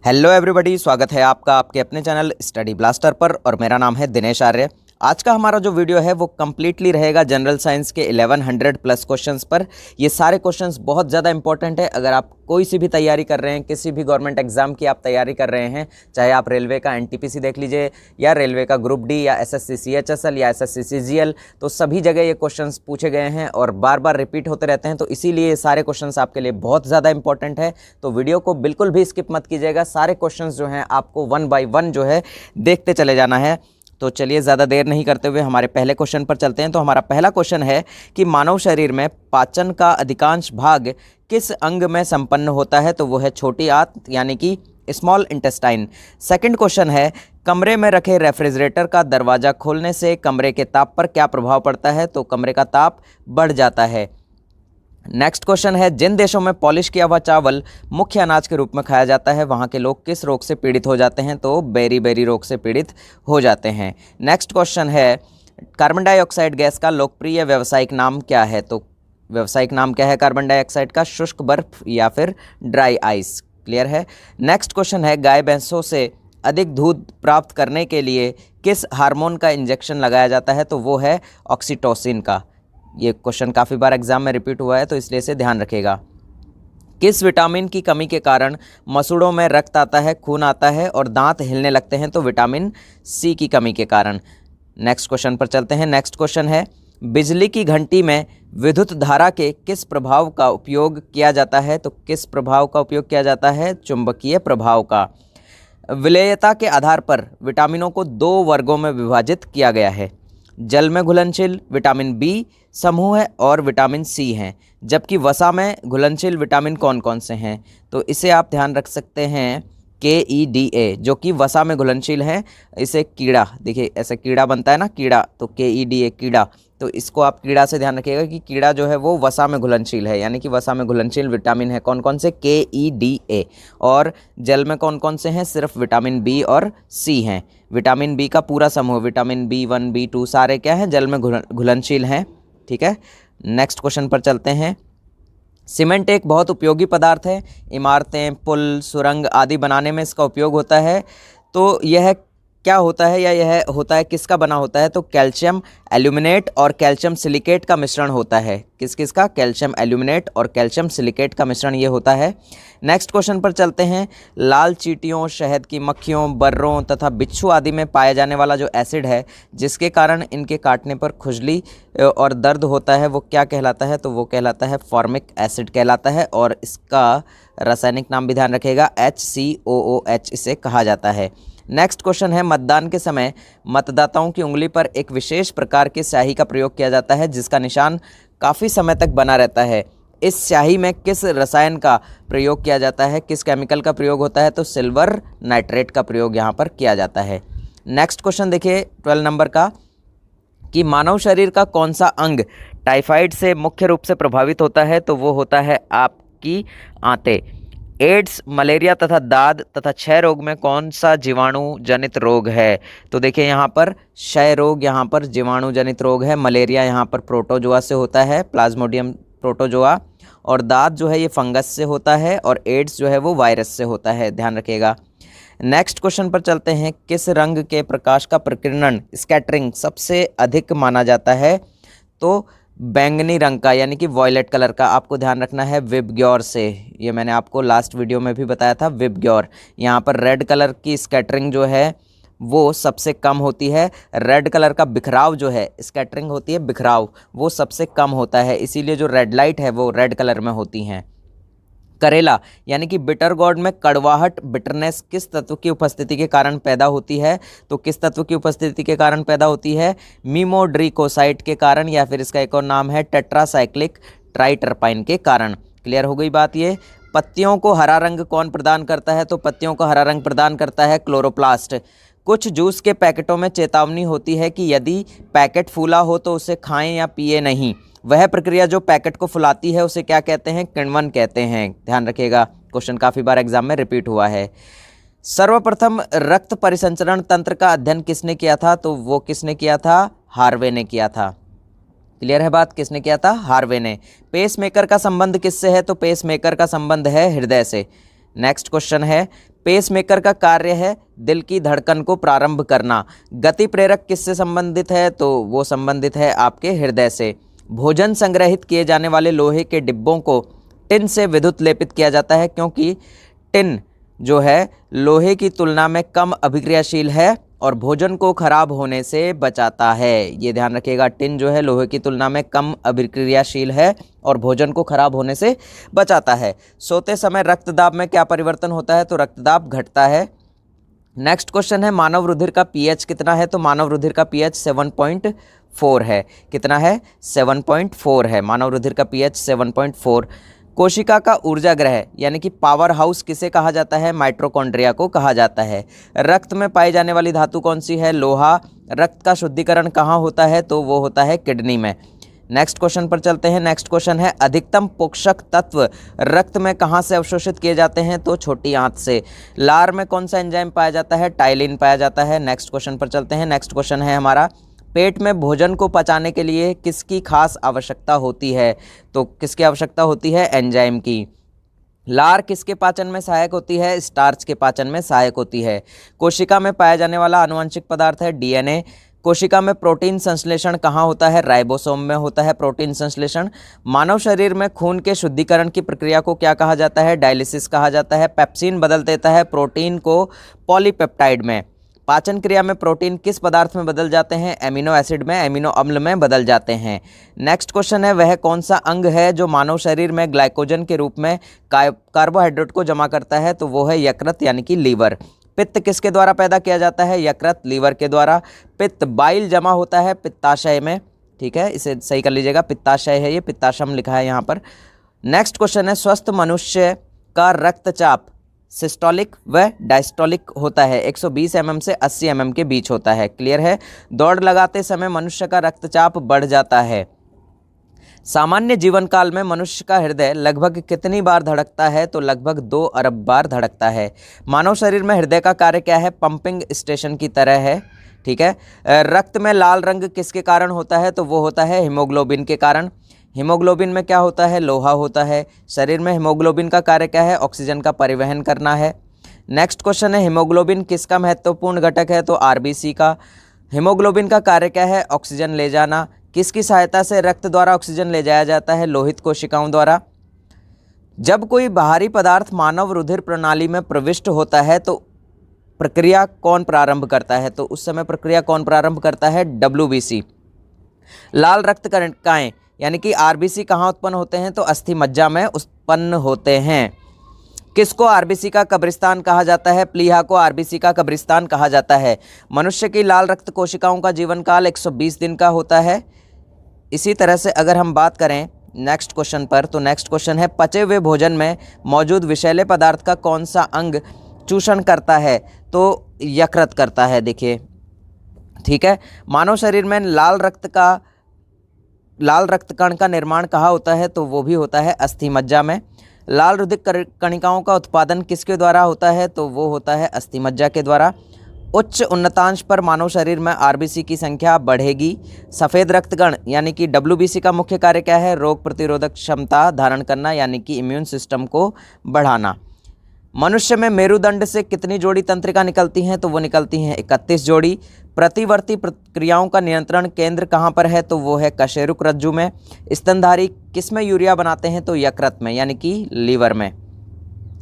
Hello everybody, स्वागत है आपका आपके अपने चैनल स्टडी ब्लास्टर पर और मेरा नाम है दिनेश आर्य। आज का हमारा जो वीडियो है वो कम्प्लीटली रहेगा जनरल साइंस के 1100 प्लस क्वेश्चंस पर। ये सारे क्वेश्चंस बहुत ज़्यादा इंपॉर्टेंट है। अगर आप कोई सी भी तैयारी कर रहे हैं, किसी भी गवर्नमेंट एग्जाम की आप तैयारी कर रहे हैं, चाहे आप रेलवे का एनटीपीसी देख लीजिए या रेलवे का ग्रुप डी या एसएससी सीएचएसएल या एसएससी सीजीएल, तो सभी जगह ये क्वेश्चंस पूछे गए हैं और बार बार रिपीट होते रहते हैं। तो इसीलिए ये सारे क्वेश्चंस आपके लिए बहुत ज़्यादा इंपॉर्टेंट है। तो वीडियो को बिल्कुल भी स्किप मत कीजिएगा। सारे क्वेश्चंस जो हैं आपको 1 बाय 1 जो है देखते चले जाना है। तो चलिए ज़्यादा देर नहीं करते हुए हमारे पहले क्वेश्चन पर चलते हैं। तो हमारा पहला क्वेश्चन है कि मानव शरीर में पाचन का अधिकांश भाग किस अंग में संपन्न होता है? तो वो है छोटी आंत यानी कि स्मॉल इंटेस्टाइन। सेकंड क्वेश्चन है, कमरे में रखे रेफ्रिजरेटर का दरवाज़ा खोलने से कमरे के ताप पर क्या प्रभाव पड़ता है? तो कमरे का ताप बढ़ जाता है। नेक्स्ट क्वेश्चन है, जिन देशों में पॉलिश किया हुआ चावल मुख्य अनाज के रूप में खाया जाता है वहाँ के लोग किस रोग से पीड़ित हो जाते हैं? तो बेरी रोग से पीड़ित हो जाते हैं। नेक्स्ट क्वेश्चन है, कार्बन डाइऑक्साइड गैस का लोकप्रिय व्यावसायिक नाम क्या है? तो व्यावसायिक नाम क्या है कार्बन डाइऑक्साइड का? शुष्क बर्फ या फिर ड्राई आइस। क्लियर है। नेक्स्ट क्वेश्चन है, गाय भैंसों से अधिक दूध प्राप्त करने के लिए किस हार्मोन का इंजेक्शन लगाया जाता है? तो वो है ऑक्सीटोसिन का। ये क्वेश्चन काफ़ी बार एग्जाम में रिपीट हुआ है तो इसलिए इसे ध्यान रखिएगा। किस विटामिन की कमी के कारण मसूड़ों में रक्त आता है, खून आता है और दांत हिलने लगते हैं? तो विटामिन सी की कमी के कारण। नेक्स्ट क्वेश्चन पर चलते हैं। नेक्स्ट क्वेश्चन है, बिजली की घंटी में विद्युत धारा के किस प्रभाव का उपयोग किया जाता है? तो किस प्रभाव का उपयोग किया जाता है? चुंबकीय प्रभाव का। विलेयता के आधार पर विटामिनों को 2 वर्गों में विभाजित किया गया है। जल में घुलनशील विटामिन बी समूह है और विटामिन सी हैं, जबकि वसा में घुलनशील विटामिन कौन कौन से हैं? तो इसे आप ध्यान रख सकते हैं KEDA, जो कि वसा में घुलनशील है। इसे कीड़ा, देखिए ऐसे कीड़ा बनता है ना, कीड़ा, तो KEDA कीड़ा। तो इसको आप कीड़ा से ध्यान रखिएगा कि कीड़ा जो है वो वसा में घुलनशील है, यानी कि वसा में घुलनशील विटामिन है कौन कौन से? KEDA। और जल में कौन कौन से हैं? सिर्फ विटामिन बी और सी हैं। विटामिन बी का पूरा समूह, विटामिन B1 B2 सारे क्या हैं? जल में घुलनशील हैं। ठीक है। नेक्स्ट क्वेश्चन पर चलते हैं। सीमेंट एक बहुत उपयोगी पदार्थ है। इमारतें, पुल, सुरंग आदि बनाने में इसका उपयोग होता है। तो यह क्या होता है या यह होता है किसका बना होता है? तो कैल्शियम एल्यूमिनेट और कैल्शियम सिलिकेट का मिश्रण होता है। किस किस का? कैल्शियम एल्यूमिनेट और कैल्शियम सिलिकेट का मिश्रण ये होता है। नेक्स्ट क्वेश्चन पर चलते हैं। लाल चींटियों, शहद की मक्खियों, बर्रों तथा बिच्छू आदि में पाया जाने वाला जो एसिड है जिसके कारण इनके काटने पर खुजली और दर्द होता है वो क्या कहलाता है? तो वो कहलाता है फॉर्मिक एसिड कहलाता है और इसका रासायनिक नाम भी ध्यान रखिएगा, HCOOH इसे कहा जाता है। नेक्स्ट क्वेश्चन है, मतदान के समय मतदाताओं की उंगली पर एक विशेष प्रकार की स्याही का प्रयोग किया जाता है जिसका निशान काफ़ी समय तक बना रहता है। इस स्याही में किस रसायन का प्रयोग किया जाता है? किस केमिकल का प्रयोग होता है? तो सिल्वर नाइट्रेट का प्रयोग यहाँ पर किया जाता है। नेक्स्ट क्वेश्चन देखिए 12 नंबर का, कि मानव शरीर का कौन सा अंग टाइफाइड से मुख्य रूप से प्रभावित होता है? तो वो होता है आपकी आंतें। एड्स, मलेरिया तथा दाद तथा क्षय रोग में कौन सा जीवाणु जनित रोग है? तो देखिए यहाँ पर क्षय रोग यहाँ पर जीवाणु जनित रोग है। मलेरिया यहाँ पर प्रोटोजोआ से होता है, प्लाज्मोडियम प्रोटोजोआ। और दाद जो है ये फंगस से होता है और एड्स जो है वो वायरस से होता है, ध्यान रखिएगा। नेक्स्ट क्वेश्चन पर चलते हैं। किस रंग के प्रकाश का प्रकीर्णन स्कैटरिंग सबसे अधिक माना जाता है? तो बैंगनी रंग का, यानी कि वॉयलेट कलर का। आपको ध्यान रखना है विबग्योर से, ये मैंने आपको लास्ट वीडियो में भी बताया था, विबग्योर। यहाँ पर रेड कलर की स्कैटरिंग जो है वो सबसे कम होती है। रेड कलर का बिखराव जो है, स्कैटरिंग होती है बिखराव, वो सबसे कम होता है, इसीलिए जो रेड लाइट है वो रेड कलर में होती हैं। करेला यानी कि बिटर गॉर्ड में कड़वाहट, बिटरनेस किस तत्व की उपस्थिति के कारण पैदा होती है? तो किस तत्व की उपस्थिति के कारण पैदा होती है? मीमोड्रिकोसाइट के कारण, या फिर इसका एक और नाम है टेट्रासाइक्लिक ट्राइटरपाइन के कारण। क्लियर हो गई बात ये। पत्तियों को हरा रंग कौन प्रदान करता है? तो पत्तियों को हरा रंग प्रदान करता है क्लोरोप्लास्ट। कुछ जूस के पैकेटों में चेतावनी होती है कि यदि पैकेट फूला हो तो उसे खाएं या पिए नहीं। वह प्रक्रिया जो पैकेट को फुलाती है उसे क्या कहते हैं? किण्वन कहते हैं, ध्यान रखिएगा। क्वेश्चन काफ़ी बार एग्जाम में रिपीट हुआ है। सर्वप्रथम रक्त परिसंचरण तंत्र का अध्ययन किसने किया था? तो वो किसने किया था? हार्वे ने किया था। क्लियर है बात, किसने किया था? हार्वे ने। पेस मेकर का संबंध किससे है? तो पेस मेकर का संबंध है हृदय से। नेक्स्ट क्वेश्चन है, पेसमेकर का कार्य है दिल की धड़कन को प्रारंभ करना। गति प्रेरक किससे संबंधित है? तो वो संबंधित है आपके हृदय से। भोजन संग्रहित किए जाने वाले लोहे के डिब्बों को टिन से विद्युत लेपित किया जाता है, क्योंकि टिन जो है लोहे की तुलना में कम अभिक्रियाशील है और भोजन को खराब होने से बचाता है। ये ध्यान रखिएगा, टिन जो है लोहे की तुलना में कम अभिक्रियाशील है और भोजन को खराब होने से बचाता है। सोते समय रक्तदाब में क्या परिवर्तन होता है? तो रक्तदाब घटता है। नेक्स्ट क्वेश्चन है मानव रुधिर का पीएच कितना है? तो मानव रुधिर का पीएच 7.4 है। कितना है? 7.4 है। मानव रुधिर का पीएच 7.4। कोशिका का ऊर्जा ग्रह यानी कि पावर हाउस किसे कहा जाता है? माइटोकॉन्ड्रिया को कहा जाता है। रक्त में पाई जाने वाली धातु कौन सी है? लोहा। रक्त का शुद्धिकरण कहाँ होता है? तो वो होता है किडनी में। नेक्स्ट क्वेश्चन पर चलते हैं। नेक्स्ट क्वेश्चन है अधिकतम पोषक तत्व रक्त में कहाँ से अवशोषित किए जाते हैं? तो छोटी आंत से। लार में कौन सा एंजाइम पाया जाता है? टाइलिन पाया जाता है। नेक्स्ट क्वेश्चन पर चलते हैं। नेक्स्ट क्वेश्चन है हमारा पेट में भोजन को पचाने के लिए किसकी खास आवश्यकता होती है? तो किसकी आवश्यकता होती है? एंजाइम की। लार किसके पाचन में सहायक होती है? स्टार्च के पाचन में सहायक होती है। कोशिका में पाया जाने वाला आनुवंशिक पदार्थ है डीएनए। कोशिका में प्रोटीन संश्लेषण कहाँ होता है? राइबोसोम में होता है प्रोटीन संश्लेषण। मानव शरीर में खून के शुद्धिकरण की प्रक्रिया को क्या कहा जाता है? डायलिसिस कहा जाता है। पेप्सिन बदल देता है प्रोटीन को पॉलीपेप्टाइड में। पाचन क्रिया में प्रोटीन किस पदार्थ में बदल जाते हैं? एमिनो एसिड में, एमिनो अम्ल में बदल जाते हैं। नेक्स्ट क्वेश्चन है वह कौन सा अंग है जो मानव शरीर में ग्लाइकोजन के रूप में कार्बोहाइड्रेट को जमा करता है? तो वो है यकृत यानी कि लीवर। पित्त किसके द्वारा पैदा किया जाता है? यकृत, लीवर के द्वारा। पित्त बाइल जमा होता है पित्ताशय में। ठीक है, इसे सही कर लीजिएगा, पित्ताशय है ये, पित्ताशम लिखा है यहाँ पर। नेक्स्ट क्वेश्चन है स्वस्थ मनुष्य का रक्तचाप सिस्टोलिक व डायस्टोलिक होता है। 120 mm से 80 mm के बीच होता है। क्लियर है? दौड़ लगाते समय मनुष्य का रक्तचाप बढ़ जाता है। सामान्य जीवन काल में मनुष्य का हृदय लगभग कितनी बार धड़कता है? तो लगभग 2 अरब बार धड़कता है। मानव शरीर में हृदय का कार्य क्या है? पंपिंग स्टेशन की तरह है। ठीक है। रक्त में लाल रंग किसके कारण होता है? तो वो होता है हीमोग्लोबिन के कारण। हीमोग्लोबिन में क्या होता है? लोहा होता है। शरीर में हीमोग्लोबिन का कार्य क्या है? ऑक्सीजन का परिवहन करना है। नेक्स्ट क्वेश्चन है हीमोग्लोबिन किसका महत्वपूर्ण घटक है? तो आरबीसी का। हीमोग्लोबिन का कार्य क्या है? ऑक्सीजन ले जाना। किसकी सहायता से रक्त द्वारा ऑक्सीजन ले जाया जाता है? लोहित कोशिकाओं द्वारा। जब कोई बाहरी पदार्थ मानव रुधिर प्रणाली में प्रविष्ट होता है तो प्रक्रिया कौन प्रारंभ करता है? तो उस समय प्रक्रिया कौन प्रारंभ करता है? डब्ल्यूबीसी। लाल रक्त कणिकाएं यानी कि आरबीसी कहाँ उत्पन्न होते हैं? तो अस्थि मज्जा में उत्पन्न होते हैं। किसको आरबीसी का कब्रिस्तान कहा जाता है? प्लीहा को आरबीसी का कब्रिस्तान कहा जाता है। मनुष्य की लाल रक्त कोशिकाओं का जीवन काल 120 दिन का होता है। इसी तरह से अगर हम बात करें नेक्स्ट क्वेश्चन पर, तो नेक्स्ट क्वेश्चन है पचे हुए भोजन में मौजूद विषैले पदार्थ का कौन सा अंग चूषण करता है? तो यकृत करता है। देखिए, ठीक है। मानव शरीर में लाल रक्त कण का निर्माण कहाँ होता है? तो वो भी होता है अस्थि मज्जा में। लाल रुधिर कणिकाओं का उत्पादन किसके द्वारा होता है? तो वो होता है अस्थि मज्जा के द्वारा। उच्च उन्नतांश पर मानव शरीर में आरबीसी की संख्या बढ़ेगी। सफ़ेद रक्तकण यानी कि डब्ल्यूबीसी का मुख्य कार्य क्या है? रोग प्रतिरोधक क्षमता धारण करना यानी कि इम्यून सिस्टम को बढ़ाना। मनुष्य में मेरुदंड से कितनी जोड़ी तंत्रिका निकलती हैं? तो वो निकलती हैं 31 जोड़ी। प्रतिवर्ती प्रक्रियाओं का नियंत्रण केंद्र कहाँ पर है? तो वो है कशेरुक रज्जु में। स्तनधारी किस में यूरिया बनाते हैं? तो यकृत में यानी कि लीवर में।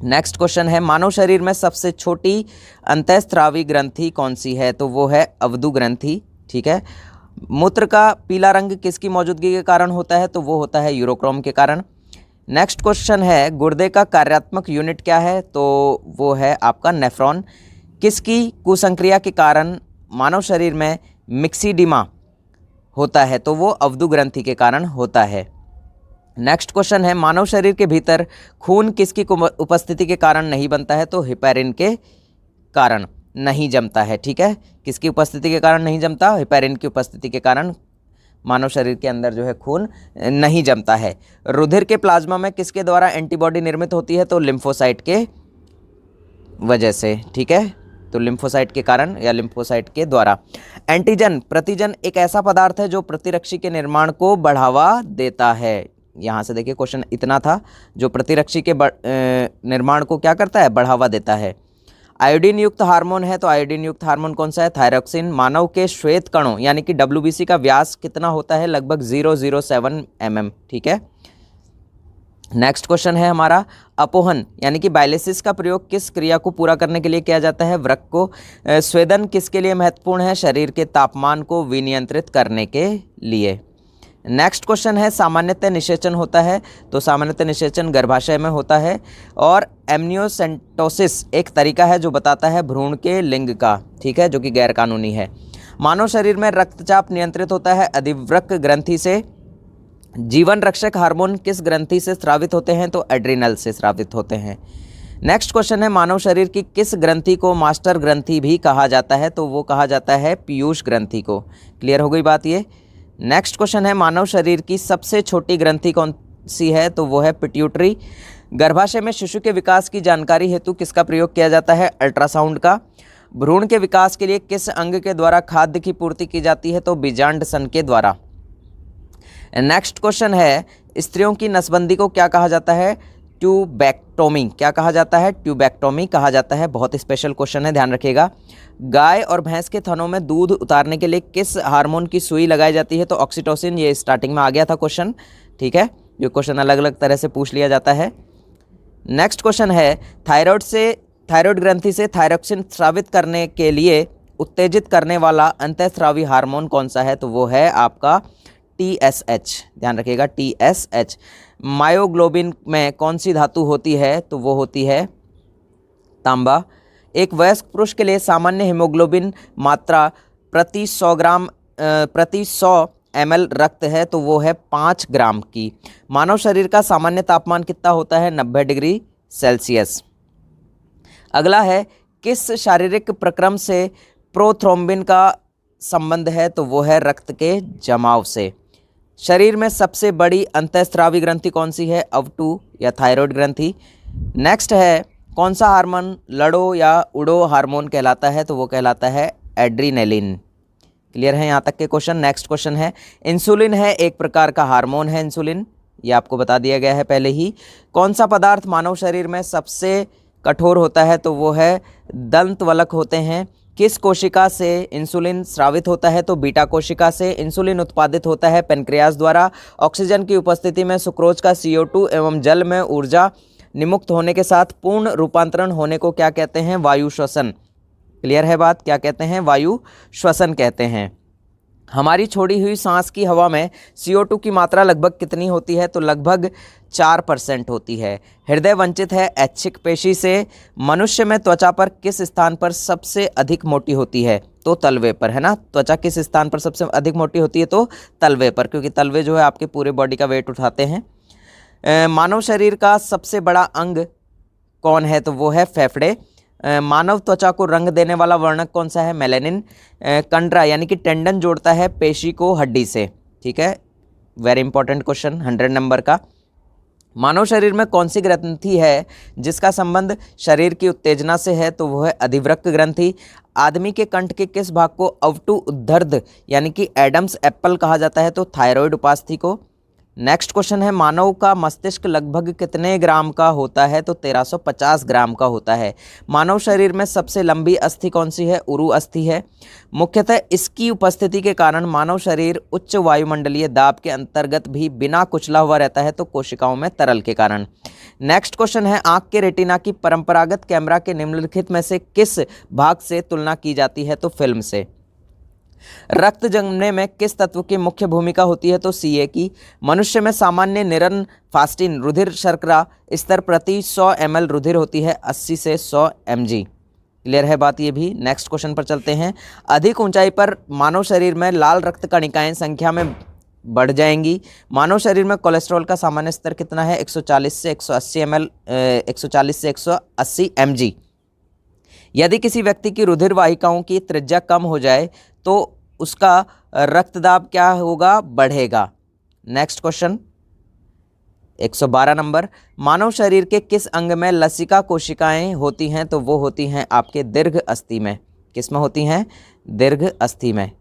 नेक्स्ट क्वेश्चन है मानव शरीर में सबसे छोटी अंतःस्रावी ग्रंथि कौन सी है? तो वो है अवधु ग्रंथि। ठीक है। मूत्र का पीला रंग किसकी मौजूदगी के कारण होता है? तो वो होता है यूरोक्रोम के कारण। नेक्स्ट क्वेश्चन है गुर्दे का कार्यात्मक यूनिट क्या है? तो वो है आपका नेफ्रॉन। किसकी कुसंक्रिया के कारण मानव शरीर में मिक्सीडिमा होता है? तो वो अवधु ग्रंथि के कारण होता है। नेक्स्ट क्वेश्चन है मानव शरीर के भीतर खून किसकी उपस्थिति के कारण नहीं बनता है? तो हेपेरिन के कारण नहीं जमता है। ठीक है, किसकी उपस्थिति के कारण नहीं जमता? हेपेरिन की उपस्थिति के कारण मानव शरीर के अंदर जो है खून नहीं जमता है। रुधिर के प्लाज्मा में किसके द्वारा एंटीबॉडी निर्मित होती है? तो लिम्फोसाइट के वजह से। ठीक है, तो लिम्फोसाइट के कारण या लिम्फोसाइट के द्वारा। एंटीजन प्रतिजन एक ऐसा पदार्थ है जो प्रतिरक्षी के निर्माण को बढ़ावा देता है। यहाँ से देखिए क्वेश्चन इतना था, जो प्रतिरक्षी के निर्माण को क्या करता है? बढ़ावा देता है। आयोडीन युक्त हार्मोन है तो आयोडीन युक्त हार्मोन कौन सा है? थायरोक्सिन। मानव के श्वेत कणों यानी कि WBC का व्यास कितना होता है? लगभग 007 mm। ठीक है। नेक्स्ट क्वेश्चन है हमारा, अपोहन यानी कि बायलिसिस का प्रयोग किस क्रिया को पूरा करने के लिए किया जाता है? वृक्क को। स्वेदन किसके लिए महत्वपूर्ण है? शरीर के तापमान को विनियंत्रित करने के लिए। नेक्स्ट क्वेश्चन है, सामान्यतः निषेचन होता है तो सामान्यतः निषेचन गर्भाशय में होता है। और एमनियोसेंटोसिस एक तरीका है जो बताता है भ्रूण के लिंग का, ठीक है, जो कि गैर कानूनी है। मानव शरीर में रक्तचाप नियंत्रित होता है अधिवृक्क ग्रंथि से। जीवन रक्षक हार्मोन किस ग्रंथि से स्रावित होते हैं? तो एड्रिनल से स्रावित होते हैं। नेक्स्ट क्वेश्चन है, मानव शरीर की किस ग्रंथि को मास्टर ग्रंथि भी कहा जाता है? तो वो कहा जाता है पीयूष ग्रंथि को। क्लियर हो गई बात ये। नेक्स्ट क्वेश्चन है, मानव शरीर की सबसे छोटी ग्रंथि कौन सी है? तो वो है पिट्यूटरी। गर्भाशय में शिशु के विकास की जानकारी हेतु किसका प्रयोग किया जाता है? अल्ट्रासाउंड का। भ्रूण के विकास के लिए किस अंग के द्वारा खाद्य की पूर्ति की जाती है? तो बीजांड सन के द्वारा। नेक्स्ट क्वेश्चन है, स्त्रियों की नसबंदी को क्या कहा जाता है? ट्यूबैक्टोमी। क्या कहा जाता है? ट्यूबैक्टोमी कहा जाता है। बहुत स्पेशल क्वेश्चन है, ध्यान रखिएगा। गाय और भैंस के थनों में दूध उतारने के लिए किस हार्मोन की सुई लगाई जाती है? तो ऑक्सीटोसिन। ये स्टार्टिंग में आ गया था क्वेश्चन, ठीक है। ये क्वेश्चन अलग अलग तरह से पूछ लिया जाता है। नेक्स्ट क्वेश्चन है, थायराइड ग्रंथि से थायरोक्सिन स्रावित करने के लिए उत्तेजित करने वाला अंतःस्रावी हार्मोन कौन सा है? तो वो है आपका TSH। ध्यान रखिएगा, TSH। मायोग्लोबिन में कौन सी धातु होती है? तो वो होती है तांबा। एक वयस्क पुरुष के लिए सामान्य हीमोग्लोबिन मात्रा प्रति 100 ml रक्त है तो वो है 5 ग्राम की। मानव शरीर का सामान्य तापमान कितना होता है? 90 डिग्री सेल्सियस। अगला है, किस शारीरिक प्रक्रम से प्रोथ्रोम्बिन का संबंध है? तो वो है रक्त के जमाव से। शरीर में सबसे बड़ी अंतःस्रावी ग्रंथि कौन सी है? अवटु या थायराइड ग्रंथि। नेक्स्ट है, कौन सा हार्मोन लड़ो या उड़ो हार्मोन कहलाता है? तो वो कहलाता है एड्रीनेलिन। क्लियर है यहाँ तक के क्वेश्चन। नेक्स्ट क्वेश्चन है, इंसुलिन है एक प्रकार का हार्मोन है इंसुलिन, ये आपको बता दिया गया है पहले ही। कौन सा पदार्थ मानव शरीर में सबसे कठोर होता है? तो वो है दंतवलक होते हैं। किस कोशिका से इंसुलिन स्रावित होता है? तो बीटा कोशिका से। इंसुलिन उत्पादित होता है पेनक्रियास द्वारा। ऑक्सीजन की उपस्थिति में सुक्रोज का CO2 एवं जल में ऊर्जा निमुक्त होने के साथ पूर्ण रूपांतरण होने को क्या कहते हैं? वायु श्वसन। क्लियर है बात, क्या कहते हैं? वायु श्वसन कहते हैं। हमारी छोड़ी हुई सांस की हवा में CO2 की मात्रा लगभग कितनी होती है? तो लगभग 4% होती है। हृदय वंचित है ऐच्छिक पेशी से। मनुष्य में त्वचा पर किस स्थान पर सबसे अधिक मोटी होती है? तो तलवे पर, है ना। त्वचा किस स्थान पर सबसे अधिक मोटी होती है? तो तलवे पर, क्योंकि तलवे जो है आपके पूरे बॉडी का वेट उठाते हैं। मानव शरीर का सबसे बड़ा अंग कौन है? तो वो है फेफड़े। मानव त्वचा को रंग देने वाला वर्णक कौन सा है? मेलेनिन। कंडरा यानी कि टेंडन जोड़ता है पेशी को हड्डी से, ठीक है। वेरी इंपॉर्टेंट क्वेश्चन, 100 नंबर का। मानव शरीर में कौन सी ग्रंथि है जिसका संबंध शरीर की उत्तेजना से है? तो वो है अधिवृक्क ग्रंथि। आदमी के कंठ के किस भाग को अवटु उद्धर्ध यानी कि एडम्स एप्पल कहा जाता है? तो थायराइड उपास्थि को। नेक्स्ट क्वेश्चन है, मानव का मस्तिष्क लगभग कितने ग्राम का होता है? तो 1350 ग्राम का होता है। मानव शरीर में सबसे लंबी अस्थि कौन सी है? उरु अस्थि है। मुख्यतः इसकी उपस्थिति के कारण मानव शरीर उच्च वायुमंडलीय दाब के अंतर्गत भी बिना कुचला हुआ रहता है, तो कोशिकाओं में तरल के कारण। नेक्स्ट क्वेश्चन है, आंख के रेटिना की परंपरागत कैमरा के निम्नलिखित में से किस भाग से तुलना की जाती है? तो फिल्म से। रक्त जमने में किस तत्व की मुख्य भूमिका होती है? तो Ca की। मनुष्य में सामान्य निरन फास्टिन रुधिर शर्करा स्तर प्रति 100 ml रुधिर होती है 80 से 100 mg। क्लियर है बात ये भी। नेक्स्ट क्वेश्चन पर चलते हैं। अधिक ऊंचाई पर मानव शरीर में लाल रक्त कणिकाएं संख्या में बढ़ जाएंगी। मानव शरीर में कोलेस्ट्रॉल का सामान्य स्तर कितना है? 140 से 180 ml 140 से 180 mg। यदि किसी व्यक्ति की रुधिर वाहिकाओं की त्रिज्या कम हो जाए तो उसका रक्तदाब क्या होगा? बढ़ेगा। नेक्स्ट क्वेश्चन 112 नंबर, मानव शरीर के किस अंग में लसिका कोशिकाएं होती हैं? तो वो होती हैं आपके दीर्घ अस्थि में। किस में होती हैं? दीर्घ अस्थि में।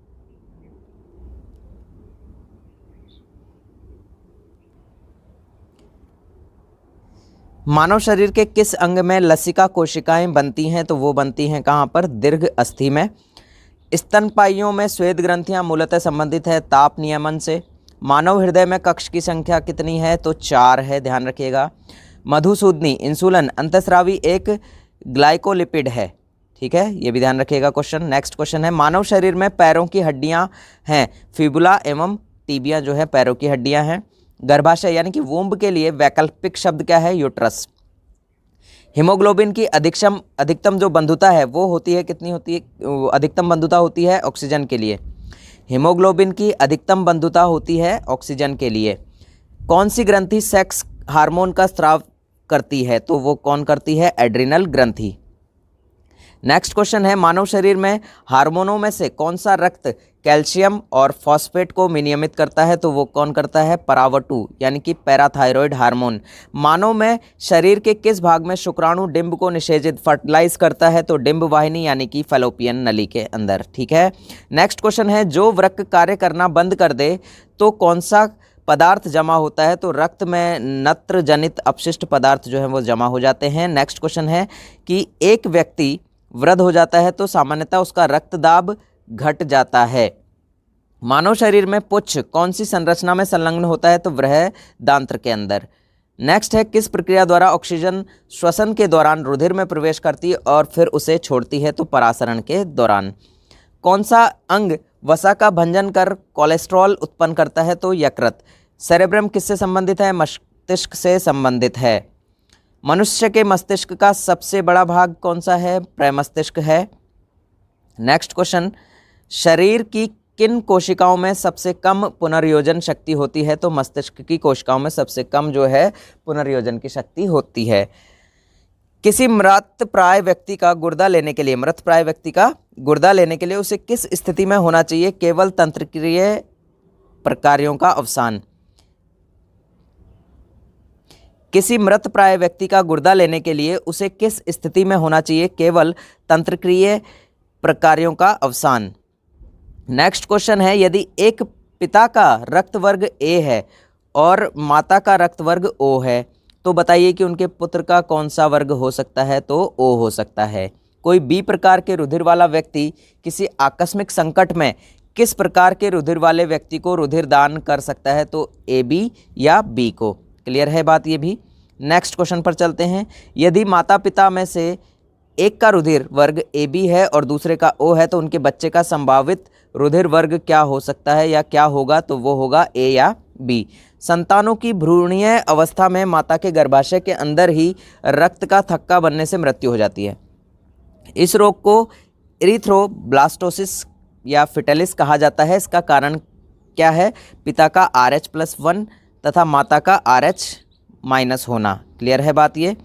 मानव शरीर के किस अंग में लसिका कोशिकाएं बनती हैं? तो वो बनती हैं कहाँ पर? दीर्घ अस्थि में। स्तनपाइयों में श्वेत ग्रंथियां मूलतः संबंधित है ताप नियमन से। मानव हृदय में कक्ष की संख्या कितनी है? तो 4 है, ध्यान रखिएगा। मधुसूदनी इंसुलिन अंतःस्रावी एक ग्लाइकोलिपिड है, ठीक है, ये भी ध्यान रखिएगा क्वेश्चन। नेक्स्ट क्वेश्चन है, मानव शरीर में पैरों की हड्डियां हैं, फिबुला एवं टीबिया जो है पैरों की हड्डियां हैं। गर्भाशय यानी कि वुम्ब के लिए वैकल्पिक शब्द क्या है? यूट्रस। हीमोग्लोबिन की अधिकतम जो बंधुता है वो होती है, कितनी होती है? अधिकतम बंधुता होती है ऑक्सीजन के लिए। हीमोग्लोबिन की अधिकतम बंधुता होती है ऑक्सीजन के लिए। कौन सी ग्रंथि सेक्स हार्मोन का स्राव करती है? तो वो कौन करती है? एड्रिनल ग्रंथि। नेक्स्ट क्वेश्चन है, मानव शरीर में हार्मोनों में से कौन सा रक्त कैल्शियम और फॉस्फेट को विनियमित करता है? तो वो कौन करता है? परावटु यानी कि पैराथायरॉयड हार्मोन। मानव में शरीर के किस भाग में शुक्राणु डिंब को निषेचित फर्टिलाइज करता है? तो डिंब वाहिनी यानी कि फैलोपियन नली के अंदर, ठीक है। नेक्स्ट क्वेश्चन है, जो वृक्क कार्य करना बंद कर दे तो कौन सा पदार्थ जमा होता है? तो रक्त में नत्र जनित अपशिष्ट पदार्थ जो है वो जमा हो जाते हैं। नेक्स्ट क्वेश्चन है कि एक व्यक्ति वृद्ध हो जाता है तो सामान्यतः उसका रक्तदाब घट जाता है। मानव शरीर में पुच्छ कौन सी संरचना में संलग्न होता है? तो बृहदांत्र के अंदर। नेक्स्ट है, किस प्रक्रिया द्वारा ऑक्सीजन श्वसन के दौरान रुधिर में प्रवेश करती है और फिर उसे छोड़ती है? तो परासरण के दौरान। कौन सा अंग वसा का भंजन कर कोलेस्ट्रॉल उत्पन्न करता है? तो यकृत। सेरेब्रम किससे संबंधित है? मस्तिष्क से संबंधित है। मनुष्य के मस्तिष्क का सबसे बड़ा भाग कौन सा है? प्रमस्तिष्क है। नेक्स्ट क्वेश्चन, शरीर की किन कोशिकाओं में सबसे कम पुनर्योजन शक्ति होती है? तो मस्तिष्क की कोशिकाओं में सबसे कम जो है पुनर्योजन की शक्ति होती है। किसी मृतप्राय व्यक्ति का गुर्दा लेने के लिए उसे किस स्थिति में होना चाहिए? केवल तंत्रिकीय प्रकार्यों का अवसान। किसी मृतप्राय व्यक्ति का गुर्दा लेने के लिए उसे किस स्थिति में होना चाहिए? केवल तंत्रिकीय प्रकार्यों का अवसान। नेक्स्ट क्वेश्चन है, यदि एक पिता का रक्त वर्ग ए है और माता का रक्त वर्ग ओ है तो बताइए कि उनके पुत्र का कौन सा वर्ग हो सकता है? तो ओ हो सकता है। कोई बी प्रकार के रुधिर वाला व्यक्ति किसी आकस्मिक संकट में किस प्रकार के रुधिर वाले व्यक्ति को रुधिर दान कर सकता है? तो ए बी या बी को। क्लियर है बात ये भी। नेक्स्ट क्वेश्चन पर चलते हैं, यदि माता पिता में से एक का रुधिर वर्ग ए बी है और दूसरे का ओ है तो उनके बच्चे का संभावित रुधिर वर्ग क्या हो सकता है या क्या होगा? तो वो होगा ए या बी। संतानों की भ्रूणीय अवस्था में माता के गर्भाशय के अंदर ही रक्त का थक्का बनने से मृत्यु हो जाती है। इस रोग को इरिथ्रोब्लास्टोसिस या फिटेलिस कहा जाता है। इसका कारण क्या है? पिता का RH+1 तथा माता का RH- होना। क्लियर है बात ये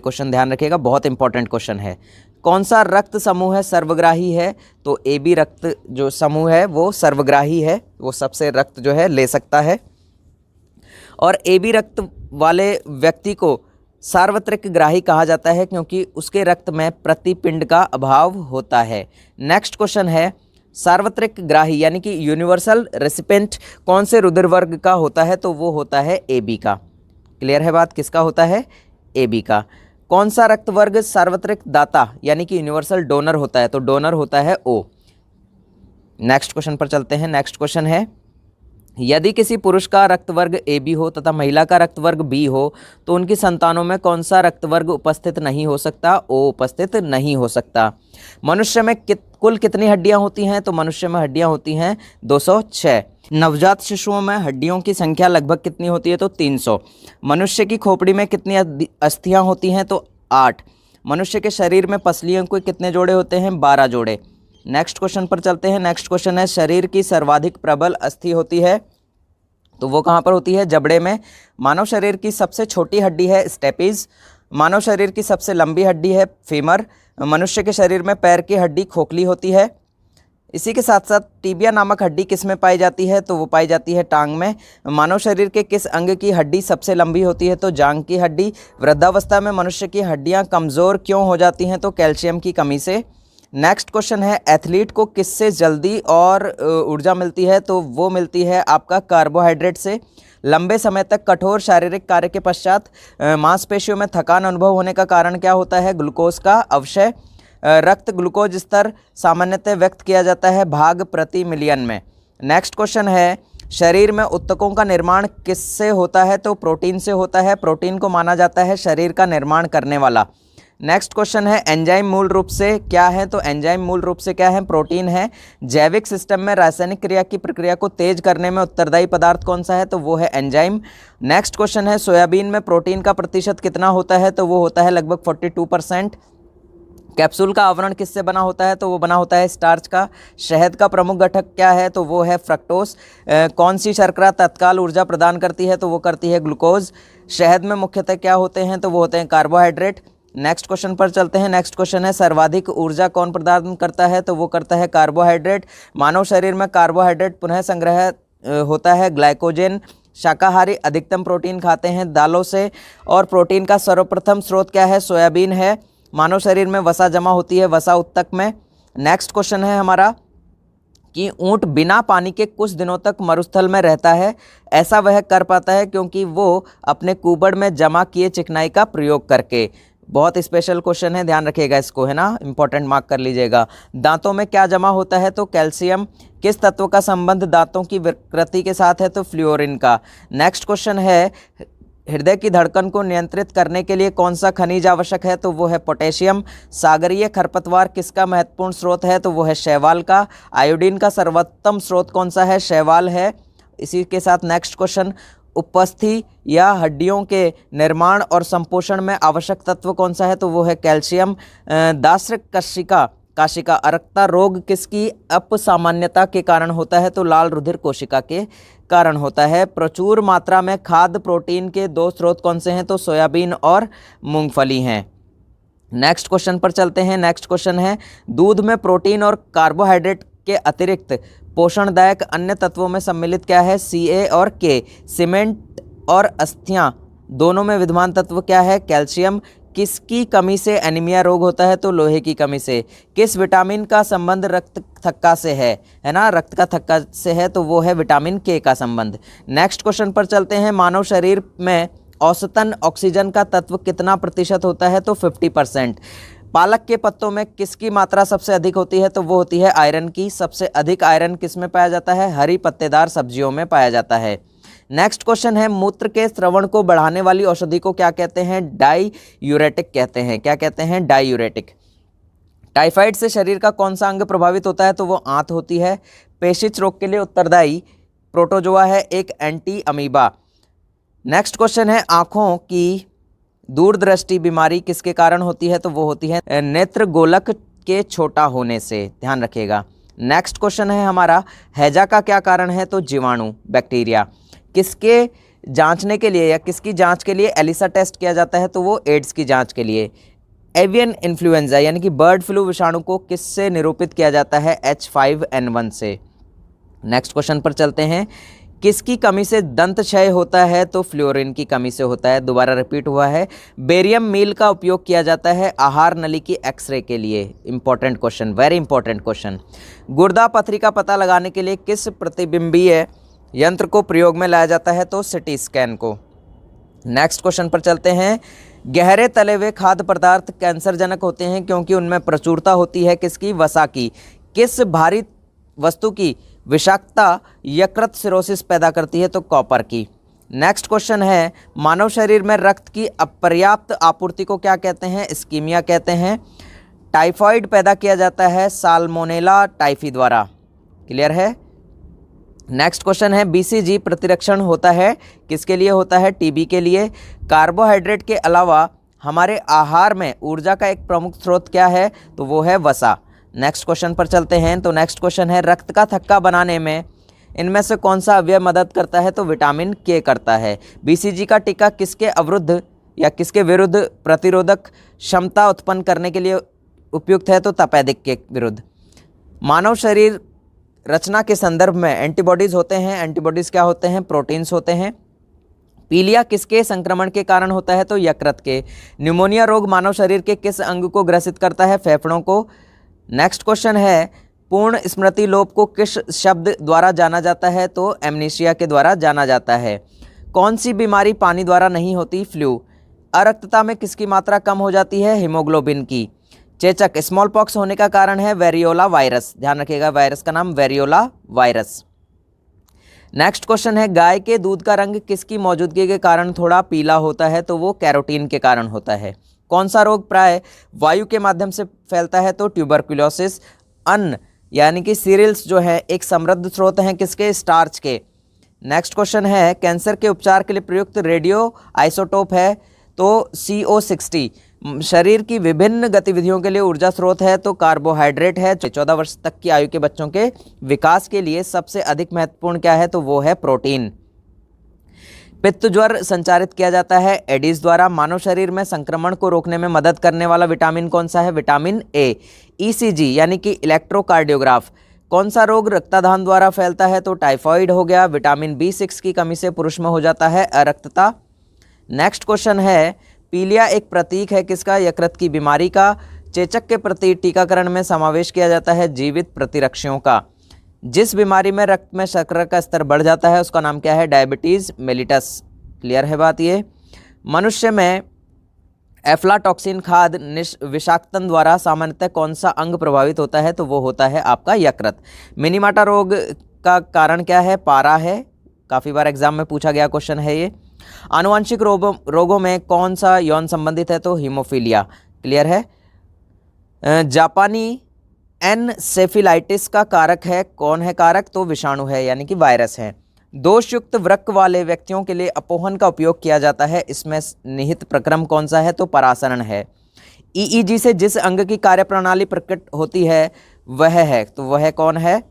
क्वेश्चन ध्यान रखिएगा, बहुत इंपॉर्टेंट क्वेश्चन है। कौन सा रक्त समूह है सर्वग्राही है? तो ए बी रक्त जो समूह है वो सर्वग्राही है, वो सबसे रक्त जो है ले सकता है। और ए बी रक्त वाले व्यक्ति को सार्वत्रिक ग्राही कहा जाता है क्योंकि उसके रक्त में प्रतिपिंड का अभाव होता है। नेक्स्ट क्वेश्चन है, सार्वत्रिक ग्राही यानी कि यूनिवर्सल रेसिपेंट कौन से रुधिर वर्ग का होता है? तो वो होता है ए बी का। क्लियर है बात, किसका होता है? ए बी का। कौन सा रक्त वर्ग सार्वत्रिक दाता यानी कि यूनिवर्सल डोनर होता है? तो डोनर होता है ओ। नेक्स्ट क्वेश्चन पर चलते हैं। नेक्स्ट क्वेश्चन है, यदि किसी पुरुष का रक्त वर्ग ए बी हो तथा महिला का रक्त वर्ग बी हो तो उनकी संतानों में कौन सा रक्त वर्ग उपस्थित नहीं हो सकता? ओ उपस्थित नहीं हो सकता। मनुष्य में कुल कितनी हड्डियां होती हैं? तो मनुष्य में हड्डियां होती हैं 206। नवजात शिशुओं में हड्डियों की संख्या लगभग कितनी होती है? तो 300। मनुष्य की खोपड़ी में कितनी अस्थियां होती हैं? तो 8। मनुष्य के शरीर में पसलियों के कितने जोड़े होते हैं? 12 जोड़े। नेक्स्ट क्वेश्चन पर चलते हैं। नेक्स्ट क्वेश्चन है, शरीर की सर्वाधिक प्रबल अस्थि होती है तो वो कहाँ पर होती है? जबड़े में। मानव शरीर की सबसे छोटी हड्डी है स्टेपीज। मानव शरीर की सबसे लंबी हड्डी है फीमर। मनुष्य के शरीर में पैर की हड्डी खोखली होती है। इसी के साथ साथ टीबिया नामक हड्डी किस में पाई जाती है? तो वो पाई जाती है टांग में। मानव शरीर के किस अंग की हड्डी सबसे लंबी होती है? तो जांघ की हड्डी। वृद्धावस्था में मनुष्य की हड्डियां कमज़ोर क्यों हो जाती हैं? तो कैल्शियम की कमी से। नेक्स्ट क्वेश्चन है, एथलीट को किससे जल्दी और ऊर्जा मिलती है? तो वो मिलती है आपका कार्बोहाइड्रेट से। लंबे समय तक कठोर शारीरिक कार्य के पश्चात मांसपेशियों में थकान अनुभव होने का कारण क्या होता है? ग्लूकोज का अवक्षय। रक्त ग्लूकोज स्तर सामान्यतः व्यक्त किया जाता है भाग प्रति मिलियन में। नेक्स्ट क्वेश्चन है, शरीर में ऊतकों का निर्माण किससे होता है? तो प्रोटीन से होता है। प्रोटीन को माना जाता है शरीर का निर्माण करने वाला। नेक्स्ट क्वेश्चन है, एंजाइम मूल रूप से क्या है? तो एंजाइम मूल रूप से क्या है? प्रोटीन है। जैविक सिस्टम में रासायनिक क्रिया की प्रक्रिया को तेज करने में उत्तरदायी पदार्थ कौन सा है? तो वो है एंजाइम। नेक्स्ट क्वेश्चन है, सोयाबीन में प्रोटीन का प्रतिशत कितना होता है? तो वो होता है लगभग 42%। कैप्सूल का आवरण किससे बना होता है? तो वो बना होता है स्टार्च का। शहद का प्रमुख घटक क्या है? तो वो है फ्रक्टोज। कौन सी शर्करा तत्काल ऊर्जा प्रदान करती है? तो वो करती है ग्लूकोज। शहद में मुख्यतः क्या होते हैं? तो वो होते हैं कार्बोहाइड्रेट। नेक्स्ट क्वेश्चन पर चलते हैं। नेक्स्ट क्वेश्चन है, सर्वाधिक ऊर्जा कौन प्रदान करता है? तो वो करता है कार्बोहाइड्रेट। मानव शरीर में कार्बोहाइड्रेट पुनः संग्रह होता है ग्लाइकोजन। शाकाहारी अधिकतम प्रोटीन खाते हैं दालों से, और प्रोटीन का सर्वप्रथम स्रोत क्या है? सोयाबीन है। मानव शरीर में वसा जमा होती है वसा ऊतक में। नेक्स्ट क्वेश्चन है हमारा कि ऊंट बिना पानी के कुछ दिनों तक मरुस्थल में रहता है। ऐसा वह कर पाता है क्योंकि वो अपने कुबड़ में जमा किए चिकनाई का प्रयोग करके। बहुत स्पेशल क्वेश्चन है, ध्यान रखिएगा इसको, है ना, इंपॉर्टेंट मार्क कर लीजिएगा। दांतों में क्या जमा होता है? तो कैल्शियम। किस तत्व का संबंध दांतों की विकृति के साथ है? तो फ्लोरीन का। नेक्स्ट क्वेश्चन है, हृदय की धड़कन को नियंत्रित करने के लिए कौन सा खनिज आवश्यक है? तो वो है पोटेशियम। सागरीय खरपतवार किसका महत्वपूर्ण स्रोत है? तो वो है शैवाल का। आयोडीन का सर्वोत्तम स्रोत कौन सा है? शैवाल है। इसी के साथ नेक्स्ट क्वेश्चन, उपस्थि या हड्डियों के निर्माण और संपोषण में आवश्यक तत्व कौन सा है? तो वो है कैल्शियम। दास्य काशिका अरक्ता रोग किसकी अपसामान्यता के कारण होता है? तो लाल रुधिर कोशिका के कारण होता है। प्रचुर मात्रा में खाद्य प्रोटीन के दो स्रोत कौन से हैं? तो सोयाबीन और मूंगफली हैं। नेक्स्ट क्वेश्चन पर चलते हैं। नेक्स्ट क्वेश्चन है, दूध में प्रोटीन और कार्बोहाइड्रेट के अतिरिक्त पोषणदायक अन्य तत्वों में सम्मिलित क्या है? Ca और K। सीमेंट और अस्थियां दोनों में विद्यमान तत्व क्या है? कैल्शियम। किसकी कमी से एनीमिया रोग होता है? तो लोहे की कमी से। किस विटामिन का संबंध रक्त थक्का से है ना, रक्त का थक्का से है? तो वो है विटामिन K का संबंध। नेक्स्ट क्वेश्चन पर चलते हैं। मानव शरीर में औसतन ऑक्सीजन का तत्व कितना प्रतिशत होता है? तो 50%। पालक के पत्तों में किसकी मात्रा सबसे अधिक होती है? तो वो होती है आयरन की। सबसे अधिक आयरन किस में पाया जाता है? हरी पत्तेदार सब्जियों में पाया जाता है। नेक्स्ट क्वेश्चन है, मूत्र के स्रवण को बढ़ाने वाली औषधि को क्या कहते हैं? डाईयूरेटिक कहते हैं। क्या कहते हैं? डाईयूरेटिक। टाइफाइड से शरीर का कौन सा अंग प्रभावित होता है? तो वो आंत होती है। पेशिश रोग के लिए उत्तरदायी प्रोटोजोआ है एक एंटी अमीबा। नेक्स्ट क्वेश्चन है, आंखों की दूरदृष्टि बीमारी किसके कारण होती है? तो वो होती है नेत्र गोलक के छोटा होने से, ध्यान रखिएगा। नेक्स्ट क्वेश्चन है हमारा, हैजा का क्या कारण है? तो जीवाणु, बैक्टीरिया। किसके जांचने के लिए या किसकी जांच के लिए एलिसा टेस्ट किया जाता है? तो वो एड्स की जांच के लिए। एवियन इन्फ्लुएंजा यानी कि बर्ड फ्लू विषाणु को किससे निरूपित किया जाता है? H5N1 से। नेक्स्ट क्वेश्चन पर चलते हैं। किसकी कमी से दंत क्षय होता है? तो फ्लोरीन की कमी से होता है। दोबारा रिपीट हुआ है। बेरियम मील का उपयोग किया जाता है आहार नली की एक्सरे के लिए। Important question, very important question. गुर्दा पथरी का पता लगाने के लिए किस प्रतिबिंबीय यंत्र को प्रयोग में लाया जाता है? तो सिटी स्कैन को। नेक्स्ट क्वेश्चन पर चलते हैं। गहरे तले हुए खाद्य पदार्थ कैंसरजनक होते हैं क्योंकि उनमें प्रचुरता होती है किसकी? वसा की। किस भारी वस्तु की विषाक्तता यकृत सिरोसिस पैदा करती है? तो कॉपर की। नेक्स्ट क्वेश्चन है, मानव शरीर में रक्त की अपर्याप्त आपूर्ति को क्या कहते हैं? इस्कीमिया कहते हैं। टाइफाइड पैदा किया जाता है साल्मोनेला टाइफी द्वारा। क्लियर है? नेक्स्ट क्वेश्चन है, बीसीजी प्रतिरक्षण होता है किसके लिए? होता है टीबी के लिए। कार्बोहाइड्रेट के अलावा हमारे आहार में ऊर्जा का एक प्रमुख स्रोत क्या है? तो वो है वसा। नेक्स्ट क्वेश्चन पर चलते हैं। तो नेक्स्ट क्वेश्चन है, रक्त का थक्का बनाने में इनमें से कौन सा अवयव मदद करता है? तो विटामिन के करता है। बीसीजी का टीका किसके अवरुद्ध या किसके विरुद्ध प्रतिरोधक क्षमता उत्पन्न करने के लिए उपयुक्त है? तो तपेदिक के विरुद्ध। मानव शरीर रचना के संदर्भ में एंटीबॉडीज होते हैं। एंटीबॉडीज क्या होते हैं? प्रोटीन्स होते हैं। पीलिया किसके संक्रमण के कारण होता है? तो यकृत के। न्यूमोनिया रोग मानव शरीर के किस अंग को ग्रसित करता है? फेफड़ों को। नेक्स्ट क्वेश्चन है, पूर्ण स्मृति लोप को किस शब्द द्वारा जाना जाता है? तो एमनीशिया के द्वारा जाना जाता है। कौन सी बीमारी पानी द्वारा नहीं होती? फ्लू। अरक्तता में किसकी मात्रा कम हो जाती है? हीमोग्लोबिन की। चेचक स्मॉल पॉक्स होने का कारण है वेरियोला वायरस। ध्यान रखिएगा, वायरस का नाम वेरियोला वायरस। नेक्स्ट क्वेश्चन है, गाय के दूध का रंग किसकी मौजूदगी के कारण थोड़ा पीला होता है? तो वो कैरोटीन के कारण होता है। कौन सा रोग प्राय वायु के माध्यम से फैलता है? तो ट्यूबरकुलोसिस। अन्न यानी कि सीरियल्स जो है एक समृद्ध स्रोत हैं किसके? स्टार्च के। नेक्स्ट क्वेश्चन है, कैंसर के उपचार के लिए प्रयुक्त रेडियो आइसोटोप है? तो CO60। शरीर की विभिन्न गतिविधियों के लिए ऊर्जा स्रोत है? तो कार्बोहाइड्रेट है। 14 वर्ष तक की आयु के बच्चों के विकास के लिए सबसे अधिक महत्वपूर्ण क्या है? तो वो है प्रोटीन। पित्त ज्वर संचारित किया जाता है एडिस द्वारा। मानव शरीर में संक्रमण को रोकने में मदद करने वाला विटामिन कौन सा है? Vitamin A. ECG यानी कि इलेक्ट्रोकार्डियोग्राफ। कौन सा रोग रक्तदान द्वारा फैलता है? तो टाइफॉइड हो गया। विटामिन B6 की कमी से पुरुष में हो जाता है अरक्तता। नेक्स्ट क्वेश्चन है, पीलिया एक प्रतीक है किसका? यकृत की बीमारी का। चेचक के प्रति टीकाकरण में समावेश किया जाता है जीवित प्रतिरक्षियों का। जिस बीमारी में रक्त में शर्करा का स्तर बढ़ जाता है उसका नाम क्या है? Diabetes mellitus. क्लियर है बात ये। मनुष्य में एफ्लाटॉक्सिन खाद विषाक्तन द्वारा सामान्यतः कौन सा अंग प्रभावित होता है? तो वो होता है आपका यकृत। मिनीमाटा रोग का कारण क्या है? पारा है। काफ़ी बार एग्जाम में पूछा गया क्वेश्चन है ये। आनुवंशिक रोगों में कौन सा यौन संबंधित है? तो हीमोफीलिया। क्लियर है। जापानी एनसेफेलाइटिस का कारक है? कौन है कारक? तो विषाणु है यानी कि वायरस है। दोषयुक्त वृक्क वाले व्यक्तियों के लिए अपोहन का उपयोग किया जाता है। इसमें निहित प्रक्रम कौन सा है? तो परासरण है। EEG से जिस अंग की कार्यप्रणाली प्रकट होती है वह है, तो वह कौन है?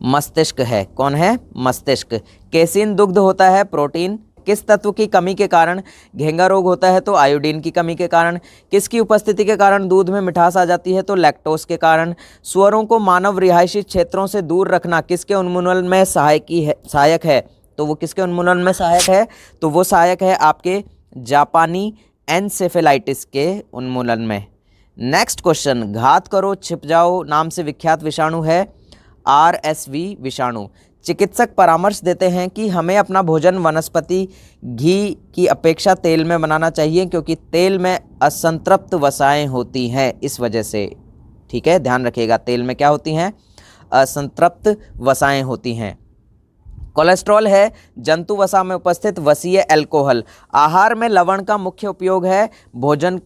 मस्तिष्क है। कौन है? मस्तिष्क। केसिन दुग्ध होता है प्रोटीन। किस तत्व की कमी के कारण घेंगा रोग होता है? तो आयोडीन की कमी के कारण। किसकी उपस्थिति के कारण दूध में मिठास आ जाती है? तो लैक्टोज के कारण। सुअरों को मानव रिहायशी क्षेत्रों से दूर रखना किसके उन्मूलन में सहायक है? तो वो किसके उन्मूलन में सहायक है? तो वो सहायक है आपके जापानी एनसेफेलाइटिस के उन्मूलन में। नेक्स्ट क्वेश्चन, घात करो छिप जाओ नाम से विख्यात विषाणु है RSV विषाणु। चिकित्सक परामर्श देते हैं कि हमें अपना भोजन वनस्पति घी की अपेक्षा तेल में बनाना चाहिए क्योंकि तेल में असंतृप्त वसाएं होती हैं इस वजह से। ठीक है, ध्यान रखिएगा, तेल में क्या होती हैं? असंतृप्त वसाएं होती हैं। कोलेस्ट्रॉल है जंतु वसा में उपस्थित वसीय अल्कोहल। आहार में लवण का मुख्य उपयोग है भोजन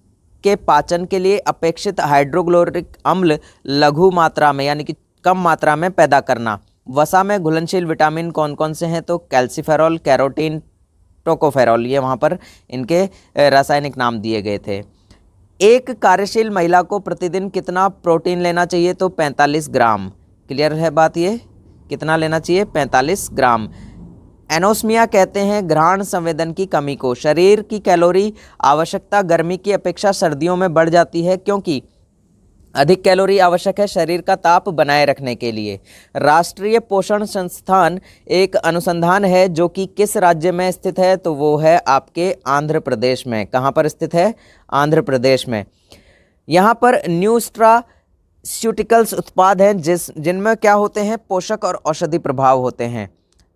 के पाचन के लिए अपेक्षित हाइड्रोक्लोरिक अम्ल लघु मात्रा में यानी कि कम मात्रा में पैदा करना। वसा में घुलनशील विटामिन कौन कौन से हैं? तो कैल्सीफेरॉल, कैरोटीन, टोकोफेरॉल। ये वहाँ पर इनके रासायनिक नाम दिए गए थे। एक कार्यशील महिला को प्रतिदिन कितना प्रोटीन लेना चाहिए? तो 45 ग्राम। क्लियर है बात ये? कितना लेना चाहिए? 45 ग्राम। एनोस्मिया कहते हैं घ्राण संवेदन की कमी को। शरीर की कैलोरी आवश्यकता गर्मी की अपेक्षा सर्दियों में बढ़ जाती है क्योंकि अधिक कैलोरी आवश्यक है शरीर का ताप बनाए रखने के लिए। राष्ट्रीय पोषण संस्थान एक अनुसंधान है जो कि किस राज्य में स्थित है? तो वो है आपके आंध्र प्रदेश में। कहाँ पर स्थित है? आंध्र प्रदेश में। यहाँ पर न्यूट्रास्यूटिकल्स उत्पाद हैं जिनमें क्या होते हैं? पोषक और औषधि प्रभाव होते हैं।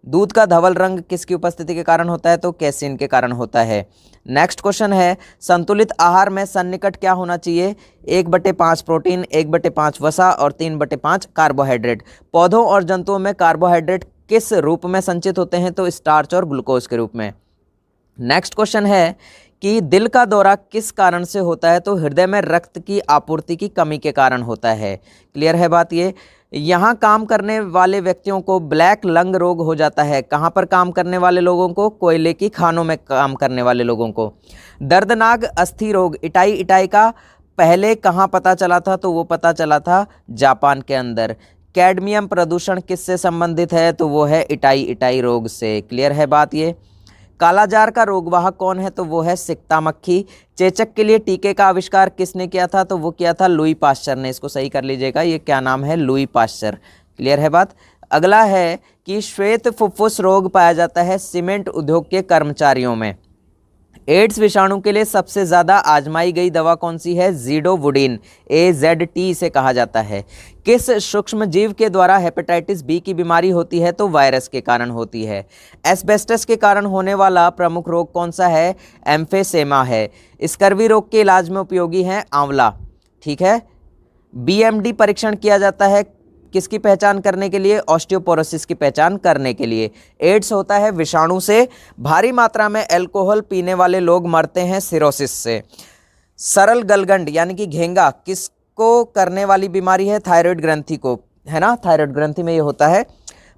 दूध का धवल रंग किसकी उपस्थिति के कारण होता है? तो कैसीन के कारण होता है। नेक्स्ट क्वेश्चन है, संतुलित आहार में सन्निकट क्या होना चाहिए? 1/5 प्रोटीन, 1/5 वसा और 3/5 कार्बोहाइड्रेट। पौधों और जंतुओं में कार्बोहाइड्रेट किस रूप में संचित होते हैं? तो स्टार्च और ग्लूकोज के रूप में। नेक्स्ट क्वेश्चन है कि दिल का दौरा किस कारण से होता है? तो हृदय में रक्त की आपूर्ति की कमी के कारण होता है। क्लियर है बात ये? यहाँ काम करने वाले व्यक्तियों को ब्लैक लंग रोग हो जाता है। कहाँ पर काम करने वाले लोगों को? कोयले की खानों में काम करने वाले लोगों को। दर्दनाक अस्थि रोग इटाई का पहले कहाँ पता चला था? तो वो पता चला था जापान के अंदर। कैडमियम प्रदूषण किससे संबंधित है? तो वो है इटाई रोग से। क्लियर है बात ये? कालाजार का रोगवाहक कौन है? तो वो है सिकता मक्खी। चेचक के लिए टीके का आविष्कार किसने किया था? तो वो किया था लुई पाश्चर ने। इसको सही कर लीजिएगा, ये क्या नाम है? Louis Pasteur. क्लियर है बात? अगला है कि श्वेत फुफ्फुस रोग पाया जाता है सीमेंट उद्योग के कर्मचारियों में। एड्स विषाणु के लिए सबसे ज़्यादा आजमाई गई दवा कौन सी है? ज़िडोवुडिन, AZT इसे कहा जाता है। किस सूक्ष्म जीव के द्वारा हेपेटाइटिस बी की बीमारी होती है? तो वायरस के कारण होती है। एस्बेस्टस के कारण होने वाला प्रमुख रोग कौन सा है? एम्फेसेमा है। स्कर्वी रोग के इलाज में उपयोगी है आंवला, ठीक है। BMD परीक्षण किया जाता है किसकी पहचान करने के लिए? ऑस्टियोपोरोसिस की पहचान करने के लिए। एड्स होता है विषाणु से। भारी मात्रा में अल्कोहल पीने वाले लोग मरते हैं सिरोसिस से। सरल गलगंड यानी कि घेंगा किसको करने वाली बीमारी है? थायराइड ग्रंथि को, है ना, थायराइड ग्रंथि में ये होता है।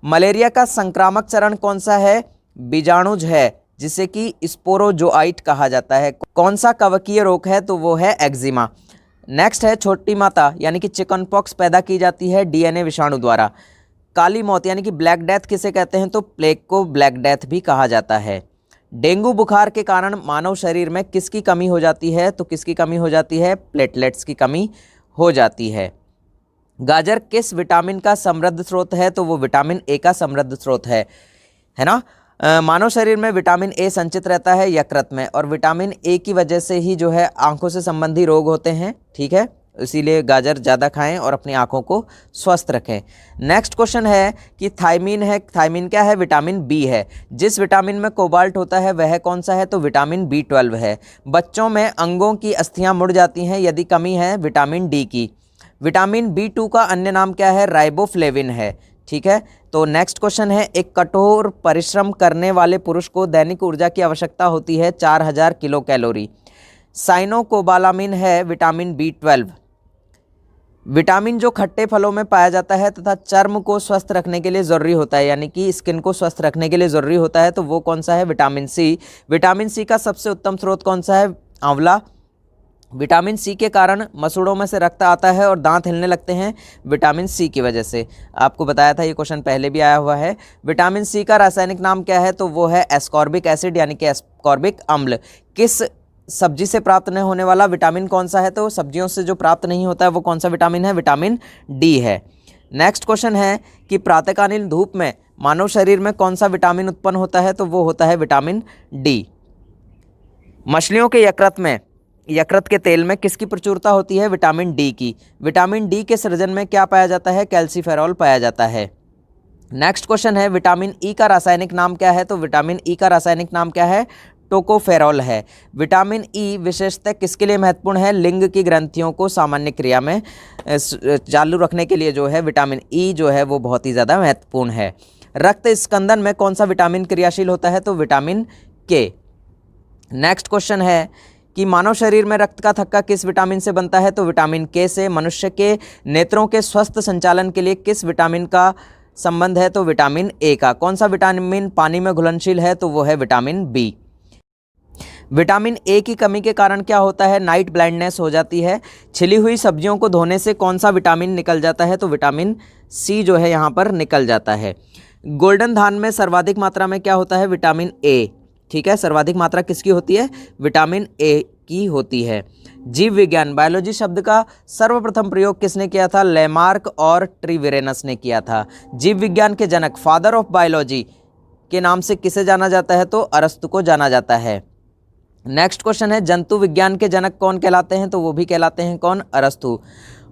मलेरिया का संक्रामक चरण कौन सा है? बीजाणुज है, जिसे कि स्पोरोजोआइट कहा जाता है। कौन सा कवकीय रोग है? तो वो है एक्जिमा। नेक्स्ट है छोटी माता यानी कि चिकन पॉक्स पैदा की जाती है DNA विषाणु द्वारा। काली मौत यानी कि ब्लैक डेथ किसे कहते हैं? तो प्लेग को ब्लैक डेथ भी कहा जाता है। डेंगू बुखार के कारण मानव शरीर में किसकी कमी हो जाती है? तो किसकी कमी हो जाती है? प्लेटलेट्स की कमी हो जाती है। गाजर किस विटामिन का समृद्ध स्रोत है? तो वो विटामिन A का समृद्ध स्रोत है ना। मानव शरीर में विटामिन A संचित रहता है यकृत में, और विटामिन A की वजह से ही जो है आंखों से संबंधी रोग होते हैं, ठीक है। इसीलिए गाजर ज़्यादा खाएं और अपनी आंखों को स्वस्थ रखें। नेक्स्ट क्वेश्चन है कि थायमीन है। थायमीन क्या है? विटामिन B है। जिस विटामिन में कोबाल्ट होता है वह कौन सा है? तो विटामिन B12 है। बच्चों में अंगों की अस्थियां मुड़ जाती हैं यदि कमी है विटामिन D की। विटामिन B2 का अन्य नाम क्या है? राइबोफ्लेविन है, ठीक है। तो नेक्स्ट क्वेश्चन है, एक कठोर परिश्रम करने वाले पुरुष को दैनिक ऊर्जा की आवश्यकता होती है 4000 किलो कैलोरी। साइनोकोबालामिन है विटामिन B12। विटामिन जो खट्टे फलों में पाया जाता है तथा चर्म को स्वस्थ रखने के लिए ज़रूरी होता है, यानी कि स्किन को स्वस्थ रखने के लिए ज़रूरी होता है, तो वो कौन सा है? Vitamin C। विटामिन C का सबसे उत्तम स्रोत कौन सा है? आंवला। विटामिन C के कारण मसूड़ों में से रक्त आता है और दांत हिलने लगते हैं विटामिन C की वजह से। आपको बताया था, ये क्वेश्चन पहले भी आया हुआ है। विटामिन C का रासायनिक नाम क्या है? तो वो है एस्कॉर्बिक एसिड यानी कि एस्कॉर्बिक अम्ल। किस सब्जी से प्राप्त नहीं होने वाला विटामिन कौन सा है? तो सब्जियों से जो प्राप्त नहीं होता है वो कौन सा विटामिन है? विटामिन D है। नेक्स्ट क्वेश्चन है कि प्रातःकालीन धूप में मानव शरीर में कौन सा विटामिन उत्पन्न होता है? तो वो होता है विटामिन D। मछलियों के यकृत के तेल में किसकी प्रचुरता होती है? विटामिन D की। विटामिन D के सृजन में क्या पाया जाता है? कैल्सीफेरॉल पाया जाता है। नेक्स्ट क्वेश्चन है, विटामिन E का रासायनिक नाम क्या है? तो विटामिन E का रासायनिक नाम क्या है? टोकोफेरॉल है। विटामिन E विशेषतः किसके लिए महत्वपूर्ण है? लिंग की ग्रंथियों को सामान्य क्रिया में चालू रखने के लिए जो है विटामिन E जो है वो बहुत ही ज़्यादा महत्वपूर्ण है। रक्त स्कंदन में कौन सा विटामिन क्रियाशील होता है? तो विटामिन K। नेक्स्ट क्वेश्चन है कि मानव शरीर में रक्त का थक्का किस विटामिन से बनता है? तो विटामिन K से। मनुष्य के नेत्रों के स्वस्थ संचालन के लिए किस विटामिन का संबंध है? तो विटामिन A का। कौन सा विटामिन पानी में घुलनशील है? तो वो है विटामिन B। विटामिन A की कमी के कारण क्या होता है? नाइट ब्लाइंडनेस हो जाती है। छिली हुई सब्जियों को धोने से कौन सा विटामिन निकल जाता है? तो विटामिन C जो है यहाँ पर निकल जाता है। गोल्डन धान में सर्वाधिक मात्रा में क्या होता है? विटामिन A, ठीक है। सर्वाधिक मात्रा किसकी होती है? विटामिन A की होती है। जीव विज्ञान बायोलॉजी शब्द का सर्वप्रथम प्रयोग किसने किया था? लेमार्क और ट्रिवेरेनस ने किया था। जीव विज्ञान के जनक फादर ऑफ बायोलॉजी के नाम से किसे जाना जाता है? तो अरस्तु को जाना जाता है। नेक्स्ट क्वेश्चन है, जंतु विज्ञान के जनक कौन कहलाते हैं? तो वो भी कहलाते हैं कौन? अरस्तु।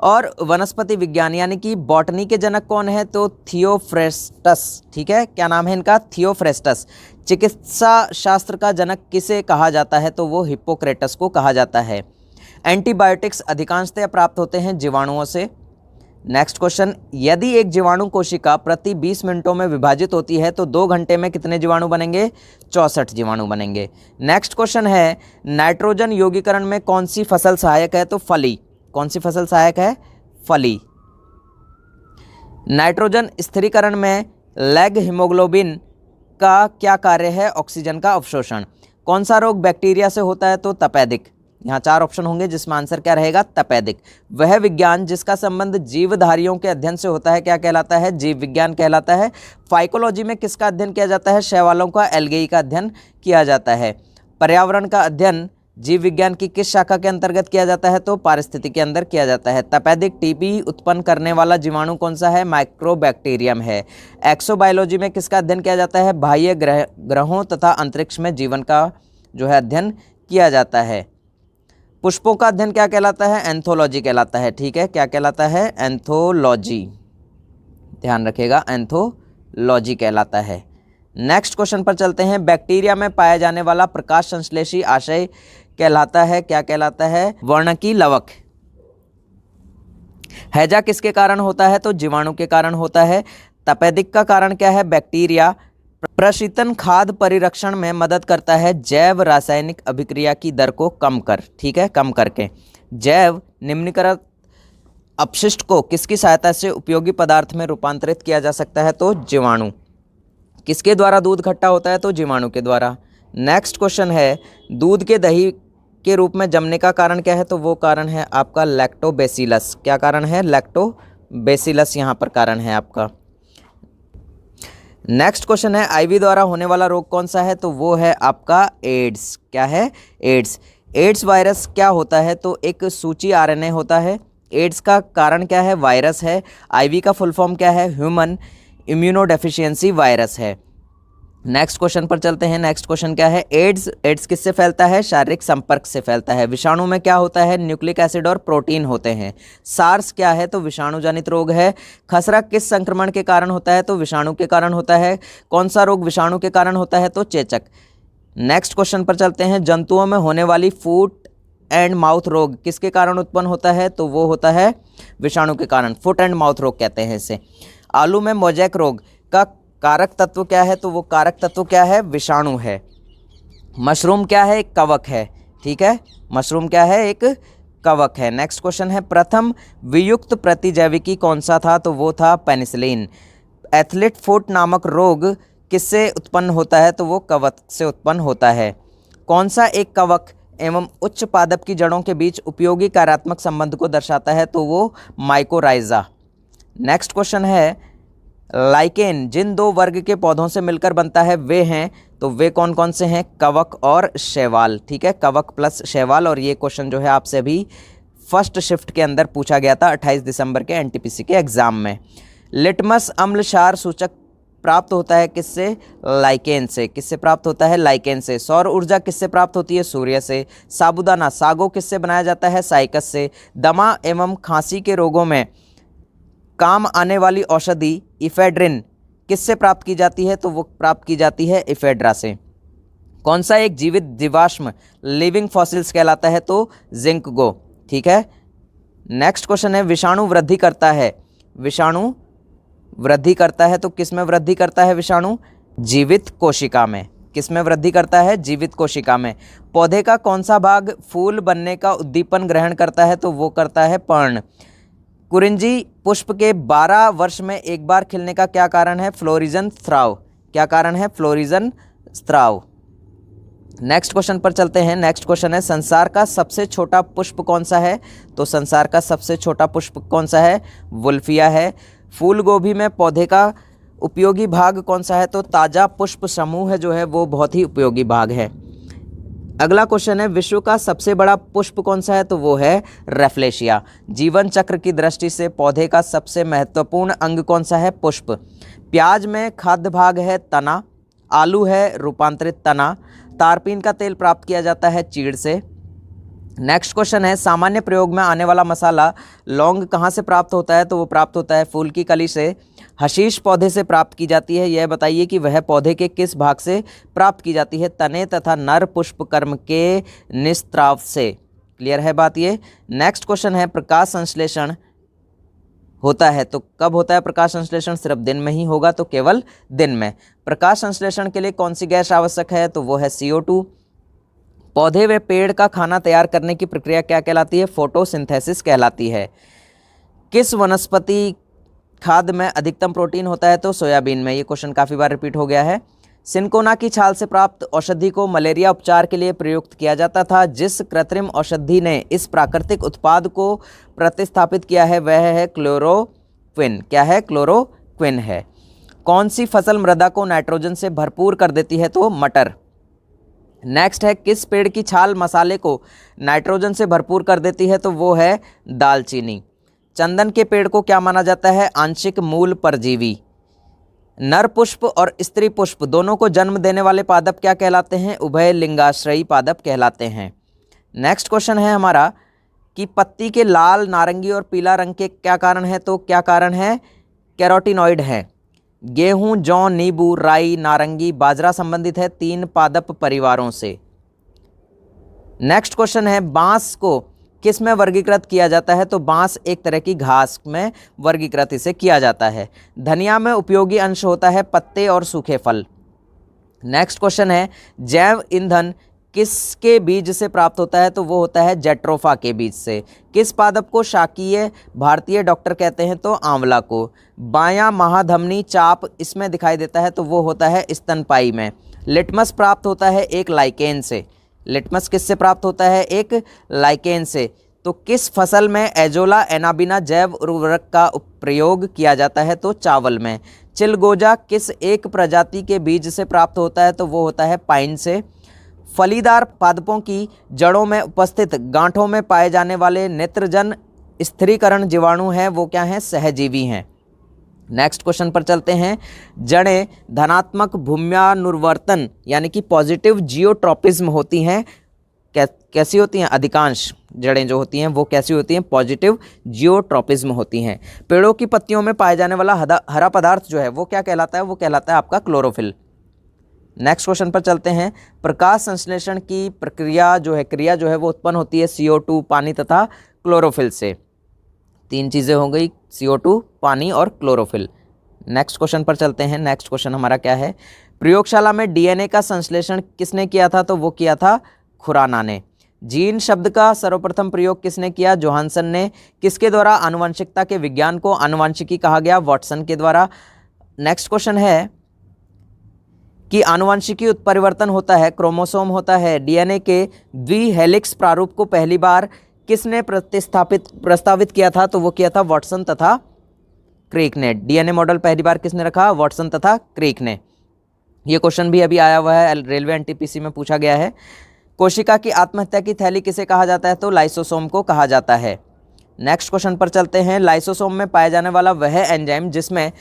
और वनस्पति विज्ञान यानी कि बॉटनी के जनक कौन है? तो थियोफ्रेस्टस, ठीक है। क्या नाम है इनका? थियोफ्रेस्टस। चिकित्सा शास्त्र का जनक किसे कहा जाता है? तो वो हिप्पोक्रेटस को कहा जाता है। एंटीबायोटिक्स अधिकांशतः प्राप्त होते हैं जीवाणुओं से। नेक्स्ट क्वेश्चन, यदि एक जीवाणु कोशिका प्रति 20 मिनटों में विभाजित होती है तो 2 घंटे में कितने जीवाणु बनेंगे? 64 जीवाणु बनेंगे। नेक्स्ट क्वेश्चन है, नाइट्रोजन यौगीकरण में कौन सी फसल सहायक है? तो फली। कौन सी फसल सहायक है? फली। नाइट्रोजन स्थिरीकरण में लैग हीमोग्लोबिन का क्या कार्य है? ऑक्सीजन का अवशोषण। कौन सा रोग बैक्टीरिया से होता है? तो तपेदिक। यहाँ 4 ऑप्शन होंगे जिसमें आंसर क्या रहेगा? तपेदिक। वह विज्ञान जिसका संबंध जीवधारियों के अध्ययन से होता है क्या कहलाता है? जीव विज्ञान कहलाता है। फाइकोलॉजी में किसका अध्ययन किया जाता है? शैवालों का, एल्गेई का अध्ययन किया जाता है। पर्यावरण का अध्ययन जीव विज्ञान की किस शाखा के अंतर्गत किया जाता है? तो पारिस्थितिकी के अंदर किया जाता है। तपेदिक टीबी उत्पन्न करने वाला जीवाणु कौन सा है? माइक्रोबैक्टीरियम है। एक्सोबायोलॉजी में किसका अध्ययन किया जाता है? बाह्य ग्रहों तथा अंतरिक्ष में जीवन का जो है अध्ययन किया जाता है? पुष्पों का अध्ययन क्या कहलाता है? एंथोलॉजी कहलाता है। ठीक है, क्या कहलाता है? एंथोलॉजी, ध्यान रखिएगा, एंथोलॉजी कहलाता है। नेक्स्ट क्वेश्चन पर चलते हैं। बैक्टीरिया में पाया जाने वाला प्रकाश संश्लेषी आशय कहलाता है, क्या कहलाता है? वर्णकी लवक। हैजा किसके कारण होता है? तो जीवाणु के कारण होता है। तपेदिक का कारण क्या है? बैक्टीरिया। प्रशीतन खाद्य परिरक्षण में मदद करता है जैव रासायनिक अभिक्रिया की दर को कम कर, ठीक है, कम करके। जैव निम्नीकृत अपशिष्ट को किसकी सहायता से उपयोगी पदार्थ में रूपांतरित किया जा सकता है? तो जीवाणु। किसके द्वारा दूध खट्टा होता है? तो जीवाणु के द्वारा। नेक्स्ट क्वेश्चन है, दूध के दही के रूप में जमने का कारण क्या है? तो वो कारण है आपका लैक्टोबैसिलस। क्या कारण है? लैक्टोबैसिलस यहाँ पर कारण है आपका। नेक्स्ट क्वेश्चन है, आईवी द्वारा होने वाला रोग कौन सा है? तो वो है आपका एड्स। क्या है? एड्स। एड्स वायरस क्या होता है? तो एक सूची आरएनए होता है। एड्स का कारण क्या है? वायरस है। आईवी का फुल फॉर्म क्या है? ह्यूमन इम्यूनोडेफिशिएंसी वायरस है। नेक्स्ट क्वेश्चन पर चलते हैं। नेक्स्ट क्वेश्चन क्या है? एड्स किससे फैलता है? शारीरिक संपर्क से फैलता है। विषाणु में क्या होता है? न्यूक्लिक एसिड और प्रोटीन होते हैं। सार्स क्या है? तो विषाणु जनित रोग है। खसरा किस संक्रमण के कारण होता है? तो विषाणु के कारण होता है। कौन सा रोग विषाणु के कारण होता है? तो चेचक। नेक्स्ट क्वेश्चन पर चलते हैं। जंतुओं में होने वाली फुट एंड माउथ रोग किसके कारण उत्पन्न होता है? तो वो होता है विषाणु के कारण। फुट एंड माउथ रोग कहते हैं इसे। आलू में मोजैक रोग का कारक तत्व क्या है? तो वो कारक तत्व क्या है? विषाणु है। मशरूम क्या है? एक कवक है। ठीक है, मशरूम क्या है? एक कवक है। नेक्स्ट क्वेश्चन है, प्रथम वियुक्त प्रतिजैविकी कौन सा था? तो वो था पेनिसिलिन। एथलीट फुट नामक रोग किससे उत्पन्न होता है? तो वो कवक से उत्पन्न होता है। कौन सा एक कवक एवं उच्च पादप की जड़ों के बीच उपयोगी कार्यात्मक संबंध को दर्शाता है? तो वो माइकोराइजा। नेक्स्ट क्वेश्चन है, लाइकेन जिन दो वर्ग के पौधों से मिलकर बनता है वे हैं, तो वे कौन कौन से हैं? कवक और शैवाल। ठीक है, कवक प्लस शैवाल। और ये क्वेश्चन जो है आपसे अभी फर्स्ट शिफ्ट के अंदर पूछा गया था 28 दिसंबर के एनटीपीसी के एग्जाम में। लिटमस अम्ल क्षार सूचक प्राप्त होता है किससे? लाइकेन से। किससे प्राप्त होता है? लाइकेन से। सौर ऊर्जा किससे प्राप्त होती है? सूर्य से। साबूदाना सागो किससे बनाया जाता है? साइकस से। दमा एवं खांसी के रोगों में काम आने वाली औषधि इफेड्रिन किससे प्राप्त की जाती है? तो वो प्राप्त की जाती है इफेड्रा से। कौन सा एक जीवित जीवाश्म लिविंग फॉसिल्स कहलाता है? तो जिंक गो। ठीक है, नेक्स्ट क्वेश्चन है, विषाणु वृद्धि करता है। विषाणु वृद्धि करता है तो किस में वृद्धि करता है विषाणु? जीवित कोशिका में। किस में वृद्धि करता है? जीवित कोशिका में। पौधे का कौन सा भाग फूल बनने का उद्दीपन ग्रहण करता है? तो वो करता है पर्ण। कुरिंजी पुष्प के 12 वर्ष में एक बार खिलने का क्या कारण है? फ्लोरिजन स्राव। क्या कारण है? फ्लोरिजन स्राव। नेक्स्ट क्वेश्चन पर चलते हैं। नेक्स्ट क्वेश्चन है, संसार का सबसे छोटा पुष्प कौन सा है? तो संसार का सबसे छोटा पुष्प कौन सा है? वुल्फिया है। फूल गोभी में पौधे का उपयोगी भाग कौन सा है? तो ताजा पुष्प समूह जो है वो बहुत ही उपयोगी भाग है। अगला क्वेश्चन है, विश्व का सबसे बड़ा पुष्प कौन सा है? तो वो है रेफ्लेशिया। जीवन चक्र की दृष्टि से पौधे का सबसे महत्वपूर्ण अंग कौन सा है? पुष्प। प्याज में खाद्य भाग है तना। आलू है रूपांतरित तना। तारपीन का तेल प्राप्त किया जाता है चीड़ से। नेक्स्ट क्वेश्चन है, सामान्य प्रयोग में आने वाला मसाला लौंग कहाँ से प्राप्त होता है? तो वो प्राप्त होता है फूल की कली से। हशीश पौधे से प्राप्त की जाती है। यह बताइए कि वह पौधे के किस भाग से प्राप्त की जाती है? तने तथा नर पुष्पकर्म के निस्त्राव से। क्लियर है बात ये। नेक्स्ट क्वेश्चन है, प्रकाश संश्लेषण होता है तो कब होता है प्रकाश संश्लेषण? सिर्फ दिन में ही होगा, तो केवल दिन में। प्रकाश संश्लेषण के लिए कौन सी गैस आवश्यक है? तो वो है CO2। पौधे व पेड़ का खाना तैयार करने की प्रक्रिया क्या कहलाती है? फोटोसिंथेसिस कहलाती है। किस वनस्पति खाद्य में अधिकतम प्रोटीन होता है? तो सोयाबीन में। ये क्वेश्चन काफ़ी बार रिपीट हो गया है। सिनकोना की छाल से प्राप्त औषधि को मलेरिया उपचार के लिए प्रयुक्त किया जाता था। जिस कृत्रिम औषधि ने इस प्राकृतिक उत्पाद को प्रतिस्थापित किया है वह है क्लोरोक्विन। क्या है? क्लोरोक्विन है। कौन सी फसल मृदा को नाइट्रोजन से भरपूर कर देती है? तो मटर। नेक्स्ट है, किस पेड़ की छाल मसाले को नाइट्रोजन से भरपूर कर देती है? तो वो है दालचीनी। चंदन के पेड़ को क्या माना जाता है? आंशिक मूल परजीवी। नर पुष्प और स्त्री पुष्प दोनों को जन्म देने वाले पादप क्या कहलाते हैं? उभय लिंगाश्रयी पादप कहलाते हैं। नेक्स्ट क्वेश्चन है हमारा कि पत्ती के लाल, नारंगी और पीला रंग के क्या कारण है? तो क्या कारण है? कैरोटीनॉइड है। गेहूं, जौ, नींबू, राई, नारंगी, बाजरा संबंधित है 3 पादप परिवारों से। नेक्स्ट क्वेश्चन है बांस को किस में वर्गीकृत किया जाता है? तो बांस एक तरह की घास में वर्गीकृत इसे किया जाता है। धनिया में उपयोगी अंश होता है पत्ते और सूखे फल। नेक्स्ट क्वेश्चन है जैव ईंधन किसके बीज से प्राप्त होता है? तो वो होता है जेट्रोफा के बीज से। किस पादप को शाकीय भारतीय डॉक्टर कहते हैं? तो आंवला को। बायां महाधमनी चाप इसमें दिखाई देता है, तो वो होता है स्तनपायी में। लिटमस प्राप्त होता है एक लाइकेन से। लिटमस किससे प्राप्त होता है? एक लाइकेन से। तो किस फसल में एजोला एनाबिना जैव उर्वरक का प्रयोग किया जाता है? तो चावल में। चिलगोजा किस एक प्रजाति के बीज से प्राप्त होता है? तो वो होता है पाइन से। फलीदार पादपों की जड़ों में उपस्थित गांठों में पाए जाने वाले नेत्रजन स्थिरीकरण जीवाणु हैं, वो क्या हैं? सहजीवी हैं। नेक्स्ट क्वेश्चन पर चलते हैं। जड़ें धनात्मक भूम्यानुवर्तन यानी कि पॉजिटिव जियोट्रॉपिज्म होती हैं। कैसी होती हैं? अधिकांश जड़ें जो होती हैं वो कैसी होती हैं? पॉजिटिव जियोट्रॉपिज्म होती हैं। पेड़ों की पत्तियों में पाए जाने वाला हरा पदार्थ जो है वो क्या कहलाता है? वो कहलाता है आपका क्लोरोफिल। नेक्स्ट क्वेश्चन पर चलते हैं। प्रकाश संश्लेषण की क्रिया जो है वो उत्पन्न होती है CO2 पानी तथा क्लोरोफिल से। 3 चीज़ें हो गई, CO2, पानी और क्लोरोफिल। नेक्स्ट क्वेश्चन पर चलते हैं। नेक्स्ट क्वेश्चन हमारा क्या है? प्रयोगशाला में DNA का संश्लेषण किसने किया था? तो वो किया था खुराना ने। जीन शब्द का सर्वप्रथम प्रयोग किसने किया? जोहानसन ने। किसके द्वारा आनुवंशिकता के विज्ञान को आनुवंशिकी कहा गया? वाटसन के द्वारा। नेक्स्ट क्वेश्चन है कि आनुवंशिकी उत्परिवर्तन होता है, क्रोमोसोम होता है। DNA के द्विहेलिक्स प्रारूप को पहली बार किसने प्रस्तावित किया था? तो वो किया था वाटसन तथा क्रिक ने। DNA मॉडल पहली बार किसने रखा? वाटसन तथा क्रिक ने। ये क्वेश्चन भी अभी आया हुआ है, रेलवे NTPC में पूछा गया है। कोशिका की आत्महत्या की थैली किसे कहा जाता है? तो लाइसोसोम को कहा जाता है। नेक्स्ट क्वेश्चन पर चलते हैं। लाइसोसोम में पाया जाने वाला वह एंजाइम जिसमें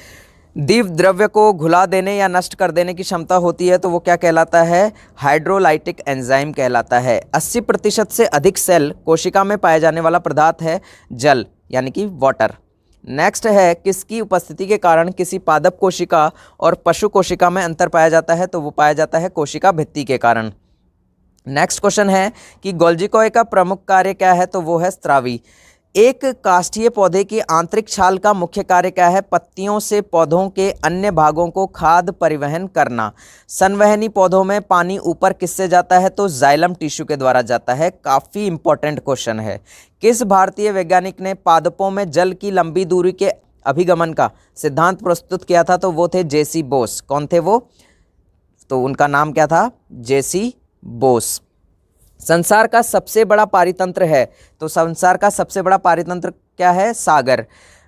दीव द्रव्य को घुला देने या नष्ट कर देने की क्षमता होती है, तो वो क्या कहलाता है? हाइड्रोलाइटिक एंजाइम कहलाता है। 80% से अधिक सेल कोशिका में पाए जाने वाला पदार्थ है जल यानी कि वाटर। नेक्स्ट है किसकी उपस्थिति के कारण किसी पादप कोशिका और पशु कोशिका में अंतर पाया जाता है? तो वो पाया जाता है कोशिका भित्ति के कारण। नेक्स्ट क्वेश्चन है कि गोल्जी कॉय का प्रमुख कार्य क्या है? तो वो है स्त्रावी। एक काष्ठीय पौधे की आंतरिक छाल का मुख्य कार्य क्या है? पत्तियों से पौधों के अन्य भागों को खाद्य परिवहन करना। संवहनी पौधों में पानी ऊपर किससे जाता है? तो जाइलम टिश्यू के द्वारा जाता है। काफ़ी इंपॉर्टेंट क्वेश्चन है। किस भारतीय वैज्ञानिक ने पादपों में जल की लंबी दूरी के अभिगमन का सिद्धांत प्रस्तुत किया था? तो वो थे JC बोस। कौन थे वो? तो उनका नाम क्या था? JC बोस। संसार का सबसे बड़ा पारितंत्र है, तो संसार का सबसे बड़ा पारितंत्र क्या है? सागर।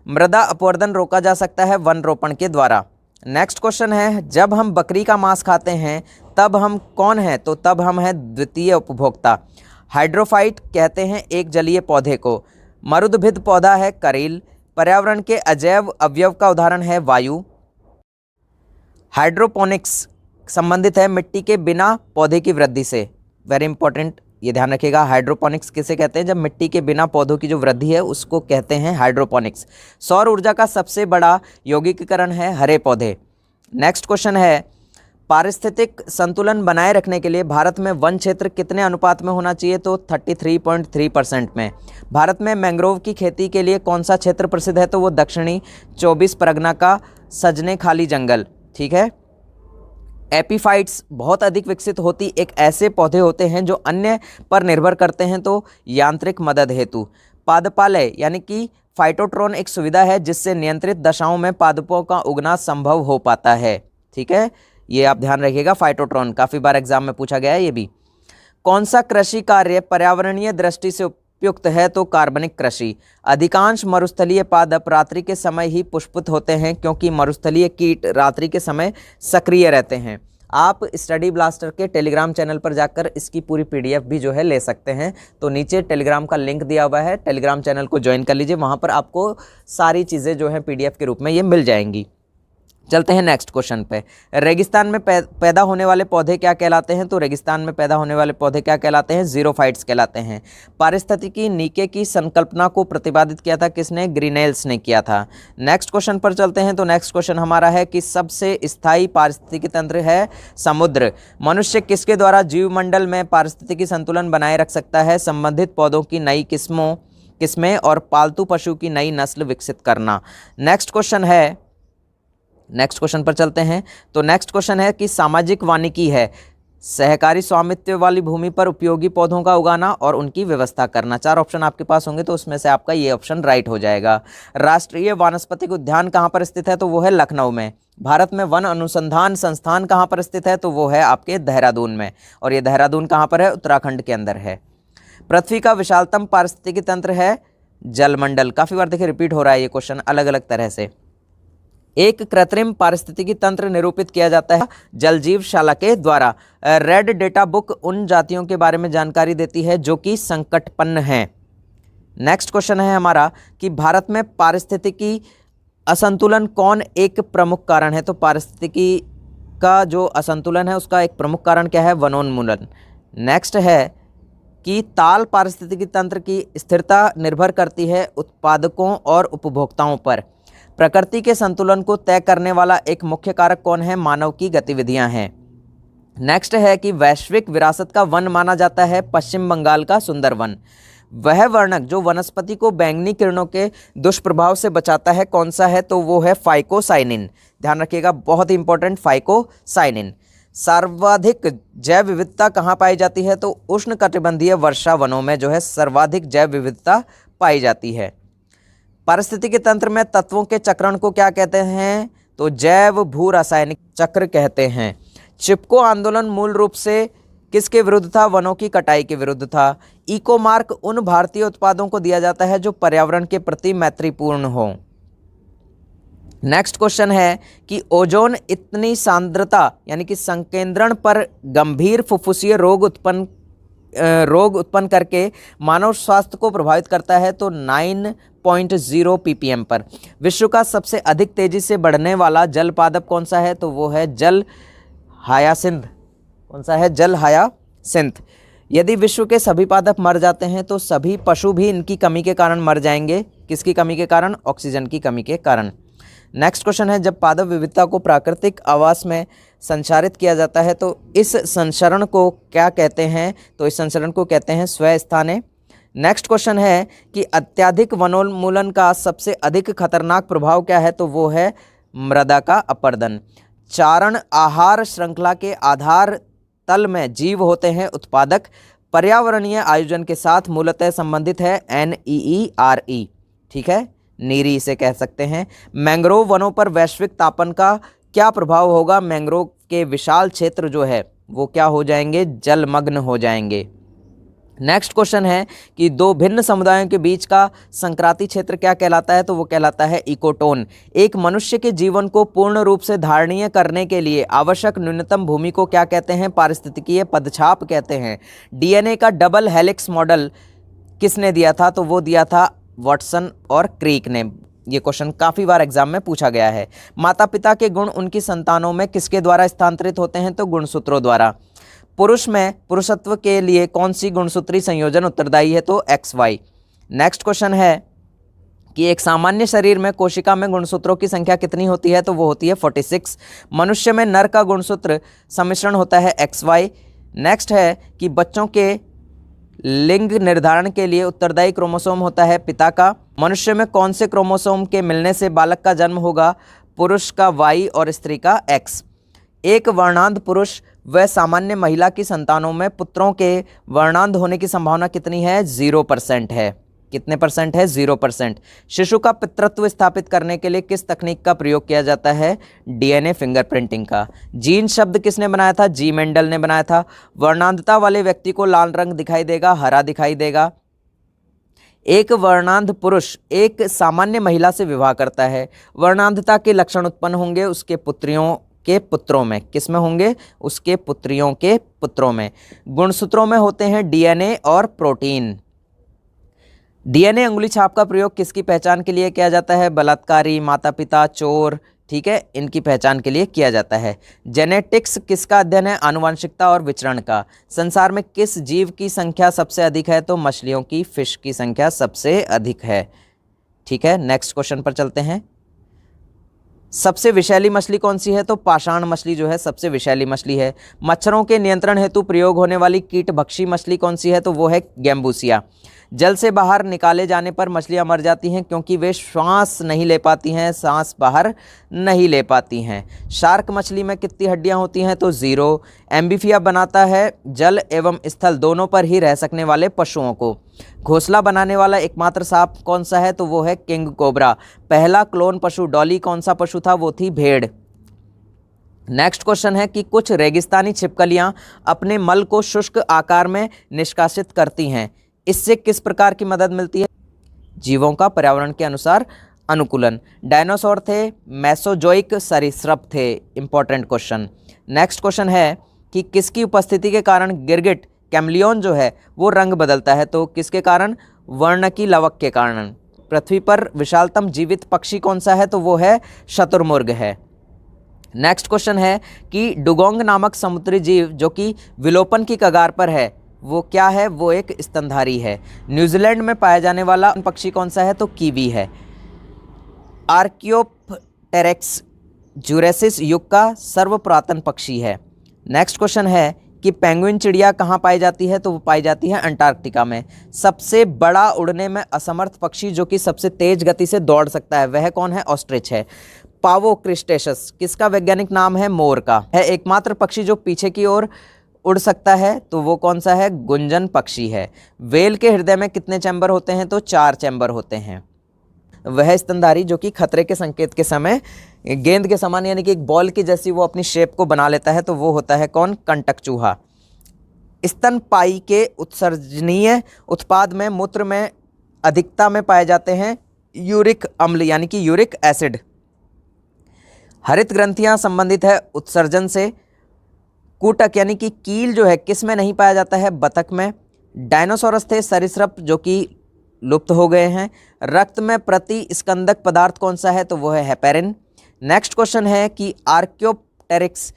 मृदा अपवर्तन रोका जा सकता है वन रोपण के द्वारा। नेक्स्ट क्वेश्चन है जब हम बकरी का मांस खाते हैं तब हम कौन हैं? तो तब हम हैं द्वितीय उपभोक्ता। हाइड्रोफाइट कहते हैं एक जलीय पौधे को। मरुदभिद पौधा है करील। पर्यावरण के अजैव अवयव का उदाहरण है वायु। हाइड्रोपोनिक्स संबंधित है मिट्टी के बिना पौधे की वृद्धि से। वेरी इंपॉर्टेंट, ये ध्यान रखिएगा। हाइड्रोपोनिक्स किसे कहते हैं? जब मिट्टी के बिना पौधों की जो वृद्धि है उसको कहते हैं हाइड्रोपोनिक्स। सौर ऊर्जा का सबसे बड़ा यौगिकीकरण है हरे पौधे। नेक्स्ट क्वेश्चन है पारिस्थितिक संतुलन बनाए रखने के लिए भारत में वन क्षेत्र कितने अनुपात में होना चाहिए? तो 33.3% में। भारत में मैंग्रोव की खेती के लिए कौन सा क्षेत्र प्रसिद्ध है? तो वो दक्षिणी 24 परगना का सजने खाली जंगल। ठीक है। एपीफाइट्स बहुत अधिक विकसित होती एक ऐसे पौधे होते हैं जो अन्य पर निर्भर करते हैं, तो यांत्रिक मदद हेतु। पादपालय यानी कि फाइटोट्रोन एक सुविधा है जिससे नियंत्रित दशाओं में पादपों का उगना संभव हो पाता है। ठीक है, ये आप ध्यान रखिएगा। फाइटोट्रोन काफ़ी बार एग्जाम में पूछा गया है ये भी। कौन सा कृषि कार्य पर्यावरणीय दृष्टि से उपयुक्त है? तो कार्बनिक कृषि। अधिकांश मरुस्थलीय पादप रात्रि के समय ही पुष्पित होते हैं क्योंकि मरुस्थलीय कीट रात्रि के समय सक्रिय रहते हैं। आप स्टडी ब्लास्टर के टेलीग्राम चैनल पर जाकर इसकी पूरी PDF भी जो है ले सकते हैं। तो नीचे टेलीग्राम का लिंक दिया हुआ है, टेलीग्राम चैनल को ज्वाइन कर लीजिए। वहाँ पर आपको सारी चीज़ें जो हैं PDF के रूप में ये मिल जाएंगी। चलते हैं नेक्स्ट क्वेश्चन पे। रेगिस्तान में पैदा होने वाले पौधे क्या कहलाते हैं? तो रेगिस्तान में पैदा होने वाले पौधे क्या कहलाते हैं? ज़ीरोफाइट्स कहलाते हैं। पारिस्थितिकी नीके की संकल्पना को प्रतिपादित किया था किसने? ग्रीनेल्स ने किया था। नेक्स्ट क्वेश्चन पर चलते हैं। तो नेक्स्ट क्वेश्चन हमारा है कि सबसे स्थायी पारिस्थितिकी तंत्र है समुद्र। मनुष्य किसके द्वारा जीवमंडल में पारिस्थितिकी संतुलन बनाए रख सकता है? संबंधित पौधों की नई किस्में और पालतू पशु की नई नस्ल विकसित करना। नेक्स्ट क्वेश्चन पर चलते हैं। तो नेक्स्ट क्वेश्चन है कि सामाजिक वानिकी है सहकारी स्वामित्व वाली भूमि पर उपयोगी पौधों का उगाना और उनकी व्यवस्था करना। 4 ऑप्शन आपके पास होंगे तो उसमें से आपका ये ऑप्शन राइट हो जाएगा। राष्ट्रीय वानस्पतिक उद्यान कहाँ पर स्थित है? तो वो है लखनऊ में। भारत में वन अनुसंधान संस्थान कहाँ पर स्थित है? तो वो है आपके देहरादून में। और ये देहरादून कहाँ पर है? उत्तराखंड के अंदर है। पृथ्वी का विशालतम पारिस्थितिकी तंत्र है जलमंडल। काफ़ी बार देखिए रिपीट हो रहा है ये क्वेश्चन अलग अलग तरह से। एक कृत्रिम पारिस्थितिकी तंत्र निरूपित किया जाता है जलजीवशाला के द्वारा। रेड डेटा बुक उन जातियों के बारे में जानकारी देती है जो कि संकटपन्न हैं। नेक्स्ट क्वेश्चन है हमारा कि भारत में पारिस्थितिकी असंतुलन कौन एक प्रमुख कारण है? तो पारिस्थितिकी का जो असंतुलन है उसका एक प्रमुख कारण क्या है? वनोन्मूलन। नेक्स्ट है कि ताल पारिस्थितिकी तंत्र की स्थिरता निर्भर करती है उत्पादकों और उपभोक्ताओं पर। प्रकृति के संतुलन को तय करने वाला एक मुख्य कारक कौन है? मानव की गतिविधियां हैं। नेक्स्ट है कि वैश्विक विरासत का वन माना जाता है पश्चिम बंगाल का सुंदरवन। वह वर्णक जो वनस्पति को बैंगनी किरणों के दुष्प्रभाव से बचाता है कौन सा है? तो वो है फाइकोसाइनिन। ध्यान रखिएगा, बहुत ही इंपॉर्टेंट, फाइकोसाइनिन। सर्वाधिक जैव विविधता कहाँ पाई जाती है? तो उष्णकटिबंधीय वर्षा वनों में जो है सर्वाधिक जैव विविधता पाई जाती है। पारिस्थितिकी तंत्र में तत्वों के चक्रण को क्या कहते हैं? तो जैव भू रासायनिक चक्र कहते हैं। चिपको आंदोलन मूल रूप से किसके विरुद्ध था? वनों की कटाई के विरुद्ध था। इको मार्क उन भारतीय उत्पादों को दिया जाता है जो पर्यावरण के प्रति मैत्रीपूर्ण हो। नेक्स्ट क्वेश्चन है कि ओजोन इतनी सांद्रता यानी कि संकेंद्रण पर गंभीर फुफ्फुसीय रोग उत्पन्न करके मानव स्वास्थ्य को प्रभावित करता है। तो 9.0 ppm पर। विश्व का सबसे अधिक तेजी से बढ़ने वाला जल पादप कौन सा है? तो वो है जल हायासिंथ। कौन सा है? जल हायासिंथ। यदि विश्व के सभी पादप मर जाते हैं तो सभी पशु भी इनकी कमी के कारण मर जाएंगे। किसकी कमी के कारण? ऑक्सीजन की कमी के कारण। नेक्स्ट क्वेश्चन है जब पादप विविधता को प्राकृतिक आवास में संचारित किया जाता है तो इस संचरण को क्या कहते हैं? तो इस संचरण को कहते हैं स्वस्थाने। नेक्स्ट क्वेश्चन है कि अत्यधिक वनोन्मूलन का सबसे अधिक खतरनाक प्रभाव क्या है? तो वो है मृदा का अपरदन। चारण आहार श्रृंखला के आधार तल में जीव होते हैं उत्पादक। पर्यावरणीय आयोजन के साथ मूलतः संबंधित है NEERE। ठीक है, नीरी इसे कह सकते हैं। मैंग्रोव वनों पर वैश्विक तापन का क्या प्रभाव होगा? मैंग्रोव के विशाल क्षेत्र जो है वो क्या हो जाएंगे? जलमग्न हो जाएंगे। नेक्स्ट क्वेश्चन है कि दो भिन्न समुदायों के बीच का संक्रांति क्षेत्र क्या कहलाता है? तो वो कहलाता है इकोटोन। एक मनुष्य के जीवन को पूर्ण रूप से धारणीय करने के लिए आवश्यक न्यूनतम भूमि को क्या कहते हैं? पारिस्थितिकीय पदछाप कहते हैं। डीएनए का डबल हेलिक्स मॉडल किसने दिया था? तो वो दिया था वाटसन और क्रीक ने। ये क्वेश्चन काफ़ी बार एग्जाम में पूछा गया है। माता पिता के गुण उनकी संतानों में किसके द्वारा स्थानांतरित होते हैं? तो गुणसूत्रों द्वारा। पुरुष में पुरुषत्व के लिए कौन सी गुणसूत्री संयोजन उत्तरदायी है? तो XY। नेक्स्ट क्वेश्चन है कि एक सामान्य शरीर में कोशिका में गुणसूत्रों की संख्या कितनी होती है? तो वो होती है 46। मनुष्य में नर का गुणसूत्र सम्मिश्रण होता है XY। नेक्स्ट है कि बच्चों के लिंग निर्धारण के लिए उत्तरदायी क्रोमोसोम होता है पिता का। मनुष्य में कौन से क्रोमोसोम के मिलने से बालक का जन्म होगा? पुरुष का Y और स्त्री का X। एक वर्णांध पुरुष व सामान्य महिला की संतानों में पुत्रों के वर्णांध होने की संभावना कितनी है? 0% है। कितने परसेंट है? 0%। शिशु का पितृत्व स्थापित करने के लिए किस तकनीक का प्रयोग किया जाता है? DNA फिंगरप्रिंटिंग का। जीन शब्द किसने बनाया था? G मेंडल ने बनाया था। वर्णांधता वाले व्यक्ति को लाल रंग दिखाई देगा, हरा दिखाई देगा। एक वर्णांध पुरुष एक सामान्य महिला से विवाह करता है। वर्णांधता के लक्षण उत्पन्न होंगे उसके पुत्रियों के पुत्रों में। किस में होंगे? उसके पुत्रियों के पुत्रों में। गुणसूत्रों में होते हैं DNA और प्रोटीन। DNA अंगुली छाप का प्रयोग किसकी पहचान के लिए किया जाता है? बलात्कारी, माता पिता, चोर, ठीक है, इनकी पहचान के लिए किया जाता है। जेनेटिक्स किसका अध्ययन है? आनुवंशिकता और विचरण का। संसार में किस जीव की संख्या सबसे अधिक है? तो मछलियों की, फिश की संख्या सबसे अधिक है। ठीक है, नेक्स्ट क्वेश्चन पर चलते हैं। सबसे विषैली मछली कौन सी है? तो पाषाण मछली जो है सबसे विषैली मछली है। मच्छरों के नियंत्रण हेतु प्रयोग होने वाली कीटभक्षी मछली कौन सी है? तो वो है गैम्बूसिया। जल से बाहर निकाले जाने पर मछलियां मर जाती हैं क्योंकि वे श्वास नहीं ले पाती हैं, सांस बाहर नहीं ले पाती हैं। शार्क मछली में कितनी हड्डियां होती हैं? तो 0। एम्फीबिया बनाता है जल एवं स्थल दोनों पर ही रह सकने वाले पशुओं को। घोंसला बनाने वाला एकमात्र सांप कौन सा है? तो वो है किंग कोबरा। पहला क्लोन पशु डॉली कौन सा पशु था? वो थी भेड़। नेक्स्ट क्वेश्चन है कि कुछ रेगिस्तानी छिपकलियां अपने मल को शुष्क आकार में निष्कासित करती हैं, इससे किस प्रकार की मदद मिलती है? जीवों का पर्यावरण के अनुसार अनुकूलन। डायनासोर थे, मेसोजोइक सरीसृप थे। Important question. नेक्स्ट क्वेश्चन है कि किसकी उपस्थिति के कारण गिरगिट कैमलियन जो है वो रंग बदलता है? तो किसके कारण? वर्णकी लवक के कारण। पृथ्वी पर विशालतम जीवित पक्षी कौन सा है? तो वो है शुतुरमुर्ग है। नेक्स्ट क्वेश्चन है कि डुगोंग नामक समुद्री जीव जो कि विलोपन की कगार पर है वो क्या है? वो एक स्तनधारी है। न्यूजीलैंड में पाया जाने वाला पक्षी कौन सा है? तो कीवी है। आर्कियोप्टेरिक्स जुरेसिस युग का सर्वपुरातन पक्षी है। नेक्स्ट क्वेश्चन है कि पेंगुइन चिड़िया कहाँ पाई जाती है? तो वो पाई जाती है अंटार्कटिका में। सबसे बड़ा उड़ने में असमर्थ पक्षी जो कि सबसे तेज गति से दौड़ सकता है वह कौन है? ऑस्ट्रिच है। पावो क्रिस्टेशस किसका वैज्ञानिक नाम है? मोर का है। एकमात्र पक्षी जो पीछे की ओर उड़ सकता है तो वो कौन सा है? गुंजन पक्षी है। व्हेल के हृदय में कितने चैम्बर होते हैं? तो 4 चैम्बर होते हैं। वह स्तनधारी जो कि खतरे के संकेत के समय गेंद के समान यानी कि एक बॉल की जैसी वो अपनी शेप को बना लेता है तो वो होता है कौन? कंटक चूहा। स्तनपायी के उत्सर्जनीय उत्पाद में मूत्र में अधिकता में पाए जाते हैं यूरिक अम्ल यानी कि यूरिक एसिड। हरित ग्रंथियां संबंधित है उत्सर्जन से। कूटक यानी कि कील जो है किस में नहीं पाया जाता है? बतख में। डायनासोरस थे सरीसृप जो कि लुप्त हो गए हैं। रक्त में प्रतिस्कंदक पदार्थ कौन सा है? तो वो है हेपेरिन। नेक्स्ट क्वेश्चन है कि आर्कियोप्टेरिक्स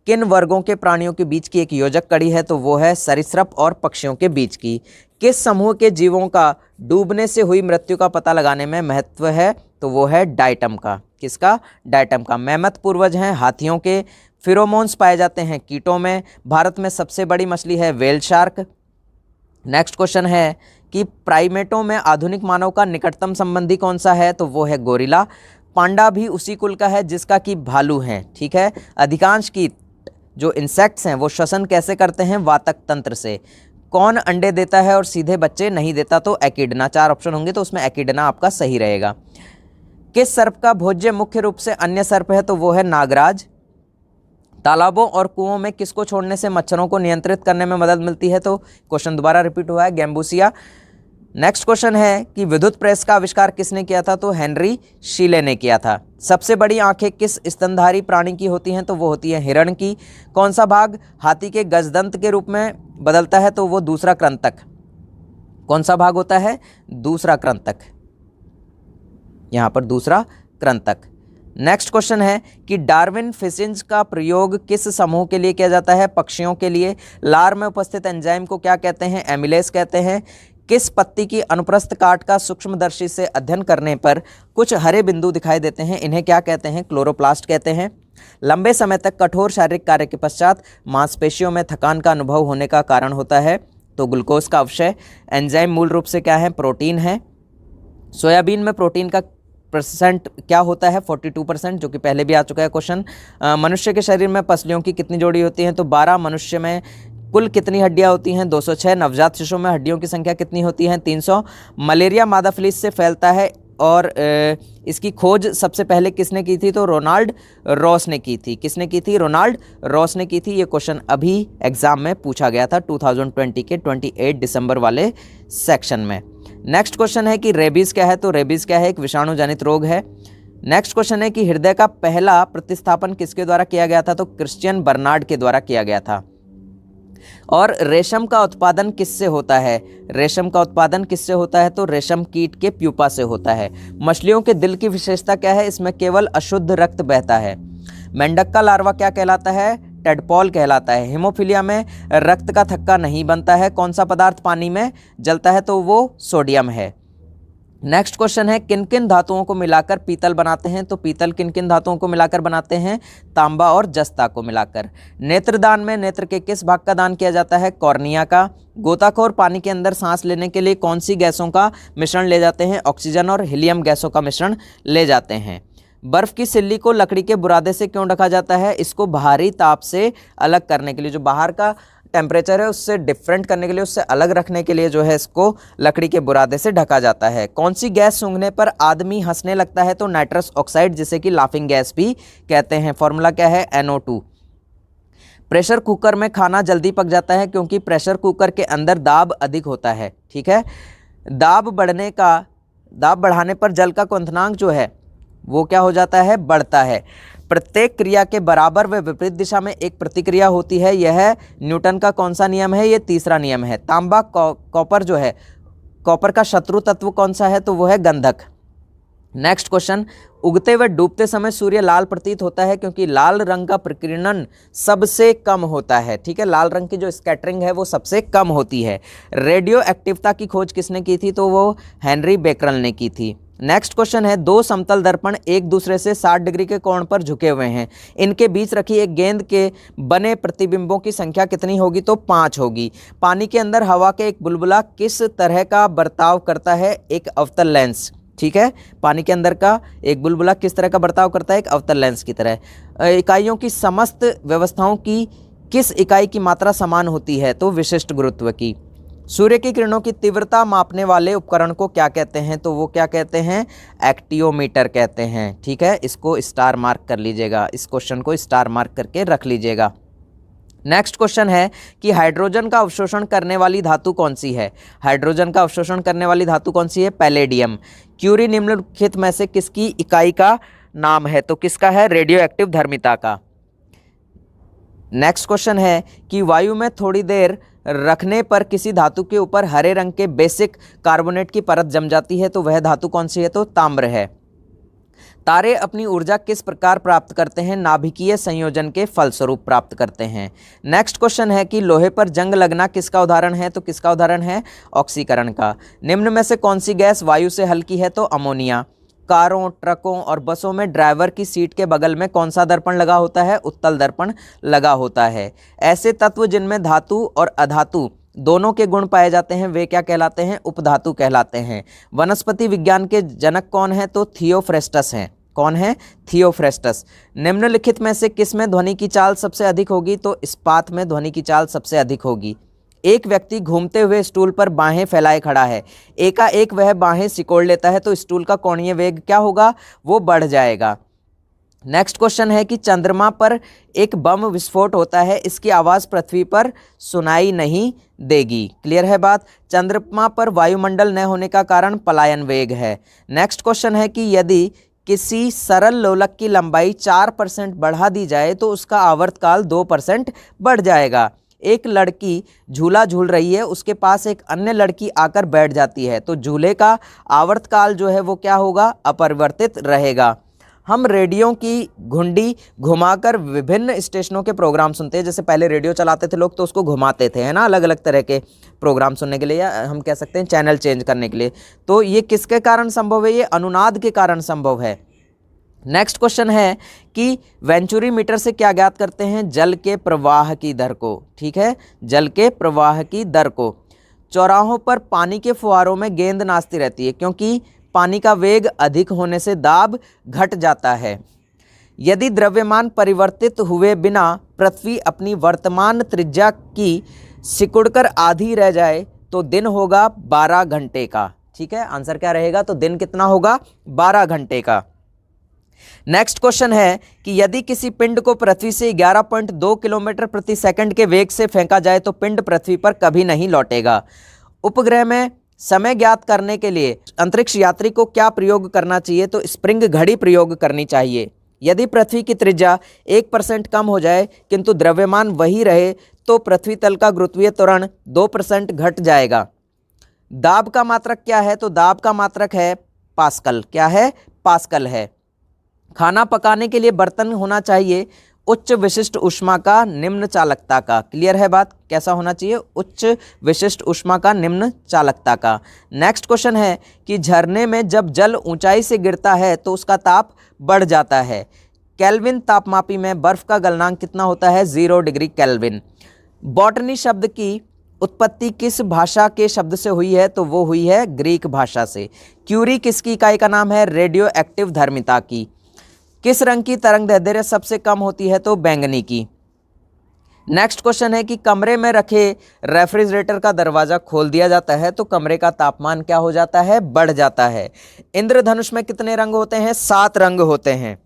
किन वर्गों के प्राणियों के बीच की एक योजक कड़ी है? तो वो है सरीसृप और पक्षियों के बीच की। किस समूह के जीवों का डूबने से हुई मृत्यु का पता लगाने में महत्व है? तो वो है डाइटम का। किसका? डाइटम का। मैमथ पूर्वज हैं हाथियों के। फिरोमोन्स पाए जाते हैं कीटों में। भारत में सबसे बड़ी मछली है व्हेल शार्क। नेक्स्ट क्वेश्चन है कि प्राइमेटों में आधुनिक मानव का निकटतम संबंधी कौन सा है? तो वो है गोरिल्ला। पांडा भी उसी कुल का है जिसका कि भालू है। ठीक है। अधिकांश कीट जो इंसेक्ट्स हैं वो श्वसन कैसे करते हैं? वातक तंत्र से। कौन अंडे देता है और सीधे बच्चे नहीं देता? तो एकिडना। 4 ऑप्शन होंगे तो उसमें एकिडना आपका सही रहेगा। किस सर्प का भोज्य मुख्य रूप से अन्य सर्प है? तो वो है नागराज। तालाबों और कुओं में किसको छोड़ने से मच्छरों को नियंत्रित करने में मदद मिलती है? तो क्वेश्चन दोबारा रिपीट हुआ है, गैम्बूसिया। नेक्स्ट क्वेश्चन है कि विद्युत प्रेस का आविष्कार किसने किया था? तो हेनरी शीले ने किया था। सबसे बड़ी आंखें किस स्तनधारी प्राणी की होती हैं? तो वो होती है हिरण की। कौन सा भाग हाथी के गजदंत के रूप में बदलता है? तो वो दूसरा कृंतक। कौन सा भाग होता है? दूसरा कृंतक। यहाँ पर दूसरा कृंतक। नेक्स्ट क्वेश्चन है कि डार्विन फिशिंज का प्रयोग किस समूह के लिए किया जाता है? पक्षियों के लिए। लार में उपस्थित एंजाइम को क्या कहते हैं? एमिलेस कहते हैं। किस पत्ती की अनुप्रस्थ काट का सूक्ष्मदर्शी से अध्ययन करने पर कुछ हरे बिंदु दिखाई देते हैं? इन्हें क्या कहते हैं? क्लोरोप्लास्ट कहते हैं। लंबे समय तक कठोर शारीरिक कार्य के पश्चात मांसपेशियों में थकान का अनुभव होने का कारण होता है? तो ग्लूकोज का अवशय। एंजाइम मूल रूप से क्या है? प्रोटीन है। सोयाबीन में प्रोटीन का परसेंट क्या होता है? 42%, जो कि पहले भी आ चुका है क्वेश्चन। मनुष्य के शरीर में पसलियों की कितनी जोड़ी होती हैं? तो 12। मनुष्य में कुल कितनी हड्डियां होती हैं? 206। नवजात शिशु में हड्डियों की संख्या कितनी होती है? 300। मलेरिया मादा फ्लीस से फैलता है और इसकी खोज सबसे पहले किसने की थी? तो रोनाल्ड रॉस ने की थी। किसने की थी? रोनाल्ड रॉस ने की थी। ये क्वेश्चन अभी एग्जाम में पूछा गया था 2020 के 28 दिसंबर वाले सेक्शन में। नेक्स्ट क्वेश्चन है कि रेबीज क्या है? तो रेबीज क्या है? एक विषाणु जनित रोग है। नेक्स्ट क्वेश्चन है कि हृदय का पहला प्रतिस्थापन किसके द्वारा किया गया था? तो क्रिश्चियन बर्नार्ड के द्वारा किया गया था। और रेशम का उत्पादन किससे होता है? रेशम का उत्पादन किससे होता है? तो रेशम कीट के प्यूपा से होता है। मछलियों के दिल की विशेषता क्या है? इसमें केवल अशुद्ध रक्त बहता है। मेंढक का लार्वा क्या कहलाता है? टेडपॉल कहलाता है। हीमोफीलिया में रक्त का थक्का नहीं बनता है। कौन सा पदार्थ पानी में जलता है? तो वो सोडियम है। नेक्स्ट क्वेश्चन है, किन किन धातुओं को मिलाकर पीतल बनाते हैं? तो पीतल किन किन धातुओं को मिलाकर बनाते हैं? तांबा और जस्ता को मिलाकर। नेत्रदान में नेत्र के किस भाग का दान किया जाता है? कॉर्निया का। गोताखोर पानी के अंदर सांस लेने के लिए कौन सी गैसों का मिश्रण ले जाते हैं? ऑक्सीजन और हीलियम गैसों का मिश्रण ले जाते हैं। बर्फ की सिल्ली को लकड़ी के बुरादे से क्यों ढका जाता है? इसको बाहरी ताप से अलग करने के लिए, जो बाहर का टेम्परेचर है उससे डिफरेंट करने के लिए, उससे अलग रखने के लिए जो है इसको लकड़ी के बुरादे से ढका जाता है। कौन सी गैस सूंघने पर आदमी हंसने लगता है? तो नाइट्रस ऑक्साइड, जिसे कि लाफिंग गैस भी कहते हैं। फॉर्मूला क्या है? NO2। प्रेशर कुकर में खाना जल्दी पक जाता है क्योंकि प्रेशर कुकर के अंदर दाब अधिक होता है। ठीक है, दाब बढ़ाने पर जल का क्वथनांक जो है वो क्या हो जाता है? बढ़ता है। प्रत्येक क्रिया के बराबर व विपरीत दिशा में एक प्रतिक्रिया होती है। यह न्यूटन का कौन सा नियम है? ये तीसरा नियम है। तांबा कॉपर जो है, कॉपर का शत्रु तत्व कौन सा है? तो वो है गंधक। नेक्स्ट क्वेश्चन, उगते व डूबते समय सूर्य लाल प्रतीत होता है क्योंकि लाल रंग का प्रकीर्णन सबसे कम होता है। ठीक है, लाल रंग की जो स्कैटरिंग है वो सबसे कम होती है। रेडियो एक्टिवता की खोज किसने की थी? तो वो हेनरी बेकरल ने की थी। नेक्स्ट क्वेश्चन है, दो समतल दर्पण एक दूसरे से 60 डिग्री के कोण पर झुके हुए हैं। इनके बीच रखी एक गेंद के बने प्रतिबिंबों की संख्या कितनी होगी? तो 5 होगी। पानी के अंदर हवा के एक बुलबुला किस तरह का बर्ताव करता है? एक अवतल लेंस। ठीक है, पानी के अंदर का एक बुलबुला किस तरह का बर्ताव करता है? एक अवतल लेंस की तरह। इकाइयों की समस्त व्यवस्थाओं की किस इकाई की मात्रा समान होती है? तो विशिष्ट गुरुत्व की। सूर्य की किरणों की तीव्रता मापने वाले उपकरण को क्या कहते हैं? तो वो क्या कहते हैं? एक्टियोमीटर कहते हैं। ठीक है, इसको स्टार मार्क कर लीजिएगा, इस क्वेश्चन को स्टार मार्क करके रख लीजिएगा। नेक्स्ट क्वेश्चन है कि हाइड्रोजन का अवशोषण करने वाली धातु कौन सी है? हाइड्रोजन का अवशोषण करने वाली धातु कौन सी है? पैलेडियम। क्यूरी निम्नलिखित में से किसकी इकाई का नाम है? तो किसका है? रेडियो एक्टिव धर्मिता का। नेक्स्ट क्वेश्चन है कि वायु में थोड़ी देर रखने पर किसी धातु के ऊपर हरे रंग के बेसिक कार्बोनेट की परत जम जाती है, तो वह धातु कौन सी है? तो ताम्र है। तारे अपनी ऊर्जा किस प्रकार प्राप्त करते हैं? नाभिकीय संयोजन के फलस्वरूप प्राप्त करते हैं। नेक्स्ट क्वेश्चन है कि लोहे पर जंग लगना किसका उदाहरण है? तो किसका उदाहरण है? ऑक्सीकरण का। निम्न में से कौन सी गैस वायु से हल्की है? तो अमोनिया। कारों, ट्रकों और बसों में ड्राइवर की सीट के बगल में कौन सा दर्पण लगा होता है? उत्तल दर्पण लगा होता है। ऐसे तत्व जिनमें धातु और अधातु दोनों के गुण पाए जाते हैं वे क्या कहलाते हैं? उपधातु कहलाते हैं। वनस्पति विज्ञान के जनक कौन है? तो थियोफ्रेस्टस हैं। कौन है? थियोफ्रेस्टस। निम्नलिखित में से किस में ध्वनि की चाल सबसे अधिक होगी? तो इस्पात में ध्वनि की चाल सबसे अधिक होगी। एक व्यक्ति घूमते हुए स्टूल पर बाहें फैलाए खड़ा है। एकाएक वह बाहें सिकोड़ लेता है तो स्टूल का कोणीय वेग क्या होगा? वो बढ़ जाएगा। नेक्स्ट क्वेश्चन है कि चंद्रमा पर एक बम विस्फोट होता है, इसकी आवाज़ पृथ्वी पर सुनाई नहीं देगी। क्लियर है बात? चंद्रमा पर वायुमंडल न होने का कारण पलायन वेग है। नेक्स्ट क्वेश्चन है कि यदि किसी सरल लोलक की लंबाई 4% बढ़ा दी जाए तो उसका आवर्तकाल 2% बढ़ जाएगा। एक लड़की झूला झूल रही है, उसके पास एक अन्य लड़की आकर बैठ जाती है तो झूले का आवर्तकाल जो है वो क्या होगा? अपरिवर्तित रहेगा। हम रेडियो की घुंडी घुमाकर विभिन्न स्टेशनों के प्रोग्राम सुनते हैं। जैसे पहले रेडियो चलाते थे लोग तो उसको घुमाते थे, है ना, अलग अलग तरह के प्रोग्राम सुनने के लिए, या हम कह सकते हैं चैनल चेंज करने के लिए। तो ये किसके कारण संभव है? ये अनुनाद के कारण संभव है। नेक्स्ट क्वेश्चन है कि वेंचुरी मीटर से क्या ज्ञात करते हैं? जल के प्रवाह की दर को। ठीक है, जल के प्रवाह की दर को। चौराहों पर पानी के फुहारों में गेंद नाचती रहती है क्योंकि पानी का वेग अधिक होने से दाब घट जाता है। यदि द्रव्यमान परिवर्तित हुए बिना पृथ्वी अपनी वर्तमान त्रिज्या की सिकुड़कर आधी रह जाए तो दिन होगा 12 घंटे का। ठीक है, आंसर क्या रहेगा? तो दिन कितना होगा? 12 घंटे का। नेक्स्ट क्वेश्चन है कि यदि किसी पिंड को पृथ्वी से 11.2 किलोमीटर प्रति सेकंड के वेग से फेंका जाए तो पिंड पृथ्वी पर कभी नहीं लौटेगा। उपग्रह में समय ज्ञात करने के लिए अंतरिक्ष यात्री को क्या प्रयोग करना चाहिए? तो स्प्रिंग घड़ी प्रयोग करनी चाहिए। यदि पृथ्वी की त्रिज्या 1% कम हो जाए किंतु द्रव्यमान वही रहे तो पृथ्वी तल का गुरुत्वीय त्वरण 2% घट जाएगा। दाब का मात्रक क्या है? तो दाब का मात्रक है पास्कल। क्या है? पास्कल है। खाना पकाने के लिए बर्तन होना चाहिए उच्च विशिष्ट ऊष्मा का, निम्न चालकता का। क्लियर है बात? कैसा होना चाहिए? उच्च विशिष्ट ऊष्मा का, निम्न चालकता का। नेक्स्ट क्वेश्चन है कि झरने में जब जल ऊंचाई से गिरता है तो उसका ताप बढ़ जाता है। केल्विन तापमापी में बर्फ का गलनांक कितना होता है? 0 डिग्री केल्विन। बॉटनी शब्द की उत्पत्ति किस भाषा के शब्द से हुई है? तो वो हुई है ग्रीक भाषा से। क्यूरी किसकी इकाई का नाम है? रेडियो एक्टिव धर्मिता की। किस रंग की तरंग दैर्ध्य सबसे कम होती है? तो बैंगनी की। नेक्स्ट क्वेश्चन है कि कमरे में रखे रेफ्रिजरेटर का दरवाजा खोल दिया जाता है तो कमरे का तापमान क्या हो जाता है? बढ़ जाता है। इंद्रधनुष में कितने रंग होते हैं? 7 रंग होते हैं।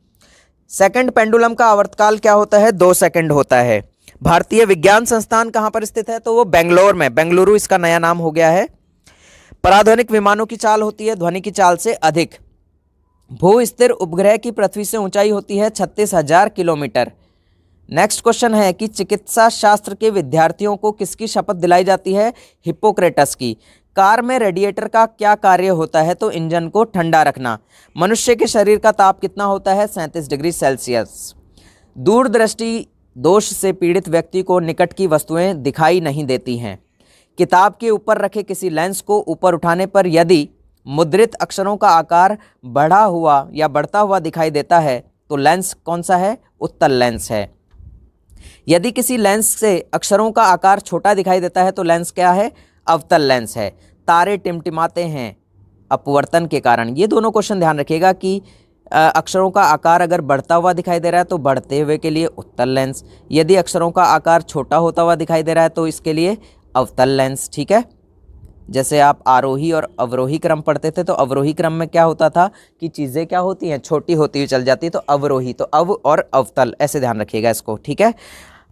सेकंड पेंडुलम का आवर्तकाल क्या होता है? 2 सेकंड होता है। भारतीय विज्ञान संस्थान कहां पर स्थित है? तो वो बेंगलोर में, बेंगलुरु इसका नया नाम हो गया है। पराध्वनिक विमानों की चाल होती है ध्वनि की चाल से अधिक। भू स्थिर उपग्रह की पृथ्वी से ऊंचाई होती है 36,000 किलोमीटर। नेक्स्ट क्वेश्चन है कि चिकित्सा शास्त्र के विद्यार्थियों को किसकी शपथ दिलाई जाती है? हिप्पोक्रेटस की। कार में रेडिएटर का क्या कार्य होता है? तो इंजन को ठंडा रखना। मनुष्य के शरीर का ताप कितना होता है? 37 डिग्री सेल्सियस। दूरदृष्टि दोष से पीड़ित व्यक्ति को निकट की वस्तुएं दिखाई नहीं देती हैं। किताब के ऊपर रखे किसी लेंस को ऊपर उठाने पर यदि मुद्रित अक्षरों का आकार बढ़ा हुआ या बढ़ता हुआ दिखाई देता है तो लेंस कौन सा है? उत्तल लेंस है। यदि किसी लेंस से अक्षरों का आकार छोटा दिखाई देता है तो लेंस क्या है? अवतल लेंस है। तारे टिमटिमाते हैं अपवर्तन के कारण। ये दोनों क्वेश्चन ध्यान रखिएगा कि अक्षरों का आकार अगर बढ़ता हुआ दिखाई दे रहा है तो बढ़ते हुए के लिए उत्तल लेंस, यदि अक्षरों का आकार छोटा होता हुआ दिखाई दे रहा है तो इसके लिए अवतल लेंस। ठीक है, जैसे आप आरोही और अवरोही क्रम पढ़ते थे तो अवरोही क्रम में क्या होता था कि चीज़ें क्या होती हैं? छोटी होती हुई चल जाती है। तो अवरोही, तो अव और अवतल, ऐसे ध्यान रखिएगा इसको। ठीक है।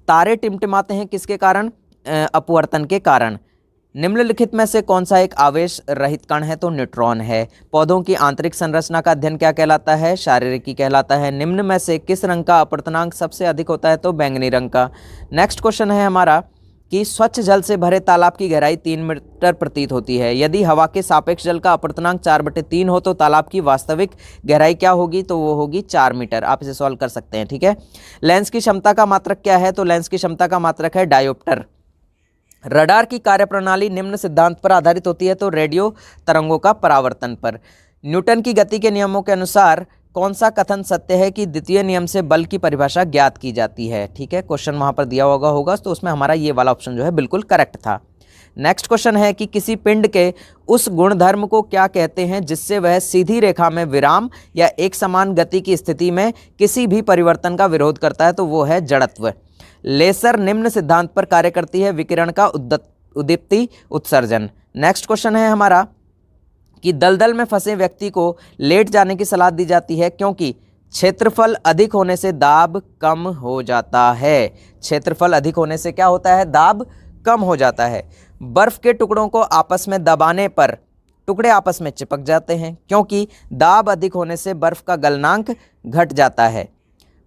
तारे टिमटिमाते हैं किसके कारण? अपवर्तन के कारण। निम्नलिखित में से कौन सा एक आवेश रहित कण है? तो न्यूट्रॉन है। पौधों की आंतरिक संरचना का अध्ययन क्या कहलाता है? शारीरिकी कहलाता है। निम्न में से किस रंग का अपवर्तनांक सबसे अधिक होता है? तो बैंगनी रंग का। नेक्स्ट क्वेश्चन है हमारा कि स्वच्छ जल से भरे तालाब की गहराई 3 मीटर प्रतीत होती है। यदि हवा के सापेक्ष जल का अपवर्तनांक 4/3 हो तो तालाब की वास्तविक गहराई क्या होगी? तो वो होगी 4 मीटर। आप इसे सॉल्व कर सकते हैं। ठीक है। लेंस की क्षमता का मात्रक क्या है? तो लेंस की क्षमता का मात्रक है डायोप्टर। रडार की कार्यप्रणाली निम्न सिद्धांत पर आधारित होती है। तो रेडियो तरंगों का परावर्तन पर। न्यूटन की गति के नियमों के अनुसार कौन सा कथन सत्य है कि द्वितीय नियम से बल की परिभाषा ज्ञात की जाती है? ठीक है, क्वेश्चन वहां पर दिया होगा तो उसमें हमारा ये वाला ऑप्शन जो है बिल्कुल करेक्ट था। नेक्स्ट क्वेश्चन है कि किसी पिंड के उस गुणधर्म को क्या कहते हैं जिससे वह सीधी रेखा में विराम या एक समान गति की स्थिति में किसी भी परिवर्तन का विरोध करता है? तो वो है जड़त्व। लेसर निम्न सिद्धांत पर कार्य करती है, विकिरण का उद्दीप्ति उत्सर्जन। नेक्स्ट क्वेश्चन है हमारा कि दलदल में फंसे व्यक्ति को लेट जाने की सलाह दी जाती है क्योंकि क्षेत्रफल अधिक होने से दाब कम हो जाता है। क्षेत्रफल अधिक होने से क्या होता है? दाब कम हो जाता है। बर्फ के टुकड़ों को आपस में दबाने पर टुकड़े आपस में चिपक जाते हैं क्योंकि दाब अधिक होने से बर्फ का गलनांक घट जाता है।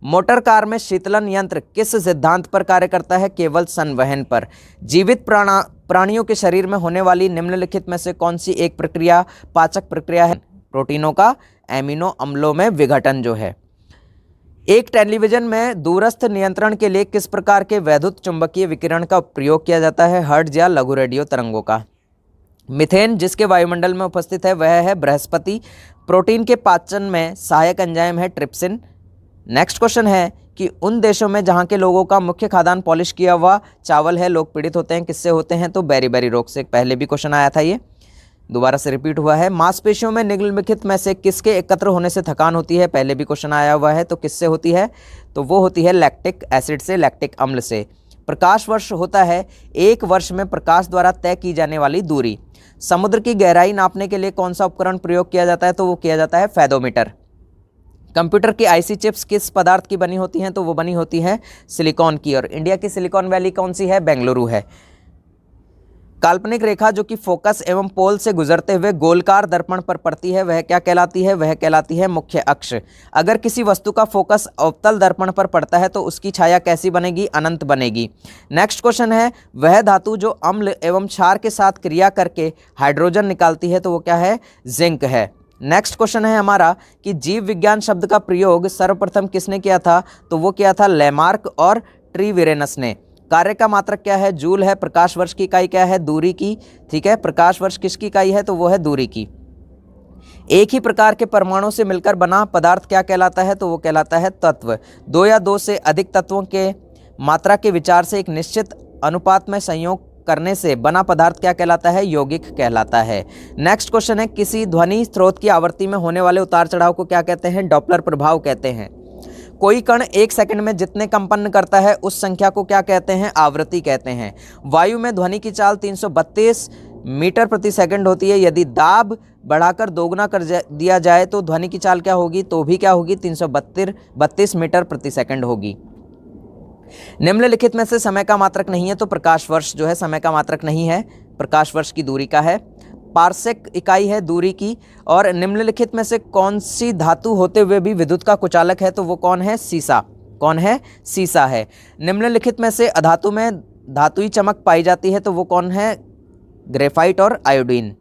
मोटर कार में शीतलन यंत्र किस सिद्धांत पर कार्य करता है? केवल संवहन पर। जीवित प्राणियों के शरीर में होने वाली निम्नलिखित में से कौन सी एक प्रक्रिया पाचक प्रक्रिया है? प्रोटीनों का एमिनो अम्लों में विघटन जो है। एक टेलीविजन में दूरस्थ नियंत्रण के लिए किस प्रकार के वैद्युत चुंबकीय विकिरण का प्रयोग किया जाता है? हर्ट्ज या लघु रेडियो तरंगों का। मीथेन जिसके वायुमंडल में उपस्थित है वह है बृहस्पति। प्रोटीन के पाचन में सहायक एंजाइम है ट्रिप्सिन। नेक्स्ट क्वेश्चन है कि उन देशों में जहां के लोगों का मुख्य खाद्यान्न पॉलिश किया हुआ चावल है, लोग पीड़ित होते हैं किससे होते हैं? तो बेरी रोग से। पहले भी क्वेश्चन आया था, ये दोबारा से रिपीट हुआ है। मांसपेशियों में निम्नलिखित में से किसके एकत्र होने से थकान होती है? पहले भी क्वेश्चन आया हुआ है, तो किससे होती है? तो वो होती है लैक्टिक एसिड से, लैक्टिक अम्ल से। प्रकाश वर्ष होता है 1 वर्ष में प्रकाश द्वारा तय की जाने वाली दूरी। समुद्र की गहराई नापने के लिए कौन सा उपकरण प्रयोग किया जाता है? तो वो किया जाता है फेदोमीटर। कंप्यूटर की आईसी चिप्स किस पदार्थ की बनी होती हैं? तो वो बनी होती है सिलिकॉन की। और इंडिया की सिलिकॉन वैली कौन सी है? बेंगलुरु है। काल्पनिक रेखा जो कि फोकस एवं पोल से गुजरते हुए गोलकार दर्पण पर पड़ती है वह क्या कहलाती है? वह कहलाती है मुख्य अक्ष। अगर किसी वस्तु का फोकस अवतल दर्पण पर पड़ता है तो उसकी छाया कैसी बनेगी? अनंत बनेगी। नेक्स्ट क्वेश्चन है, वह धातु जो अम्ल एवं क्षार के साथ क्रिया करके हाइड्रोजन निकालती है तो वो क्या है? जिंक है। नेक्स्ट क्वेश्चन है हमारा कि जीव विज्ञान शब्द का प्रयोग सर्वप्रथम किसने किया था? तो वो किया था लेमार्क और ट्रीविरेनस ने। कार्य का मात्रक क्या है? जूल है। प्रकाश वर्ष की इकाई क्या है? दूरी की। ठीक है, प्रकाश वर्ष किसकी इकाई है? तो वो है दूरी की। एक ही प्रकार के परमाणु से मिलकर बना पदार्थ क्या कहलाता है? तो वो कहलाता है तत्व। दो या दो से अधिक तत्वों के मात्रा के विचार से एक निश्चित अनुपात में संयोग करने से बना पदार्थ क्या कहलाता है? यौगिक कहलाता है। नेक्स्ट क्वेश्चन है, किसी ध्वनि स्रोत की आवृत्ति में होने वाले उतार चढ़ाव को क्या कहते हैं? डॉपलर प्रभाव कहते हैं। कोई कण एक सेकंड में जितने कंपन करता है उस संख्या को क्या कहते हैं? आवृत्ति कहते हैं। वायु में ध्वनि की चाल 332 मीटर प्रति सेकंड होती है। यदि दाब बढ़ाकर दोगुना कर दिया जाए तो ध्वनि की चाल क्या होगी? तो भी क्या होगी? 332 मीटर प्रति सेकंड होगी। निम्नलिखित में से समय का मात्रक नहीं है तो प्रकाश वर्ष जो है समय का मात्रक नहीं है, प्रकाश वर्ष की दूरी का है। पारसेक इकाई है दूरी की। और निम्नलिखित में से कौन सी धातु होते हुए भी विद्युत का कुचालक है? तो वो कौन है? सीसा। कौन है? सीसा है। निम्नलिखित में से अधातु में धातुई चमक पाई जाती है तो वो कौन है? ग्रेफाइट और आयोडीन।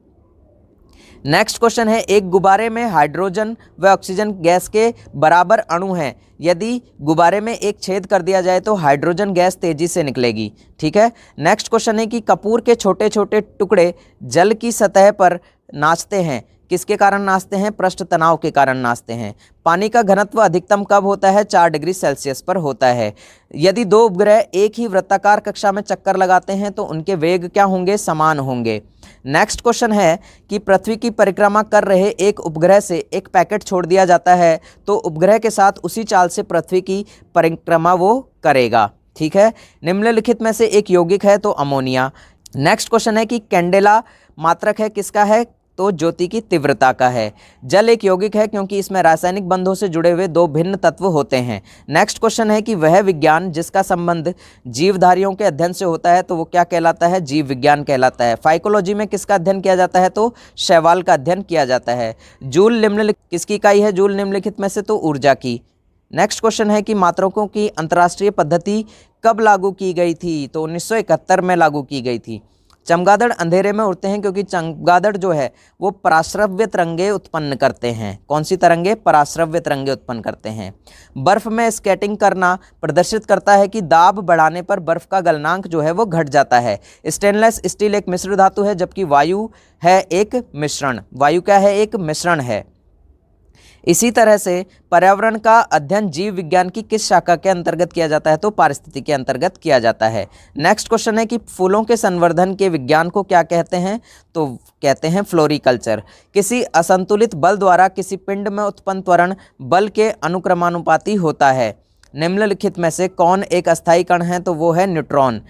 नेक्स्ट क्वेश्चन है, एक गुब्बारे में हाइड्रोजन व ऑक्सीजन गैस के बराबर अणु हैं। यदि गुब्बारे में एक छेद कर दिया जाए तो हाइड्रोजन गैस तेजी से निकलेगी। ठीक है। नेक्स्ट क्वेश्चन है कि कपूर के छोटे छोटे टुकड़े जल की सतह पर नाचते हैं, किसके कारण नाचते हैं? पृष्ठ तनाव के कारण नाचते हैं। पानी का घनत्व अधिकतम कब होता है? 4 डिग्री सेल्सियस पर होता है। यदि दो उपग्रह एक ही वृत्ताकार कक्षा में चक्कर लगाते हैं तो उनके वेग क्या होंगे? समान होंगे। नेक्स्ट क्वेश्चन है कि पृथ्वी की परिक्रमा कर रहे एक उपग्रह से एक पैकेट छोड़ दिया जाता है तो उपग्रह के साथ उसी चाल से पृथ्वी की परिक्रमा वो करेगा। ठीक है। निम्नलिखित में से एक यौगिक है तो अमोनिया। नेक्स्ट क्वेश्चन है कि कैंडेला मात्रक है किसका है? तो ज्योति की तीव्रता का है। जल एक यौगिक है क्योंकि इसमें रासायनिक बंधों से जुड़े हुए दो भिन्न तत्व होते हैं। नेक्स्ट क्वेश्चन है कि वह विज्ञान जिसका संबंध जीवधारियों के अध्ययन से होता है तो वो क्या कहलाता है? जीव विज्ञान कहलाता है। फाइकोलॉजी में किसका अध्ययन किया जाता है? तो शैवाल का अध्ययन किया जाता है। जूल निम्नलिखित किसकी इकाई है? जूल निम्नलिखित में से तो ऊर्जा की। नेक्स्ट क्वेश्चन है कि मात्रकों की अंतर्राष्ट्रीय पद्धति कब लागू की गई थी? तो 1971 में लागू की गई थी। चमगादड़ अंधेरे में उड़ते हैं क्योंकि चमगादड़ जो है वो पराश्रव्य तरंगे उत्पन्न करते हैं। कौन सी तरंगे? पराश्रव्य तरंगे उत्पन्न करते हैं। बर्फ में स्केटिंग करना प्रदर्शित करता है कि दाब बढ़ाने पर बर्फ का गलनांक जो है वो घट जाता है। स्टेनलेस स्टील एक मिश्र धातु है जबकि वायु है एक मिश्रण। वायु क्या है? एक मिश्रण है। इसी तरह से पर्यावरण का अध्ययन जीव विज्ञान की किस शाखा के अंतर्गत किया जाता है? तो पारिस्थितिकी के अंतर्गत किया जाता है। नेक्स्ट क्वेश्चन है कि फूलों के संवर्धन के विज्ञान को क्या कहते हैं? तो कहते हैं फ्लोरिकल्चर। किसी असंतुलित बल द्वारा किसी पिंड में उत्पन्न त्वरण बल के अनुक्रमानुपाती होता है। निम्नलिखित में से कौन एक अस्थायी कण है? तो वो है न्यूट्रॉन।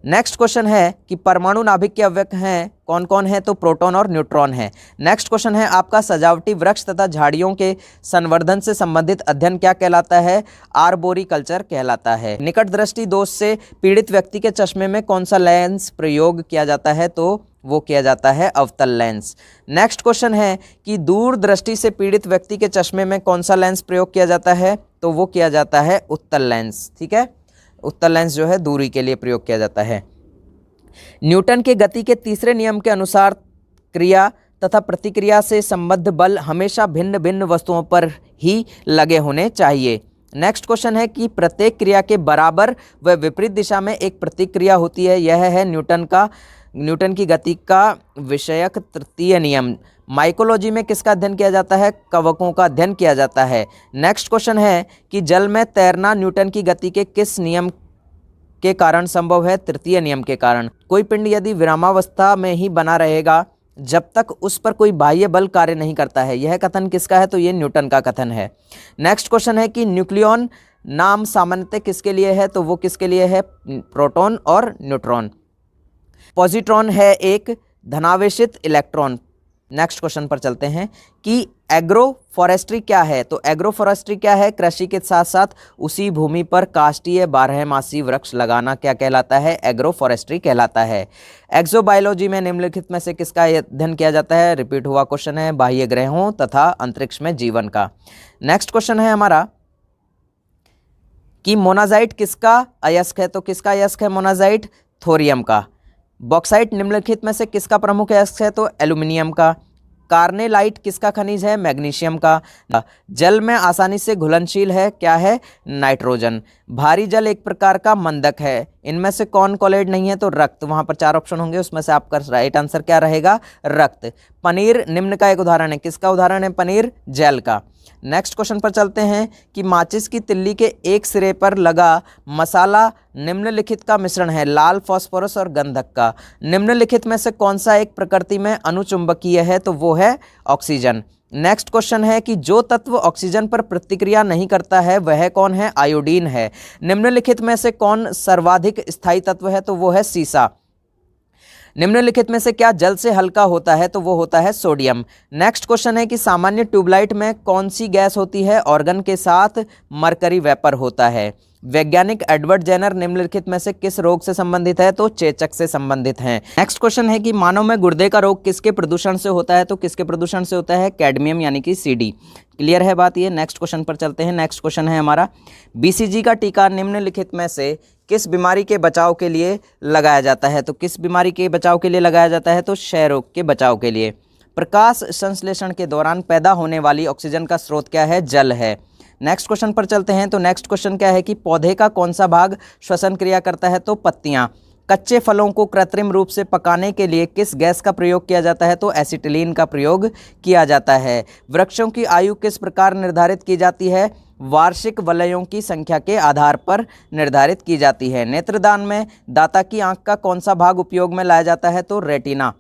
नेक्स्ट क्वेश्चन है कि परमाणु नाभिक के अवयव हैं कौन कौन है? तो प्रोटॉन और न्यूट्रॉन है। नेक्स्ट क्वेश्चन है आपका सजावटी वृक्ष तथा झाड़ियों के संवर्धन से संबंधित अध्ययन क्या कहलाता है? आर्बोरिकल्चर कहलाता है। निकट दृष्टि दोष से पीड़ित व्यक्ति के चश्मे में कौन सा लेंस प्रयोग किया जाता है? तो वो किया जाता है अवतल लेंस। नेक्स्ट क्वेश्चन है कि दूर दृष्टि से पीड़ित व्यक्ति के चश्मे में कौन सा लेंस प्रयोग किया जाता है? तो वो किया जाता है उत्तल लेंस। ठीक है। उत्तल लेंस जो है दूरी के लिए प्रयोग किया जाता है। न्यूटन के गति के तीसरे नियम के अनुसार क्रिया तथा प्रतिक्रिया से संबद्ध बल हमेशा भिन्न भिन्न वस्तुओं पर ही लगे होने चाहिए। नेक्स्ट क्वेश्चन है कि प्रत्येक क्रिया के बराबर व विपरीत दिशा में एक प्रतिक्रिया होती है। यह है न्यूटन की गति का विषयक तृतीय नियम। माइकोलॉजी में किसका अध्ययन किया जाता है? कवकों का अध्ययन किया जाता है। नेक्स्ट क्वेश्चन है कि जल में तैरना न्यूटन की गति के किस नियम के कारण संभव है? तृतीय नियम के कारण। कोई पिंड यदि विरामावस्था में ही बना रहेगा जब तक उस पर कोई बाह्य बल कार्य नहीं करता है। यह कथन किसका है? तो ये न्यूटन का कथन है। नेक्स्ट क्वेश्चन है कि न्यूक्लियॉन नाम सामान्यतः किसके लिए है? तो वो किसके लिए है? प्रोटॉन और न्यूट्रॉन। पॉजिट्रॉन है एक धनावेशित इलेक्ट्रॉन। नेक्स्ट क्वेश्चन पर चलते हैं कि एग्रो फॉरेस्ट्री क्या है। तो एग्रो फॉरेस्ट्री क्या है? कृषि के साथ साथ उसी भूमि पर काष्ठीय बारहमासी वृक्ष लगाना क्या कहलाता है? एग्रो फॉरेस्ट्री कहलाता है। एक्सोबायोलॉजी में निम्नलिखित में से किसका अध्ययन किया जाता है? रिपीट हुआ क्वेश्चन है, बाह्य ग्रहों तथा अंतरिक्ष में जीवन का। नेक्स्ट क्वेश्चन है हमारा कि मोनाजाइट किसका अयस्क है? तो किसका अयस्क है मोनाजाइट? थोरियम का। बॉक्साइट निम्नलिखित में से किसका प्रमुख अयस्क है? तो एल्यूमिनियम का। कार्नेलाइट किसका खनिज है? मैग्नीशियम का। जल में आसानी से घुलनशील है, क्या है? नाइट्रोजन। भारी जल एक प्रकार का मंदक है, इनमें से कौन कोलेड नहीं है? तो रक्त। वहां पर 4 ऑप्शन होंगे, उसमें से आपका राइट आंसर क्या रहेगा? रक्त। पनीर निम्न का एक उदाहरण है, किसका उदाहरण है पनीर? जेल का। नेक्स्ट क्वेश्चन पर चलते हैं कि माचिस की तिल्ली के एक सिरे पर लगा मसाला निम्नलिखित का मिश्रण है, लाल फास्फोरस और गंधक का। निम्नलिखित में से कौन सा एक प्रकृति में अनुचुंबकीय है? तो वो है ऑक्सीजन। नेक्स्ट क्वेश्चन है कि जो तत्व ऑक्सीजन पर प्रतिक्रिया नहीं करता है वह कौन है? आयोडीन है। निम्नलिखित में से कौन सर्वाधिक स्थायी तत्व है? तो वो है सीसा। निम्नलिखित में से क्या जल से हल्का होता है? तो वो होता है सोडियम। नेक्स्ट क्वेश्चन है कि सामान्य ट्यूबलाइट में कौन सी गैस होती है? ऑर्गन के साथ मरकरी वेपर होता है। वैज्ञानिक एडवर्ड जेनर निम्नलिखित में से किस रोग से संबंधित है? तो चेचक से संबंधित हैं। नेक्स्ट क्वेश्चन है कि मानव में गुर्दे का रोग किसके प्रदूषण से होता है? तो किसके प्रदूषण से होता है? कैडमियम यानी कि CD। क्लियर है बात ये। नेक्स्ट क्वेश्चन पर चलते हैं। नेक्स्ट क्वेश्चन है हमारा BCG का टीका निम्नलिखित में से किस बीमारी के बचाव के लिए लगाया जाता है? तो किस बीमारी के बचाव के लिए लगाया जाता है? तो क्षय रोग के बचाव के लिए। प्रकाश संश्लेषण के दौरान पैदा होने वाली ऑक्सीजन का स्रोत क्या है? जल है। नेक्स्ट क्वेश्चन पर चलते हैं। तो नेक्स्ट क्वेश्चन क्या है कि पौधे का कौन सा भाग श्वसन क्रिया करता है? तो पत्तियां। कच्चे फलों को कृत्रिम रूप से पकाने के लिए किस गैस का प्रयोग किया जाता है? तो एसिटिलीन का प्रयोग किया जाता है। वृक्षों की आयु किस प्रकार निर्धारित की जाती है? वार्षिक वलयों की संख्या के आधार पर निर्धारित की जाती है। नेत्रदान में दाता की आंख का कौन सा भाग उपयोग में लाया जाता है? तो रेटिना।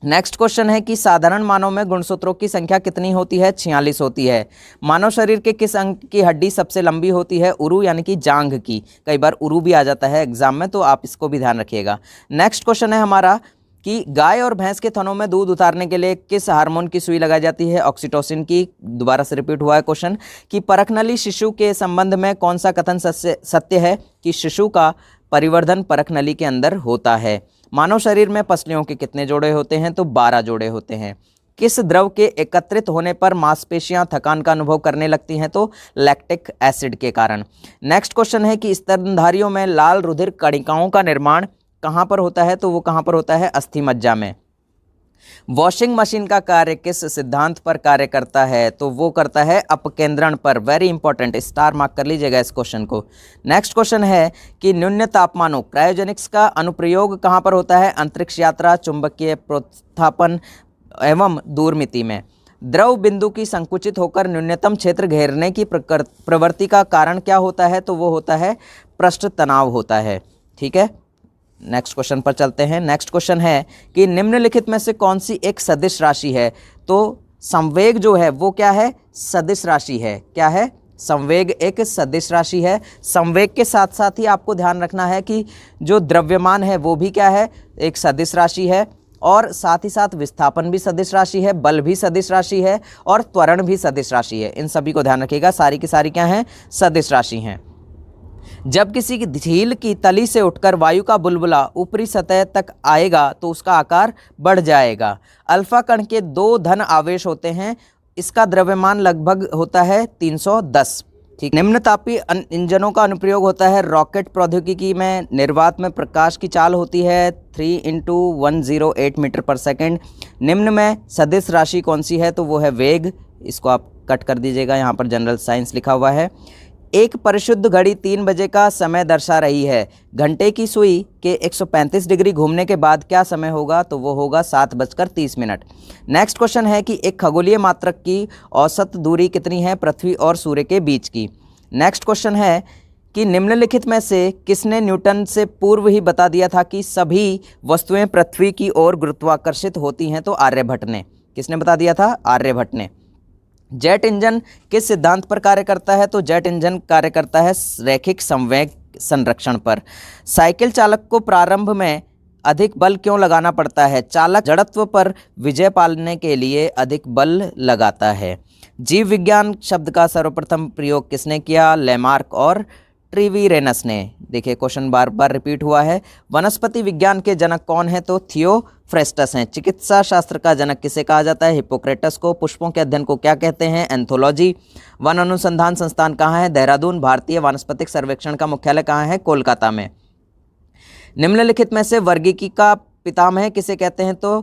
नेक्स्ट क्वेश्चन है कि साधारण मानव में गुणसूत्रों की संख्या कितनी होती है? 46 होती है। मानव शरीर के किस अंग की हड्डी सबसे लंबी होती है? उरु यानी कि जांघ की। कई बार उरु भी आ जाता है एग्जाम में, तो आप इसको भी ध्यान रखिएगा। नेक्स्ट क्वेश्चन है हमारा कि गाय और भैंस के थनों में दूध उतारने के लिए किस हार्मोन की सुई लगाई जाती है? ऑक्सीटोसिन की। दोबारा से रिपीट हुआ है क्वेश्चन कि परखनली शिशु के संबंध में कौन सा कथन सत्य है? कि शिशु का परिवर्धन परखनली के अंदर होता है। मानव शरीर में पसलियों के कितने जोड़े होते हैं? तो 12 जोड़े होते हैं। किस द्रव के एकत्रित होने पर मांसपेशियां थकान का अनुभव करने लगती हैं? तो लैक्टिक एसिड के कारण। नेक्स्ट क्वेश्चन है कि स्तनधारियों में लाल रुधिर कणिकाओं का निर्माण कहाँ पर होता है? तो वो कहाँ पर होता है? अस्थि मज्जा में। वॉशिंग मशीन का कार्य किस सिद्धांत पर कार्य करता है? तो वो करता है अपकेंद्रण पर। वेरी इंपॉर्टेंट, स्टार मार्क कर लीजिएगा इस क्वेश्चन को। नेक्स्ट क्वेश्चन है कि न्यून तापमानों क्रायोजेनिक्स का अनुप्रयोग कहाँ पर होता है? अंतरिक्ष यात्रा, चुंबकीय प्रोत्थापन एवं दूरमिति में। द्रव बिंदु की संकुचित होकर न्यूनतम क्षेत्र घेरने की प्रवृत्ति का कारण क्या होता है? तो वो होता है पृष्ठ तनाव होता है। ठीक है, नेक्स्ट क्वेश्चन पर चलते हैं। नेक्स्ट क्वेश्चन है कि निम्नलिखित में से कौन सी एक सदिश राशि है? तो संवेग जो है वो क्या है? सदिश राशि है। क्या है? संवेग एक सदिश राशि है। संवेग के साथ साथ ही आपको ध्यान रखना है कि जो द्रव्यमान है वो भी क्या है? एक सदिश राशि है। और साथ ही साथ विस्थापन भी सदिश राशि है, बल भी सदिश राशि है और त्वरण भी सदिश राशि है। इन सभी को ध्यान रखिएगा, सारी की सारी क्या हैं? सदिश राशि हैं। जब किसी की झील की तली से उठकर वायु का बुलबुला ऊपरी सतह तक आएगा तो उसका आकार बढ़ जाएगा। अल्फा कण के 2 धन आवेश होते हैं, इसका द्रव्यमान लगभग होता है 310। ठीक, निम्न तापीय इंजनों का अनुप्रयोग होता है रॉकेट प्रौद्योगिकी में। निर्वात में प्रकाश की चाल होती है 3 × 108 मीटर पर सेकेंड। निम्न में सदिश राशि कौन सी है? तो वो है वेग। इसको आप कट कर दीजिएगा, यहाँ पर जनरल साइंस लिखा हुआ है। एक परिशुद्ध घड़ी 3 बजे का समय दर्शा रही है। घंटे की सुई के 135 डिग्री घूमने के बाद क्या समय होगा? तो वो होगा 7:30। नेक्स्ट क्वेश्चन है कि एक खगोलीय मात्रक की औसत दूरी कितनी है पृथ्वी और सूर्य के बीच की? नेक्स्ट क्वेश्चन है कि निम्नलिखित में से किसने न्यूटन से पूर्व ही बता दिया था कि सभी वस्तुएं पृथ्वी की ओर गुरुत्वाकर्षित होती हैं? तो आर्यभट्ट ने। किसने बता दिया था? आर्यभट्ट ने। जेट इंजन किस सिद्धांत पर कार्य करता है? तो जेट इंजन कार्य करता है रैखिक संवेग संरक्षण पर। साइकिल चालक को प्रारंभ में अधिक बल क्यों लगाना पड़ता है? चालक जड़त्व पर विजय पाने के लिए अधिक बल लगाता है। जीव विज्ञान शब्द का सर्वप्रथम प्रयोग किसने किया? लेमार्क और ट्रिवीरेनस ने। देखिए क्वेश्चन बार बार रिपीट हुआ है। वनस्पति विज्ञान के जनक कौन है? तो थियोफ्रेस्टस हैं। चिकित्सा शास्त्र का जनक किसे कहा जाता है? हिप्पोक्रेटस को। पुष्पों के अध्ययन को क्या कहते हैं? एंथोलॉजी। वन अनुसंधान संस्थान कहाँ है? देहरादून। भारतीय वानस्पतिक सर्वेक्षण का मुख्यालय कहाँ है? कोलकाता में। निम्नलिखित में से वर्गीकी का पितामह किसे कहते हैं? तो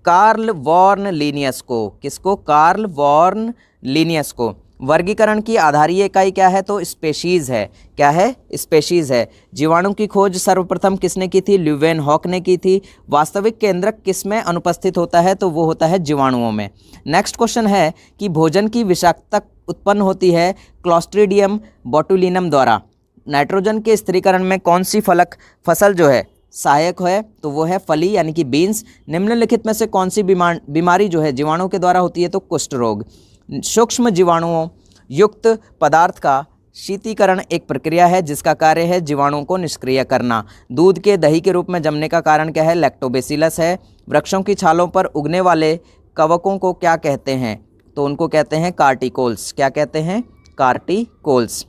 कार्ल वॉर्न लीनियस को। किसको? कार्ल वॉर्न लीनियस को। वर्गीकरण की आधारीय इकाई क्या है? तो स्पेशीज है। क्या है? स्पेशीज है। जीवाणु की खोज सर्वप्रथम किसने की थी? ल्यूवेनहॉक ने की थी। वास्तविक केंद्रक किसमें अनुपस्थित होता है? तो वो होता है जीवाणुओं में। नेक्स्ट क्वेश्चन है कि भोजन की विषाक्तता उत्पन्न होती है क्लॉस्ट्रीडियम बोटुलिनम द्वारा। नाइट्रोजन के स्थिरीकरण में कौन सी फसल जो है सहायक है? तो वो है फली यानी कि बीन्स। निम्नलिखित में से कौन सी बीमारी जो है जीवाणु के द्वारा होती है? तो कुष्ठ रोग। सूक्ष्म जीवाणुओं युक्त पदार्थ का शीतीकरण एक प्रक्रिया है जिसका कार्य है जीवाणुओं को निष्क्रिय करना। दूध के दही के रूप में जमने का कारण क्या है? लैक्टोबैसिलस है। वृक्षों की छालों पर उगने वाले कवकों को क्या कहते हैं? तो उनको कहते हैं कार्टिकोल्स। क्या कहते हैं? कार्टिकोल्स।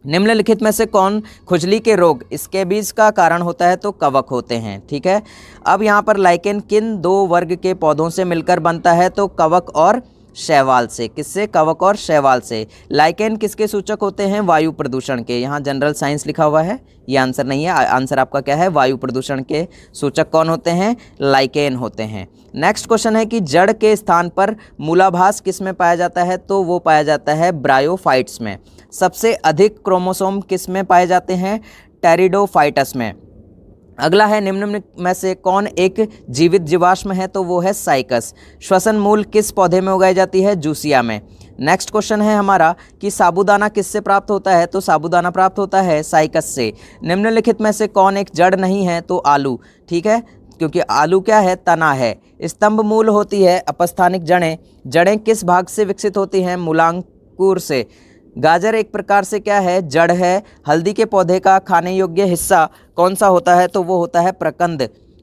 निम्नलिखित में से कौन खुजली के रोग स्कैबीज का कारण होता है? तो कवक होते हैं। ठीक है। अब यहाँ पर लाइकेन किन दो वर्ग के पौधों से मिलकर बनता है? तो कवक और शैवाल से। किससे? कवक और शैवाल से। लाइकेन किसके सूचक होते हैं? वायु प्रदूषण के। यहाँ जनरल साइंस लिखा हुआ है, ये आंसर नहीं है। आंसर आपका क्या है? वायु प्रदूषण के सूचक कौन होते हैं? लाइकेन होते हैं। नेक्स्ट क्वेश्चन है कि जड़ के स्थान पर मूलाभास किस में पाया जाता है? तो वो पाया जाता है ब्रायोफाइट्स में। सबसे अधिक क्रोमोसोम किस में पाए जाते हैं? टेरिडोफाइटस में। अगला है निम्न में से कौन एक जीवित जीवाश्म है? तो वो है साइकस। श्वसन मूल किस पौधे में उगाई जाती है? जूसिया में। नेक्स्ट क्वेश्चन है हमारा कि साबूदाना किससे प्राप्त होता है? तो साबूदाना प्राप्त होता है साइकस से। निम्नलिखित में से कौन एक जड़ नहीं है? तो आलू। ठीक है, क्योंकि आलू क्या है? तना है। स्तंभ मूल होती है अपस्थानिक जड़ें। जड़ें किस भाग से विकसित होती हैं? मूलांकुर से। गाजर एक प्रकार से क्या है? जड़ है। हल्दी के पौधे का खाने योग्य हिस्सा कौन सा होता है? तो वो होता है प्रकंद।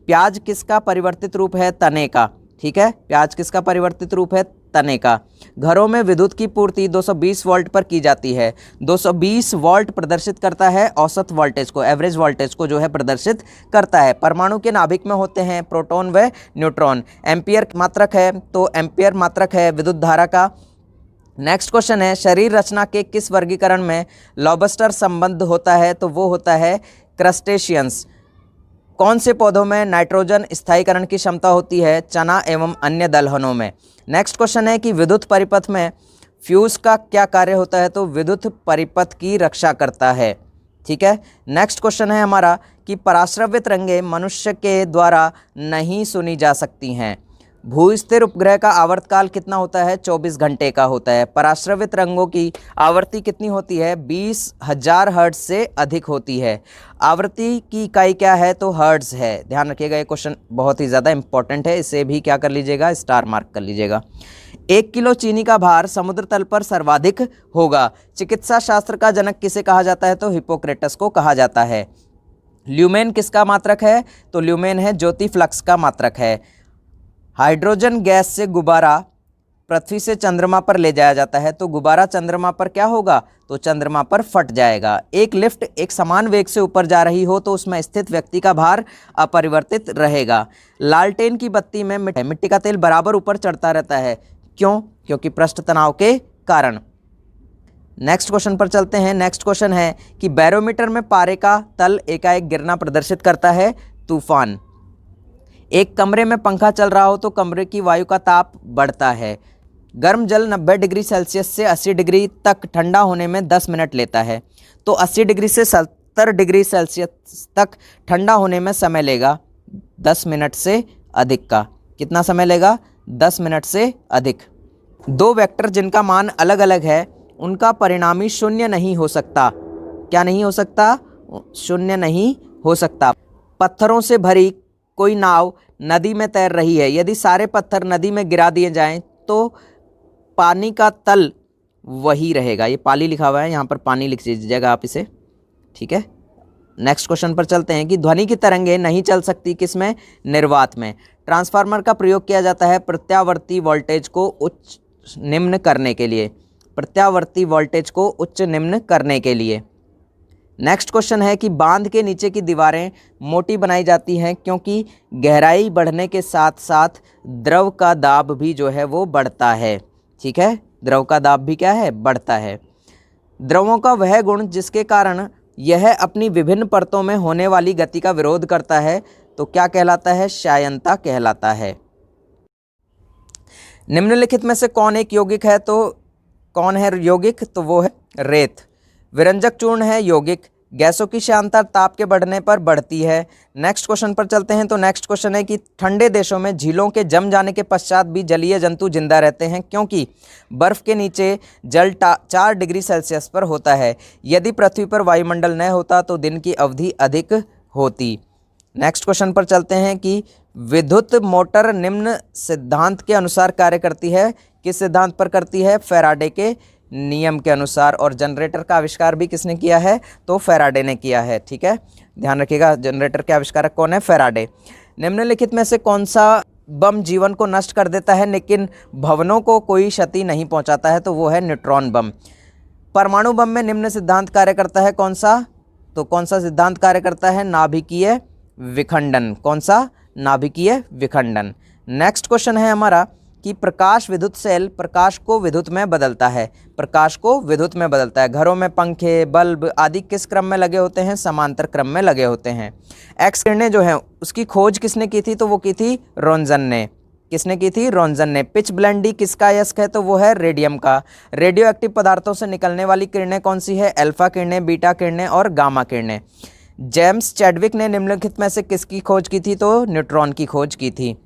प्याज किसका परिवर्तित रूप है? तने का। ठीक है, प्याज किसका परिवर्तित रूप है? तने का। घरों में विद्युत की पूर्ति 220 वोल्ट पर की जाती है। 220 वोल्ट प्रदर्शित करता है औसत वोल्टेज को, एवरेज वोल्टेज को जो है प्रदर्शित करता है। परमाणु के नाभिक में होते हैं प्रोटॉन व न्यूट्रॉन। एम्पियर मात्रक है, तो एम्पियर मात्रक है विद्युत धारा का। नेक्स्ट क्वेश्चन है शरीर रचना के किस वर्गीकरण में लॉबस्टर संबंध होता है? तो वो होता है क्रस्टेशियंस। कौन से पौधों में नाइट्रोजन स्थायीकरण की क्षमता होती है? चना एवं अन्य दलहनों में। नेक्स्ट क्वेश्चन है कि विद्युत परिपथ में फ्यूज का क्या कार्य होता है? तो विद्युत परिपथ की रक्षा करता है। ठीक है। नेक्स्ट क्वेश्चन है हमारा कि पराश्रव्य तरंगें मनुष्य के द्वारा नहीं सुनी जा सकती हैं। भूस्थिर उपग्रह का आवर्तकाल कितना होता है? 24 घंटे का होता है। पराश्रव्य तरंगों की आवृत्ति कितनी होती है? 20,000 हर्ट्ज से अधिक होती है। आवृत्ति की इकाई क्या है? तो हर्ट्ज है। ध्यान रखिएगा, ये क्वेश्चन बहुत ही ज़्यादा इंपॉर्टेंट है, इसे भी क्या कर लीजिएगा? स्टार मार्क कर लीजिएगा। 1 किलो चीनी का भार समुद्र तल पर सर्वाधिक होगा। चिकित्सा शास्त्र का जनक किसे कहा जाता है? तो हिप्पोक्रेटस को कहा जाता है। ल्यूमेन किसका मात्रक है? तो ल्यूमेन है ज्योति फ्लक्स का मात्रक है। हाइड्रोजन गैस से गुब्बारा पृथ्वी से चंद्रमा पर ले जाया जाता है, तो गुब्बारा चंद्रमा पर क्या होगा? तो चंद्रमा पर फट जाएगा। एक लिफ्ट एक समान वेग से ऊपर जा रही हो तो उसमें स्थित व्यक्ति का भार अपरिवर्तित रहेगा। लालटेन की बत्ती में मिट्टी का तेल बराबर ऊपर चढ़ता रहता है। क्यों? क्योंकि पृष्ठ तनाव के कारण। नेक्स्ट क्वेश्चन पर चलते हैं। नेक्स्ट क्वेश्चन है कि बैरोमीटर में पारे का तल एकाएक गिरना प्रदर्शित करता है तूफान। एक कमरे में पंखा चल रहा हो तो कमरे की वायु का ताप बढ़ता है। गर्म जल 90 डिग्री सेल्सियस से 80 डिग्री तक ठंडा होने में 10 मिनट लेता है, तो 80 डिग्री से 70 डिग्री सेल्सियस तक ठंडा होने में समय लेगा 10 मिनट से अधिक का। कितना समय लेगा? 10 मिनट से अधिक। दो वेक्टर जिनका मान अलग अलग है उनका परिणामी शून्य नहीं हो सकता। क्या नहीं हो सकता? शून्य नहीं हो सकता। पत्थरों से भरी कोई नाव नदी में तैर रही है। यदि सारे पत्थर नदी में गिरा दिए जाएं तो पानी का तल वही रहेगा। ये पाली लिखा हुआ है, यहाँ पर पानी लिख दीजिएगा आप इसे। ठीक है, नेक्स्ट क्वेश्चन पर चलते हैं कि ध्वनि की तरंगें नहीं चल सकती किसमें, निर्वात में। ट्रांसफार्मर का प्रयोग किया जाता है प्रत्यावर्ती वोल्टेज को उच्च निम्न करने के लिए, प्रत्यावर्ती वोल्टेज को उच्च निम्न करने के लिए। नेक्स्ट क्वेश्चन है कि बांध के नीचे की दीवारें मोटी बनाई जाती हैं क्योंकि गहराई बढ़ने के साथ साथ द्रव का दाब भी जो है वो बढ़ता है। ठीक है, द्रव का दाब भी क्या है, बढ़ता है। द्रवों का वह गुण जिसके कारण यह अपनी विभिन्न परतों में होने वाली गति का विरोध करता है तो क्या कहलाता है, क्षयणता कहलाता है। निम्नलिखित में से कौन एक यौगिक है, तो कौन है यौगिक, तो वो है रेत। विरंजक चूर्ण है यौगिक। गैसों की श्यानता ताप के बढ़ने पर बढ़ती है। नेक्स्ट क्वेश्चन पर चलते हैं, तो नेक्स्ट क्वेश्चन है कि ठंडे देशों में झीलों के जम जाने के पश्चात भी जलीय जंतु जिंदा रहते हैं क्योंकि बर्फ के नीचे जल 4 डिग्री सेल्सियस पर होता है। यदि पृथ्वी पर वायुमंडल न होता तो दिन की अवधि अधिक होती। नेक्स्ट क्वेश्चन पर चलते हैं कि विद्युत मोटर निम्न सिद्धांत के अनुसार कार्य करती है। किस सिद्धांत पर करती है, फैराडे के नियम के अनुसार। और जनरेटर का आविष्कार भी किसने किया है, तो फैराडे ने किया है। ठीक है, ध्यान रखिएगा, जनरेटर के आविष्कारक कौन है, फैराडे। निम्नलिखित में से कौन सा बम जीवन को नष्ट कर देता है लेकिन भवनों को कोई क्षति नहीं पहुंचाता है, तो वो है न्यूट्रॉन बम। परमाणु बम में निम्न सिद्धांत कार्य करता है, कौन सा, तो कौन सा सिद्धांत कार्य करता है, नाभिकीय विखंडन। कौन सा, नाभिकीय विखंडन। नेक्स्ट क्वेश्चन है हमारा कि प्रकाश विद्युत सेल प्रकाश को विद्युत में बदलता है, प्रकाश को विद्युत में बदलता है। घरों में पंखे, बल्ब आदि किस क्रम में लगे होते हैं, समांतर क्रम में लगे होते हैं। एक्स किरणें जो हैं उसकी खोज किसने की थी, तो वो की थी रोन्जन ने। किसने की थी, रोन्जन ने। पिच ब्लेंडी किसका अयस्क है, तो वो है रेडियम का। रेडियो एक्टिव पदार्थों से निकलने वाली किरणें कौन सी है, अल्फा किरणें, बीटा किरणें और गामा किरणें। जेम्स चैडविक ने निम्नलिखित में से किसकी खोज की थी, तो न्यूट्रॉन की खोज की थी।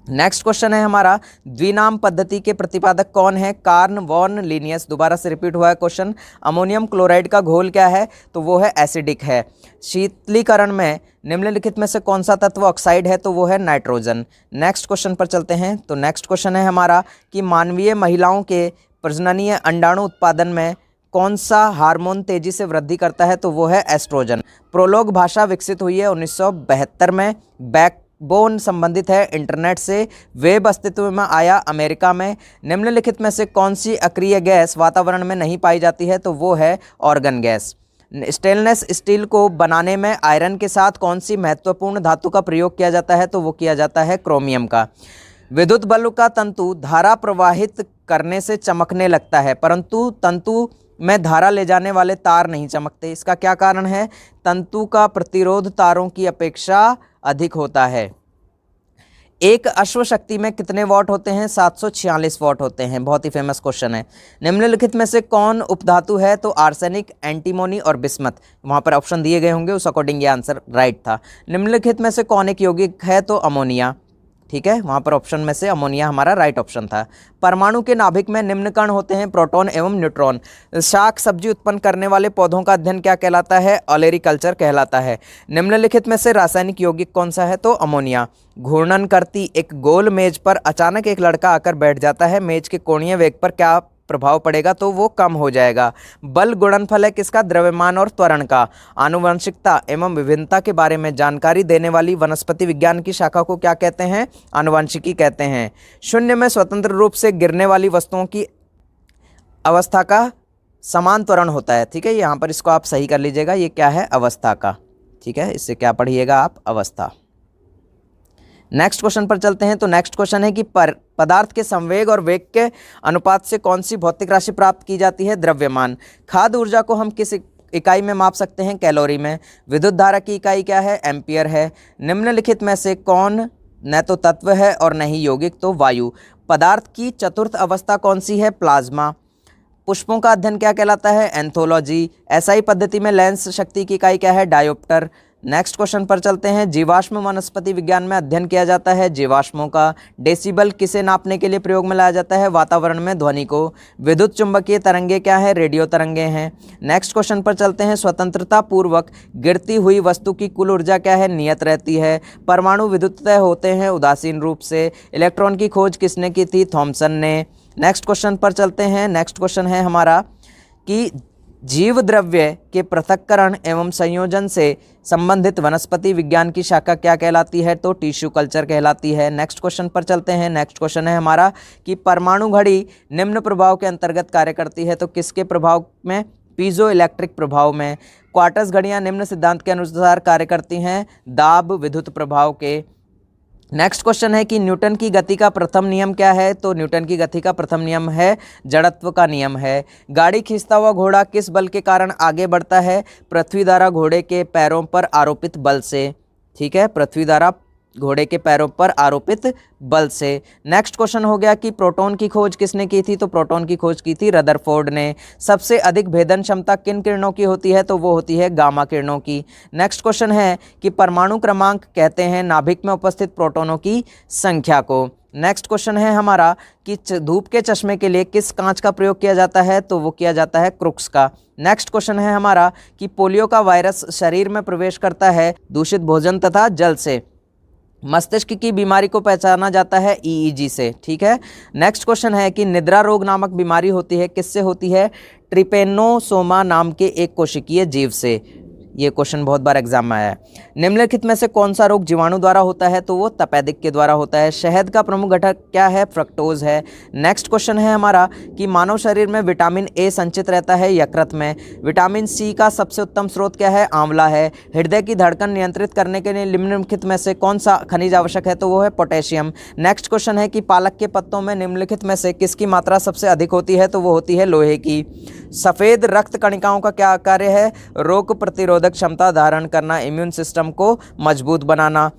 नेक्स्ट क्वेश्चन है हमारा, द्विनाम पद्धति के प्रतिपादक कौन है, कार्ल वॉन लिनियस। दोबारा से रिपीट हुआ है क्वेश्चन। अमोनियम क्लोराइड का घोल क्या है, तो वो है एसिडिक है। शीतलीकरण में निम्नलिखित में से कौन सा तत्व ऑक्साइड है, तो वो है नाइट्रोजन। नेक्स्ट क्वेश्चन पर चलते हैं, तो नेक्स्ट क्वेश्चन है हमारा कि मानवीय महिलाओं के प्रजननीय अंडाणु उत्पादन में कौन सा हार्मोन तेजी से वृद्धि करता है, तो वो है एस्ट्रोजन। प्रोलोग भाषा विकसित हुई है 1972 में। बैकबोन संबंधित है इंटरनेट से। वेब अस्तित्व में आया अमेरिका में। निम्नलिखित में से कौन सी अक्रिय गैस वातावरण में नहीं पाई जाती है, तो वो है ऑर्गन गैस। स्टेनलेस स्टील को बनाने में आयरन के साथ कौन सी महत्वपूर्ण धातु का प्रयोग किया जाता है, तो वो किया जाता है क्रोमियम का। विद्युत बल्ब का तंतु धारा प्रवाहित करने से चमकने लगता है परंतु तंतु में धारा ले जाने वाले तार नहीं चमकते। इसका क्या कारण है, तंतु का प्रतिरोध तारों की अपेक्षा अधिक होता है। एक अश्व शक्ति में कितने वॉट होते हैं, 746 वॉट होते हैं। बहुत ही फेमस क्वेश्चन है। निम्नलिखित में से कौन उपधातु है, तो आर्सेनिक, एंटीमोनी और बिस्मथ। वहाँ पर ऑप्शन दिए गए होंगे, उस अकॉर्डिंग ये आंसर राइट था। निम्नलिखित में से कौन एक यौगिक है, तो अमोनिया। ठीक है, वहाँ पर ऑप्शन में से अमोनिया हमारा राइट ऑप्शन था। परमाणु के नाभिक में निम्न कण होते हैं, प्रोटॉन एवं न्यूट्रॉन। शाक सब्जी उत्पन्न करने वाले पौधों का अध्ययन क्या कहलाता है, ओलेरीकल्चर कहलाता है। निम्नलिखित में से रासायनिक यौगिक कौन सा है, तो अमोनिया। घूर्णन करती एक गोल मेज पर अचानक एक लड़का आकर बैठ जाता है, मेज के कोणीय वेग पर क्या प्रभाव पड़ेगा, तो वो कम हो जाएगा। बल गुणनफल है किसका, द्रव्यमान और त्वरण का। आनुवंशिकता एवं विभिन्नता के बारे में जानकारी देने वाली वनस्पति विज्ञान की शाखा को क्या कहते हैं, आनुवंशिकी कहते हैं। शून्य में स्वतंत्र रूप से गिरने वाली वस्तुओं की अवस्था का समान त्वरण होता है। ठीक है, यहाँ पर इसको आप सही कर लीजिएगा, ये क्या है, अवस्था का। ठीक है, इससे क्या पढ़िएगा आप, अवस्था। नेक्स्ट क्वेश्चन पर चलते हैं, तो नेक्स्ट क्वेश्चन है कि पदार्थ के संवेग और वेग के अनुपात से कौन सी भौतिक राशि प्राप्त की जाती है, द्रव्यमान। खाद्य ऊर्जा को हम किस इकाई में माप सकते हैं, कैलोरी में। विद्युत धारा की इकाई क्या है, एम्पियर है। निम्नलिखित में से कौन न तो तत्व है और न ही यौगिक, तो वायु। पदार्थ की चतुर्थ अवस्था कौन सी है, प्लाज्मा। पुष्पों का अध्ययन क्या कहलाता है, एंथोलॉजी। एसआई पद्धति में लेंस शक्ति की इकाई क्या है, डायोप्टर। नेक्स्ट क्वेश्चन पर चलते हैं, जीवाश्म वनस्पति विज्ञान में अध्ययन किया जाता है जीवाश्मों का। डेसिबल किसे नापने के लिए प्रयोग में लाया जाता है, वातावरण में ध्वनि को। विद्युत चुंबकीय तरंगे क्या है, रेडियो तरंगे हैं। नेक्स्ट क्वेश्चन पर चलते हैं, स्वतंत्रता पूर्वक गिरती हुई वस्तु की कुल ऊर्जा क्या है, नियत रहती है। परमाणु विद्युततः होते हैं उदासीन रूप से। इलेक्ट्रॉन की खोज किसने की थी, थॉमसन ने। नेक्स्ट क्वेश्चन पर चलते हैं, नेक्स्ट क्वेश्चन है हमारा कि जीव द्रव्य के पृथक्करण एवं संयोजन से संबंधित वनस्पति विज्ञान की शाखा क्या कहलाती है? तो टिश्यू कल्चर कहलाती है। नेक्स्ट क्वेश्चन पर चलते हैं। नेक्स्ट क्वेश्चन है हमारा कि परमाणु घड़ी निम्न प्रभाव के अंतर्गत कार्य करती है। तो किसके प्रभाव में? पीजो इलेक्ट्रिक प्रभाव में। क्वार्टज घड़ियां निम्न सिद्धांत के अनुसार कार्य करती हैं, दाब विद्युत प्रभाव के। नेक्स्ट क्वेश्चन है कि न्यूटन की गति का प्रथम नियम क्या है? तो न्यूटन की गति का प्रथम नियम है जड़त्व का नियम है। गाड़ी खींचता हुआ घोड़ा किस बल के कारण आगे बढ़ता है? पृथ्वी द्वारा घोड़े के पैरों पर आरोपित बल से। ठीक है, पृथ्वी द्वारा घोड़े के पैरों पर आरोपित बल से। नेक्स्ट क्वेश्चन हो गया कि प्रोटॉन की खोज किसने की थी? तो प्रोटॉन की खोज की थी रदरफोर्ड ने। सबसे अधिक भेदन क्षमता किन किरणों की होती है? तो वो होती है गामा किरणों की। नेक्स्ट क्वेश्चन है कि परमाणु क्रमांक कहते हैं नाभिक में उपस्थित प्रोटॉनों की संख्या को। नेक्स्ट क्वेश्चन है हमारा कि धूप के चश्मे के लिए किस कांच का प्रयोग किया जाता है? तो वो किया जाता है क्रुक्स का। नेक्स्ट क्वेश्चन है हमारा कि पोलियो का वायरस शरीर में प्रवेश करता है दूषित भोजन तथा जल से। मस्तिष्क की बीमारी को पहचाना जाता है ईईजी से। ठीक है, नेक्स्ट क्वेश्चन है कि निद्रा रोग नामक बीमारी होती है, किससे होती है? ट्रिपेनोसोमा नाम के एक कोशिकीय जीव से। ये क्वेश्चन बहुत बार एग्जाम में आया है। निम्नलिखित में से कौन सा रोग जीवाणु द्वारा होता है? तो वो तपेदिक के द्वारा होता है। शहद का प्रमुख घटक क्या है? फ्रक्टोज है। नेक्स्ट क्वेश्चन है हमारा कि मानव शरीर में विटामिन ए संचित रहता है यकृत में। विटामिन सी का सबसे उत्तम स्रोत क्या है? आंवला है। हृदय की धड़कन नियंत्रित करने के लिए निम्नलिखित में से कौन सा खनिज आवश्यक है? तो वो है पोटेशियम। नेक्स्ट क्वेश्चन है कि पालक के पत्तों में निम्नलिखित में से किसकी मात्रा सबसे अधिक होती है? तो वो होती है लोहे की। सफ़ेद रक्त कणिकाओं का क्या कार्य है? रोग प्रतिरोधक क्षमता धारण करना, इम्यून सिस्टम को मजबूत बनाना।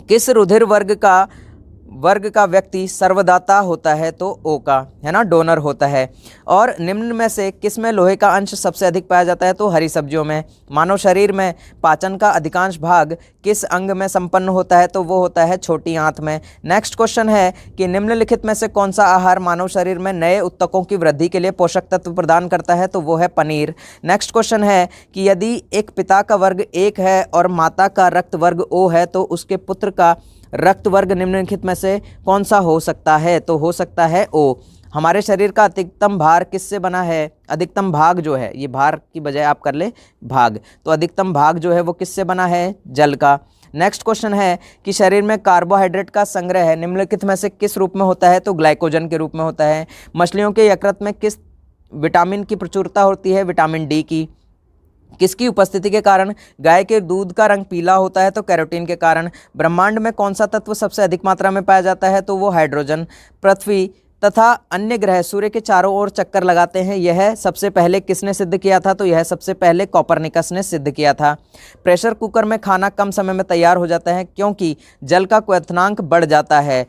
किस रुधिर वर्ग का व्यक्ति सर्वदाता होता है? तो ओ का, है ना, डोनर होता है। और निम्न में से किस में लोहे का अंश सबसे अधिक पाया जाता है? तो हरी सब्जियों में। मानव शरीर में पाचन का अधिकांश भाग किस अंग में संपन्न होता है? तो वो होता है छोटी आंत में। नेक्स्ट क्वेश्चन है कि निम्नलिखित में से कौन सा आहार मानव शरीर में नए उत्तकों की वृद्धि के लिए पोषक तत्व प्रदान करता है? तो वो है पनीर। नेक्स्ट क्वेश्चन है कि यदि एक पिता का वर्ग 1 है और माता का रक्त वर्ग O है तो उसके पुत्र का रक्त वर्ग निम्नलिखित में से कौन सा हो सकता है? तो हो सकता है O। हमारे शरीर का अधिकतम भार किससे बना है? अधिकतम भाग जो है, ये भार की बजाय आप कर ले भाग, तो अधिकतम भाग जो है वो किससे बना है? जल का। नेक्स्ट क्वेश्चन है कि शरीर में कार्बोहाइड्रेट का संग्रह है निम्नलिखित में से किस रूप में होता है? तो ग्लाइकोजन के रूप में होता है। मछलियों के यकृत में किस विटामिन की प्रचुरता होती है? विटामिन डी की। किसकी उपस्थिति के कारण गाय के दूध का रंग पीला होता है? तो कैरोटीन के कारण। ब्रह्मांड में कौन सा तत्व सबसे अधिक मात्रा में पाया जाता है? तो वो हाइड्रोजन। पृथ्वी तथा अन्य ग्रह सूर्य के चारों ओर चक्कर लगाते हैं, यह सबसे पहले किसने सिद्ध किया था? तो यह सबसे पहले कोपरनिकस ने सिद्ध किया था। प्रेशर कुकर में खाना कम समय में तैयार हो जाता है क्योंकि जल का क्वथनांक बढ़ जाता है।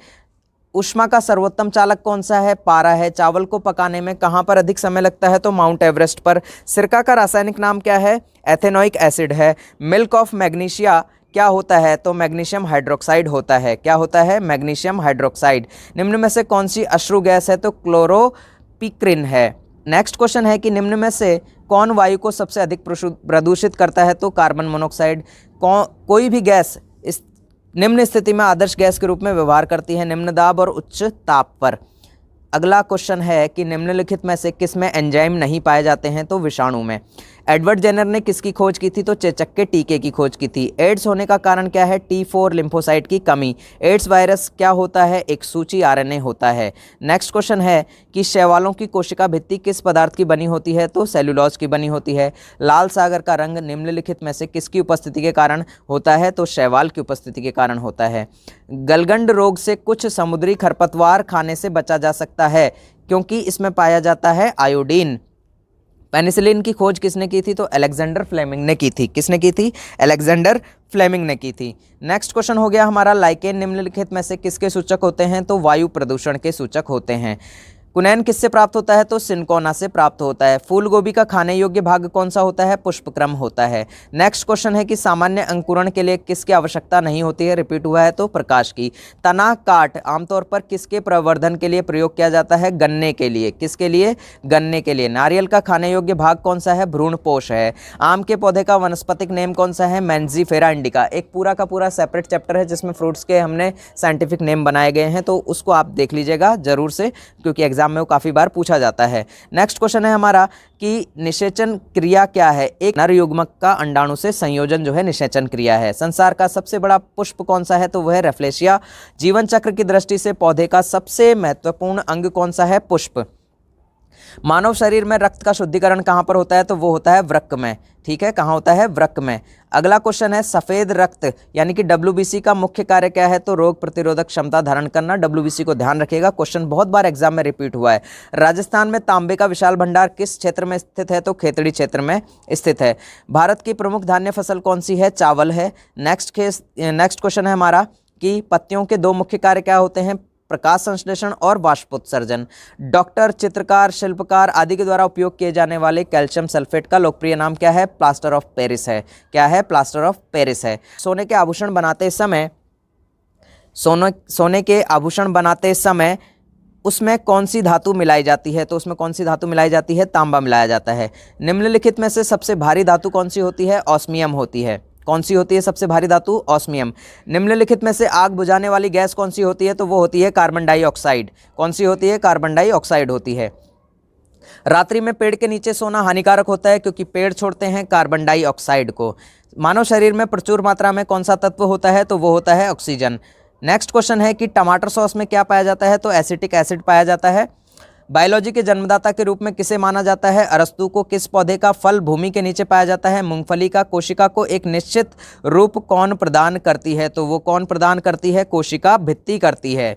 ऊष्मा का सर्वोत्तम चालक कौन सा है? पारा है। चावल को पकाने में कहाँ पर अधिक समय लगता है? तो माउंट एवरेस्ट पर। सिरका का रासायनिक नाम क्या है? एथेनोइक एसिड है। मिल्क ऑफ मैग्नीशिया क्या होता है? तो मैग्नीशियम हाइड्रोक्साइड होता है। क्या होता है? Magnesium hydroxide. निम्न में से कौन सी अश्रु गैस है? तो क्लोरोपिक्रिन है। नेक्स्ट क्वेश्चन है कि निम्न में से कौन वायु को सबसे अधिक प्रदूषित करता है? तो कार्बन मोनोऑक्साइड। कोई भी गैस इस निम्न स्थिति में आदर्श गैस के रूप में व्यवहार करती है? निम्न दाब और उच्च ताप पर। अगला क्वेश्चन है कि निम्नलिखित में से किस में एंजाइम नहीं पाए जाते हैं? तो विषाणु में। एडवर्ड जेनर ने किसकी खोज की थी? तो चेचक के टीके की खोज की थी। एड्स होने का कारण क्या है? T4 लिम्फोसाइट की कमी। एड्स वायरस क्या होता है? एक सूची RNA होता है। नेक्स्ट क्वेश्चन है कि शैवालों की कोशिका भित्ति किस पदार्थ की बनी होती है? तो सेलुलोज की बनी होती है। लाल सागर का रंग निम्नलिखित में से किसकी उपस्थिति के कारण होता है? तो शैवाल की उपस्थिति के कारण होता है। गलगंड रोग से कुछ समुद्री खरपतवार खाने से बचा जा सकता है क्योंकि इसमें पाया जाता है आयोडीन। पेनिसिलिन की खोज किसने की थी? तो अलेक्जेंडर फ्लेमिंग ने की थी। किसने की थी? अलेक्जेंडर फ्लेमिंग ने की थी। नेक्स्ट क्वेश्चन हो गया हमारा लाइकेन निम्नलिखित में से किसके सूचक होते हैं? तो वायु प्रदूषण के सूचक होते हैं। कुनैन किससे प्राप्त होता है? तो सिनकोना से प्राप्त होता है। फूल गोभी का खाने योग्य भाग कौन सा होता है? पुष्पक्रम होता है। नेक्स्ट क्वेश्चन है कि सामान्य अंकुरण के लिए किसकी आवश्यकता नहीं होती है? रिपीट हुआ है तो प्रकाश की। तना काट आमतौर पर किसके प्रवर्धन के लिए प्रयोग किया जाता है? गन्ने के लिए। किसके लिए? गन्ने के लिए। नारियल का खाने योग्य भाग कौन सा है? भ्रूणपोष है। आम के पौधे का वनस्पतिक नेम कौन सा है? Mangifera indica. एक पूरा का पूरा सेपरेट चैप्टर है जिसमें फ्रूट्स के हमने साइंटिफिक नेम बनाए गए हैं, तो उसको आप देख लीजिएगा जरूर से, क्योंकि एग्जाम में वो काफ़ी बार पूछा जाता है। नेक्स्ट क्वेश्चन है हमारा कि निषेचन क्रिया क्या है। एक नर युग्मक का अंडाणु से संयोजन जो है निषेचन क्रिया है। संसार का सबसे बड़ा पुष्प कौन सा है, तो वह है रेफ्लेशिया। जीवन चक्र की दृष्टि से पौधे का सबसे महत्वपूर्ण अंग कौन सा है, पुष्प। मानव शरीर में रक्त का शुद्धिकरण कहाँ पर होता है, तो वो होता है वृक्क में। ठीक है, कहाँ होता है, वृक्क में। अगला क्वेश्चन है सफ़ेद रक्त यानी कि WBC का मुख्य कार्य क्या है, तो रोग प्रतिरोधक क्षमता धारण करना। WBC को ध्यान रखिएगा, क्वेश्चन बहुत बार एग्जाम में रिपीट हुआ है। राजस्थान में तांबे का विशाल भंडार किस क्षेत्र में स्थित है, तो खेतड़ी क्षेत्र में स्थित है। भारत की प्रमुख धान्य फसल कौन सी है, चावल है। नेक्स्ट क्वेश्चन है हमारा कि पत्तियों के दो मुख्य कार्य क्या होते हैं, प्रकाश संश्लेषण और वाष्पोत्सर्जन। डॉक्टर, चित्रकार, शिल्पकार आदि के द्वारा उपयोग किए जाने वाले कैल्शियम सल्फेट का लोकप्रिय नाम क्या है, प्लास्टर ऑफ पेरिस है। क्या है, प्लास्टर ऑफ पेरिस है। सोने के आभूषण बनाते समय उसमें कौन सी धातु मिलाई जाती है, तो उसमें कौन सी धातु मिलाई जाती है, तांबा मिलाया जाता है। निम्नलिखित में से सबसे भारी धातु कौन सी होती है, ऑस्मियम होती है। कौन सी होती है सबसे भारी धातु, ऑस्मियम। निम्नलिखित में से आग बुझाने वाली गैस कौन सी होती है, तो वो होती है कार्बन डाइऑक्साइड। कौन सी होती है, कार्बन डाइऑक्साइड होती है। रात्रि में पेड़ के नीचे सोना हानिकारक होता है क्योंकि पेड़ छोड़ते हैं कार्बन डाइऑक्साइड को। मानव शरीर में प्रचुर मात्रा में कौन सा तत्व होता है, तो वो होता है ऑक्सीजन। नेक्स्ट क्वेश्चन है कि टमाटर सॉस में क्या पाया जाता है, तो एसिटिक एसिड पाया जाता है। बायोलॉजी के जन्मदाता के रूप में किसे माना जाता है, अरस्तु को। किस पौधे का फल भूमि के नीचे पाया जाता है, मूंगफली का। कोशिका को एक निश्चित रूप कौन प्रदान करती है, तो वो कौन प्रदान करती है, कोशिका भित्ति करती है।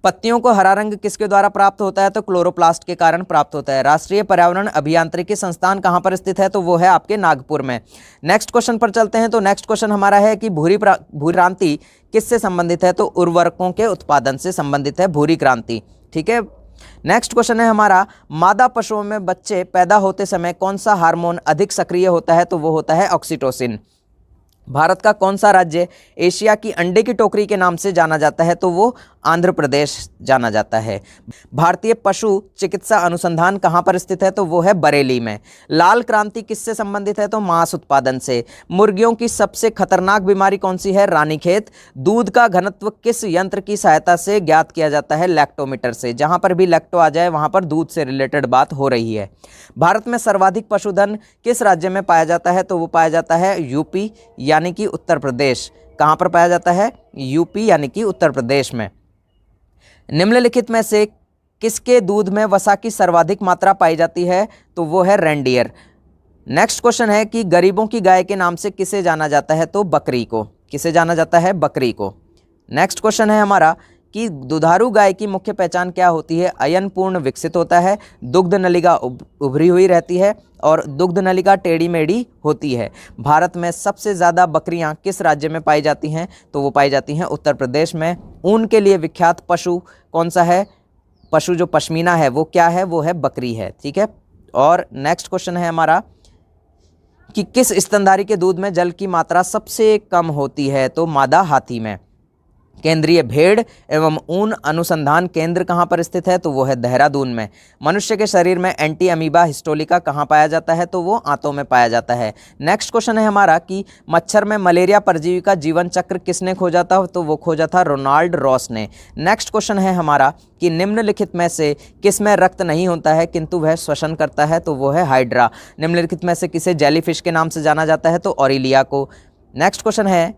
पत्तियों को हरा रंग किसके द्वारा प्राप्त होता है, तो क्लोरोप्लास्ट के कारण प्राप्त होता है। राष्ट्रीय पर्यावरण अभियांत्रिकी संस्थान कहाँ पर स्थित है, तो वो है आपके नागपुर में। नेक्स्ट क्वेश्चन पर चलते हैं। तो नेक्स्ट क्वेश्चन हमारा है कि भूरी क्रांति किससे संबंधित है, तो उर्वरकों के उत्पादन से संबंधित है भूरी क्रांति। ठीक है। नेक्स्ट क्वेश्चन है हमारा, मादा पशुओं में बच्चे पैदा होते समय कौन सा हार्मोन अधिक सक्रिय होता है, तो वो होता है ऑक्सीटोसिन। भारत का कौन सा राज्य एशिया की अंडे की टोकरी के नाम से जाना जाता है, तो वो आंध्र प्रदेश जाना जाता है। भारतीय पशु चिकित्सा अनुसंधान कहाँ पर स्थित है, तो वो है बरेली में। लाल क्रांति किससे संबंधित है, तो मांस उत्पादन से। मुर्गियों की सबसे खतरनाक बीमारी कौन सी है, रानीखेत। दूध का घनत्व किस यंत्र की सहायता से ज्ञात किया जाता है, लैक्टोमीटर से। जहाँ पर भी लैक्टो आ जाए वहाँ पर दूध से रिलेटेड बात हो रही है। भारत में सर्वाधिक पशुधन किस राज्य में पाया जाता है, तो वो पाया जाता है यूपी यानी कि उत्तर प्रदेश। कहाँ पर पाया जाता है, यूपी यानी कि उत्तर प्रदेश में। निम्नलिखित में से किसके दूध में वसा की सर्वाधिक मात्रा पाई जाती है, तो वो है रेंडियर। नेक्स्ट क्वेश्चन है कि गरीबों की गाय के नाम से किसे जाना जाता है, तो बकरी को। किसे जाना जाता है, बकरी को। नेक्स्ट क्वेश्चन है हमारा कि दुधारू गाय की मुख्य पहचान क्या होती है, अयन पूर्ण विकसित होता है, दुग्ध नलिका उभरी हुई रहती है और दुग्ध नलिका टेढ़ी मेढ़ी होती है। भारत में सबसे ज़्यादा बकरियां किस राज्य में पाई जाती हैं, तो वो पाई जाती हैं उत्तर प्रदेश में। ऊन के लिए विख्यात पशु कौन सा है, पशु जो पश्मीना है वो क्या है, वो है बकरी है। ठीक है। और नेक्स्ट क्वेश्चन है हमारा कि किस स्तनधारी के दूध में जल की मात्रा सबसे कम होती है, तो मादा हाथी में। केंद्रीय भेड़ एवं ऊन अनुसंधान केंद्र कहाँ पर स्थित है, तो वो है देहरादून में। मनुष्य के शरीर में एंटी अमीबा हिस्टोलिका कहाँ पाया जाता है, तो वो आंतों में पाया जाता है। नेक्स्ट क्वेश्चन है हमारा कि मच्छर में मलेरिया परजीवी का जीवन चक्र किसने खोजा था, तो वो खोजा था रोनाल्ड रॉस ने। नेक्स्ट क्वेश्चन है हमारा कि निम्नलिखित में से किस में रक्त नहीं होता है किंतु वह श्वसन करता है, तो वो है हाइड्रा। निम्नलिखित में से किसे जेलीफिश के नाम से जाना जाता है, तो ऑरिलिया को। नेक्स्ट क्वेश्चन है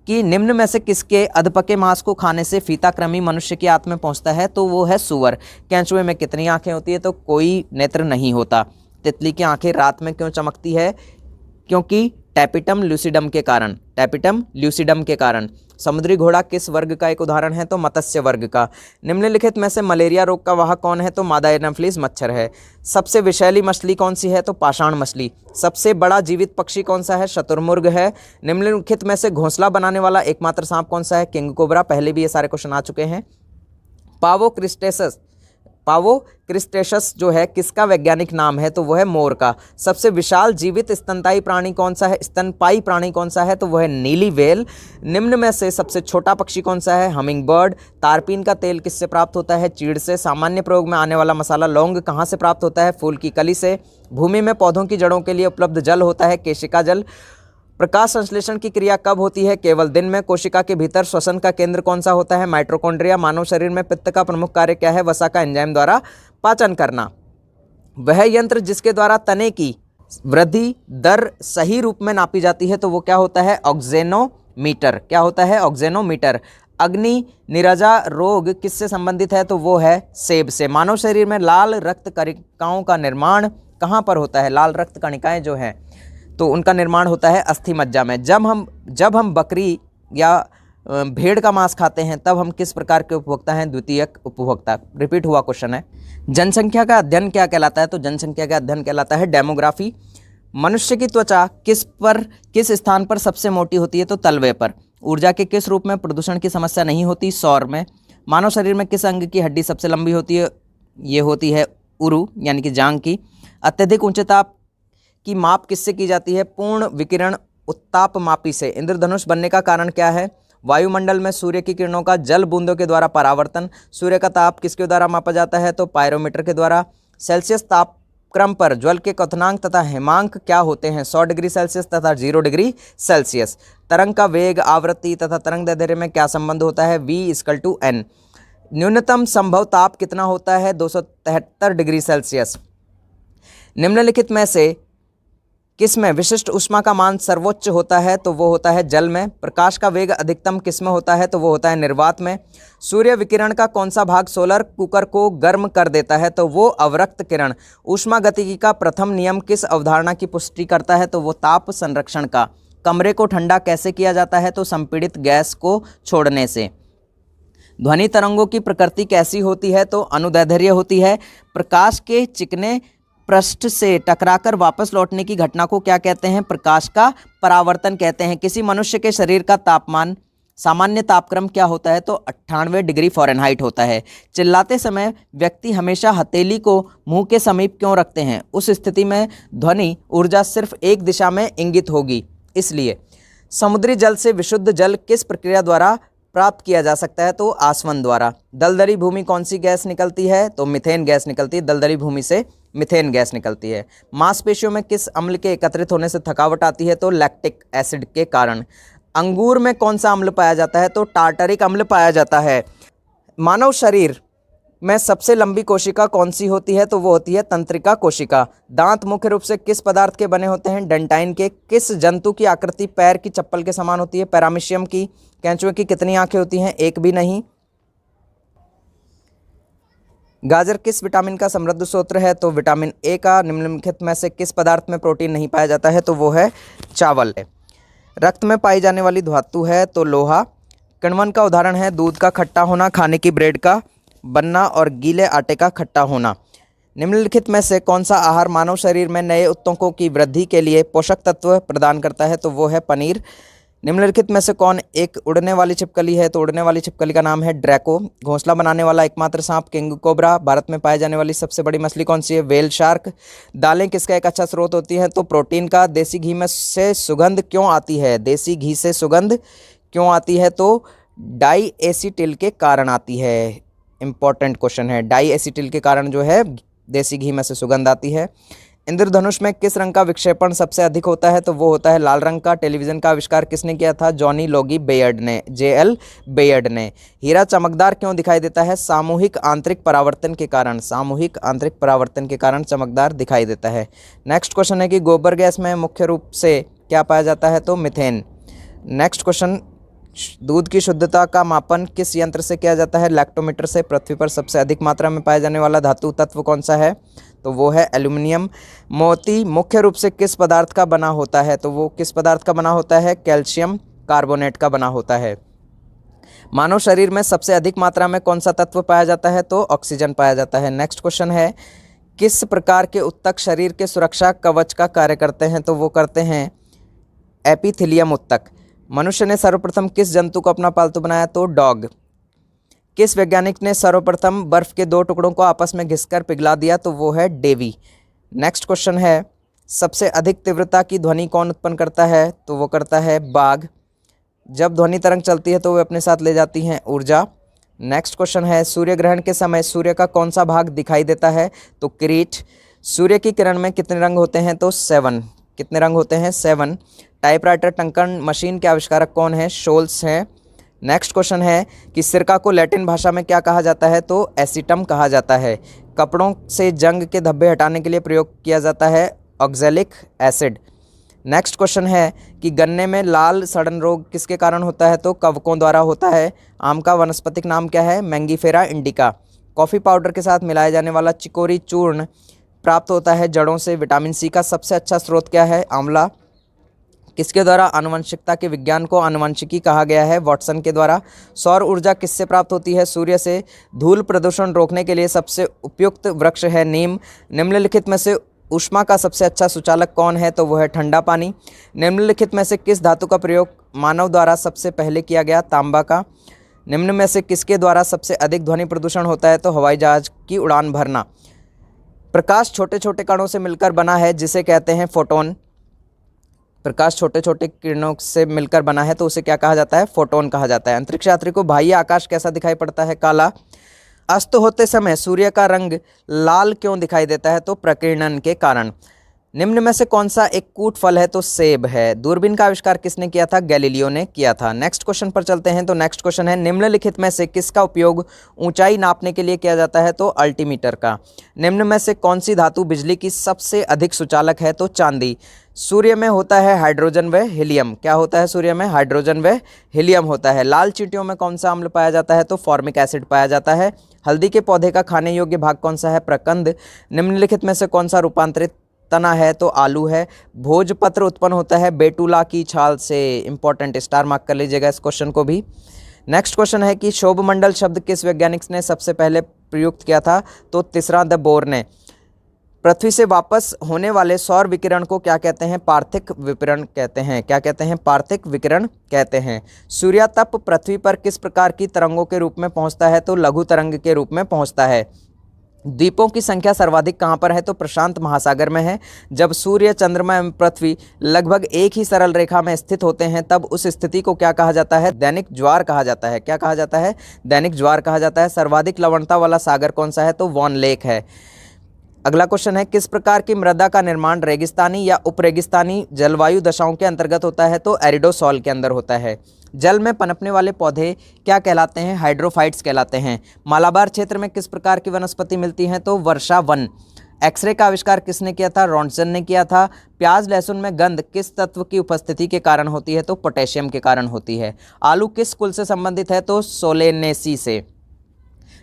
कि निम्न में से किसके अधपके मांस को खाने से फीताकृमि मनुष्य की आंत में पहुंचता है, तो वो है सूअर। केंचुए में कितनी आंखें होती है, तो कोई नेत्र नहीं होता। तितली की आंखें रात में क्यों चमकती है, क्योंकि टैपिटम ल्यूसिडम के कारण। टैपिटम ल्यूसिडम के कारण। समुद्री घोड़ा किस वर्ग का एक उदाहरण है, तो मत्स्य वर्ग का। निम्नलिखित में से मलेरिया रोग का वाहक कौन है, तो मादा एनाफिलीज मच्छर है। सबसे विषैली मछली कौन सी है, तो पाषाण मछली। सबसे बड़ा जीवित पक्षी कौन सा है, शुतुरमुर्ग है। निम्नलिखित में से घोंसला बनाने वाला एकमात्र सांप कौन सा है, किंग कोबरा। पहले भी ये सारे क्वेश्चन आ चुके हैं। पावो क्रिस्टेशस जो है किसका वैज्ञानिक नाम है, तो वो है मोर का। सबसे विशाल जीवित स्तनपायी प्राणी कौन सा है, तो वो है नीली व्हेल। निम्न में से सबसे छोटा पक्षी कौन सा है, हमिंग बर्ड। तारपीन का तेल किससे प्राप्त होता है, चीड़ से। सामान्य प्रयोग में आने वाला मसाला लौंग कहाँ से प्राप्त होता है, फूल की कली से। भूमि में पौधों की जड़ों के लिए उपलब्ध जल होता है केशिका जल। प्रकाश संश्लेषण की क्रिया कब होती है? केवल दिन में। कोशिका के भीतर श्वसन का केंद्र कौन सा होता है? माइटोकॉन्ड्रिया। मानव शरीर में पित्त का प्रमुख कार्य क्या है? वसा का एंजाइम द्वारा पाचन करना। वह यंत्र जिसके द्वारा तने की वृद्धि दर सही रूप में नापी जाती है तो वो क्या होता है? ऑक्जेनोमीटर। क्या होता है? ऑक्जेनोमीटर। अग्नि निराजा रोग किससे संबंधित है? तो वो है सेब से। मानव शरीर में लाल रक्त कणिकाओं का निर्माण कहाँ पर होता है? लाल रक्त कणिकाएं जो हैं तो उनका निर्माण होता है अस्थि मज्जा में। जब हम बकरी या भेड़ का मांस खाते हैं तब हम किस प्रकार के उपभोक्ता हैं? द्वितीयक उपभोक्ता। रिपीट हुआ क्वेश्चन है। जनसंख्या का अध्ययन क्या कहलाता है? तो जनसंख्या का अध्ययन कहलाता है डेमोग्राफी। मनुष्य की त्वचा किस स्थान पर सबसे मोटी होती है? तो तलवे पर। ऊर्जा के किस रूप में प्रदूषण की समस्या नहीं होती? सौर में। मानव शरीर में किस अंग की हड्डी सबसे लंबी होती है? ये होती है उरु यानी कि जांघ की। अत्यधिक ऊंचे ताप की माप किससे की जाती है? पूर्ण विकिरण उत्ताप मापी से। इंद्रधनुष बनने का कारण क्या है? वायुमंडल में सूर्य की किरणों का जल बूंदों के द्वारा परावर्तन। सूर्य का ताप किसके द्वारा मापा जाता है? तो पायरोमीटर के द्वारा। सेल्सियस तापक्रम पर ज्वल के क्वथनांक तथा हिमांक क्या होते हैं? 100 डिग्री सेल्सियस तथा 0 डिग्री सेल्सियस। तरंग का वेग, आवृत्ति तथा तरंग दैर्ध्य में क्या संबंध होता है? V=N। न्यूनतम संभव ताप कितना होता है? 273 डिग्री सेल्सियस। निम्नलिखित में से किसमें विशिष्ट ऊष्मा का मान सर्वोच्च होता है? तो वो होता है जल में। प्रकाश का वेग अधिकतम किसमें होता है? तो वो होता है निर्वात में। सूर्य विकिरण का कौन सा भाग सोलर कुकर को गर्म कर देता है? तो वो अवरक्त किरण। ऊष्मागतिकी का प्रथम नियम किस अवधारणा की पुष्टि करता है? तो वो ताप संरक्षण का। कमरे को ठंडा कैसे किया जाता है? तो संपीड़ित गैस को छोड़ने से। ध्वनि तरंगों की प्रकृति कैसी होती है? तो अनुदैर्ध्य होती है। प्रकाश के चिकने पृष्ठ से टकराकर वापस लौटने की घटना को क्या कहते हैं? प्रकाश का परावर्तन कहते हैं। किसी मनुष्य के शरीर का तापमान सामान्य तापक्रम क्या होता है? तो 98 डिग्री फ़ारेनहाइट होता है। चिल्लाते समय व्यक्ति हमेशा हथेली को मुंह के समीप क्यों रखते हैं? उस स्थिति में ध्वनि ऊर्जा सिर्फ एक दिशा में इंगित होगी इसलिए। समुद्री जल से विशुद्ध जल किस प्रक्रिया द्वारा प्राप्त किया जा सकता है? तो आसवन द्वारा। दलदली भूमि कौन सी गैस निकलती है? तो मीथेन गैस निकलती है। दलदली भूमि से मीथेन गैस निकलती है। मांसपेशियों में किस अम्ल के एकत्रित होने से थकावट आती है? तो लैक्टिक एसिड के कारण। अंगूर में कौन सा अम्ल पाया जाता है? तो टार्टरिक अम्ल पाया जाता है। मानव शरीर में सबसे लंबी कोशिका कौन सी होती है? तो वो होती है तंत्रिका कोशिका। दांत मुख्य रूप से किस पदार्थ के बने होते हैं? डेंटाइन के। किस जंतु की आकृति पैर की चप्पल के समान होती है? पैरामीशियम की। केंचुए की कितनी आंखें होती हैं? एक भी नहीं। गाजर किस विटामिन का समृद्ध स्रोत है? तो विटामिन ए का। निम्नलिखित में से किस पदार्थ में प्रोटीन नहीं पाया जाता है? तो वो है चावल। रक्त में पाई जाने वाली धातु है तो लोहा। किण्वन का उदाहरण है दूध का खट्टा होना, खाने की ब्रेड का बनना और गीले आटे का खट्टा होना। निम्नलिखित में से कौन सा आहार मानव शरीर में नए ऊतकों की वृद्धि के लिए पोषक तत्व प्रदान करता है? तो वो है पनीर। निम्नलिखित में से कौन एक उड़ने वाली छिपकली है? तो उड़ने वाली छिपकली का नाम है ड्रैको। घोंसला बनाने वाला एकमात्र सांप किंग कोबरा। भारत में पाई जाने वाली सबसे बड़ी मछली कौन सी है? Whale shark. दालें किसका एक अच्छा स्रोत होती हैं? तो प्रोटीन का। देसी घी में से सुगंध क्यों आती है? देसी घी से सुगंध क्यों आती है? तो डाई एसीटिल के कारण आती है। इंपॉर्टेंट क्वेश्चन है। डाई एसीटिल के कारण जो है देसी घी में से सुगंध आती है। इंद्रधनुष में किस रंग का विक्षेपण सबसे अधिक होता है? तो वो होता है लाल रंग का। टेलीविजन का आविष्कार किसने किया था? जॉनी लोगी बेयर्ड ने। JL बेयर्ड ने। हीरा चमकदार क्यों दिखाई देता है? सामूहिक आंतरिक परावर्तन के कारण। सामूहिक आंतरिक परावर्तन के कारण चमकदार दिखाई देता है। नेक्स्ट क्वेश्चन है कि गोबर गैस में मुख्य रूप से क्या पाया जाता है? तो मीथेन। नेक्स्ट क्वेश्चन, दूध की शुद्धता का मापन किस यंत्र से किया जाता है? लैक्टोमीटर से। पृथ्वी पर सबसे अधिक मात्रा में पाया जाने वाला धातु तत्व कौन सा है? तो वो है एल्यूमिनियम। मोती मुख्य रूप से किस पदार्थ का बना होता है? तो वो किस पदार्थ का बना होता है? कैल्शियम कार्बोनेट का बना होता है। मानव शरीर में सबसे अधिक मात्रा में कौन सा तत्व पाया जाता है? तो ऑक्सीजन पाया जाता है। नेक्स्ट क्वेश्चन है, किस प्रकार के उत्तक शरीर के सुरक्षा कवच का कार्य करते हैं? तो वो करते हैं एपिथेलियम उत्तक। मनुष्य ने सर्वप्रथम किस जंतु को अपना पालतू बनाया? तो डॉग। किस वैज्ञानिक ने सर्वप्रथम बर्फ के 2 टुकड़ों को आपस में घिसकर पिघला दिया? तो वो है डेवी। नेक्स्ट क्वेश्चन है, सबसे अधिक तीव्रता की ध्वनि कौन उत्पन्न करता है? तो वो करता है बाघ। जब ध्वनि तरंग चलती है तो वे अपने साथ ले जाती हैं ऊर्जा। नेक्स्ट क्वेश्चन है, सूर्य ग्रहण के समय सूर्य का कौन सा भाग दिखाई देता है? तो किरीट। सूर्य की किरण में कितने रंग होते हैं? तो 7। कितने रंग होते हैं? 7। टाइपराइटर टंकन मशीन के आविष्कारक कौन है? शोल्स हैं। नेक्स्ट क्वेश्चन है कि सिरका को लैटिन भाषा में क्या कहा जाता है? तो एसिटम कहा जाता है। कपड़ों से जंग के धब्बे हटाने के लिए प्रयोग किया जाता है ऑक्जेलिक एसिड। नेक्स्ट क्वेश्चन है कि गन्ने में लाल सड़न रोग किसके कारण होता है? तो कवकों द्वारा होता है। आम का वानस्पतिक नाम क्या है? Mangifera indica. कॉफ़ी पाउडर के साथ मिलाया जाने वाला चिकोरी चूर्ण प्राप्त होता है जड़ों से। विटामिन सी का सबसे अच्छा स्रोत क्या है? आंवला। किसके द्वारा आनुवंशिकता के विज्ञान को आनुवंशिकी कहा गया है? वॉटसन के द्वारा। सौर ऊर्जा किससे प्राप्त होती है? सूर्य से। धूल प्रदूषण रोकने के लिए सबसे उपयुक्त वृक्ष है नीम। निम्नलिखित में से ऊष्मा का सबसे अच्छा सुचालक कौन है? तो वह है ठंडा पानी। निम्नलिखित में से किस धातु का प्रयोग मानव द्वारा सबसे पहले किया गया? तांबा का। निम्न में से किसके द्वारा सबसे अधिक ध्वनि प्रदूषण होता है? तो हवाई जहाज की उड़ान भरना। प्रकाश छोटे छोटे कणों से मिलकर बना है जिसे कहते हैं फोटोन। प्रकाश छोटे छोटे किरणों से मिलकर बना है तो उसे क्या कहा जाता है? फोटोन कहा जाता है। अंतरिक्ष यात्री को बाह्य आकाश कैसा दिखाई पड़ता है? काला। अस्त होते समय सूर्य का रंग लाल क्यों दिखाई देता है? तो प्रकीर्णन के कारण। निम्न में से कौन सा एक कूट फल है? तो सेब है। दूरबीन का आविष्कार किसने किया था? गैलीलियो ने किया था। नेक्स्ट क्वेश्चन पर चलते हैं। तो नेक्स्ट क्वेश्चन है निम्नलिखित में से किसका उपयोग ऊंचाई नापने के लिए किया जाता है? तो अल्टीमीटर का। निम्न में से कौन सी धातु बिजली की सबसे अधिक सुचालक है? तो चांदी। सूर्य में होता है हाइड्रोजन व हीलियम। क्या होता है सूर्य में? हाइड्रोजन व हीलियम होता है। लाल चींटियों में कौन सा अम्ल पाया जाता है? तो फॉर्मिक एसिड पाया जाता है। हल्दी के पौधे का खाने योग्य भाग कौन सा है? प्रकंद। निम्नलिखित में से कौन सा रूपांतरित तना है? तो आलू है। भोजपत्र उत्पन्न होता है बेटुला की छाल से। इंपॉर्टेंट, स्टार मार्क कर लीजिएगा इस क्वेश्चन को भी। नेक्स्ट क्वेश्चन है कि शोभमंडल शब्द किस वैज्ञानिक ने सबसे पहले प्रयुक्त किया था? तो तीसरा द बोर ने। पृथ्वी से वापस होने वाले सौर विकिरण को क्या कहते हैं? पार्थिक विकिरण कहते हैं। क्या कहते हैं? पार्थिक विकिरण कहते हैं। सूर्यातप पृथ्वी पर किस प्रकार की तरंगों के रूप में पहुंचता है? तो लघु तरंग के रूप में पहुंचता है। द्वीपों की संख्या सर्वाधिक कहाँ पर है? तो प्रशांत महासागर में है। जब सूर्य, चंद्रमा एवं पृथ्वी लगभग एक ही सरल रेखा में स्थित होते हैं तब उस स्थिति को क्या कहा जाता है? दैनिक ज्वार कहा जाता है। क्या कहा जाता है? दैनिक ज्वार कहा जाता है। सर्वाधिक लवणता वाला सागर कौन सा है? तो वॉन लेक है। अगला क्वेश्चन है किस प्रकार की मृदा का निर्माण रेगिस्तानी या उपरेगिस्तानी जलवायु दशाओं के अंतर्गत होता है? तो एरिडोसॉल के अंदर होता है। जल में पनपने वाले पौधे क्या कहलाते हैं? हाइड्रोफाइट्स कहलाते हैं। मालाबार क्षेत्र में किस प्रकार की वनस्पति मिलती है? तो वर्षा वन। एक्सरे का आविष्कार किसने किया था? रॉन्टसन ने किया था। प्याज लहसुन में गंध किस तत्व की उपस्थिति के कारण होती है? तो पोटेशियम के कारण होती है। आलू किस कुल से संबंधित है? तो सोलेनेसी से।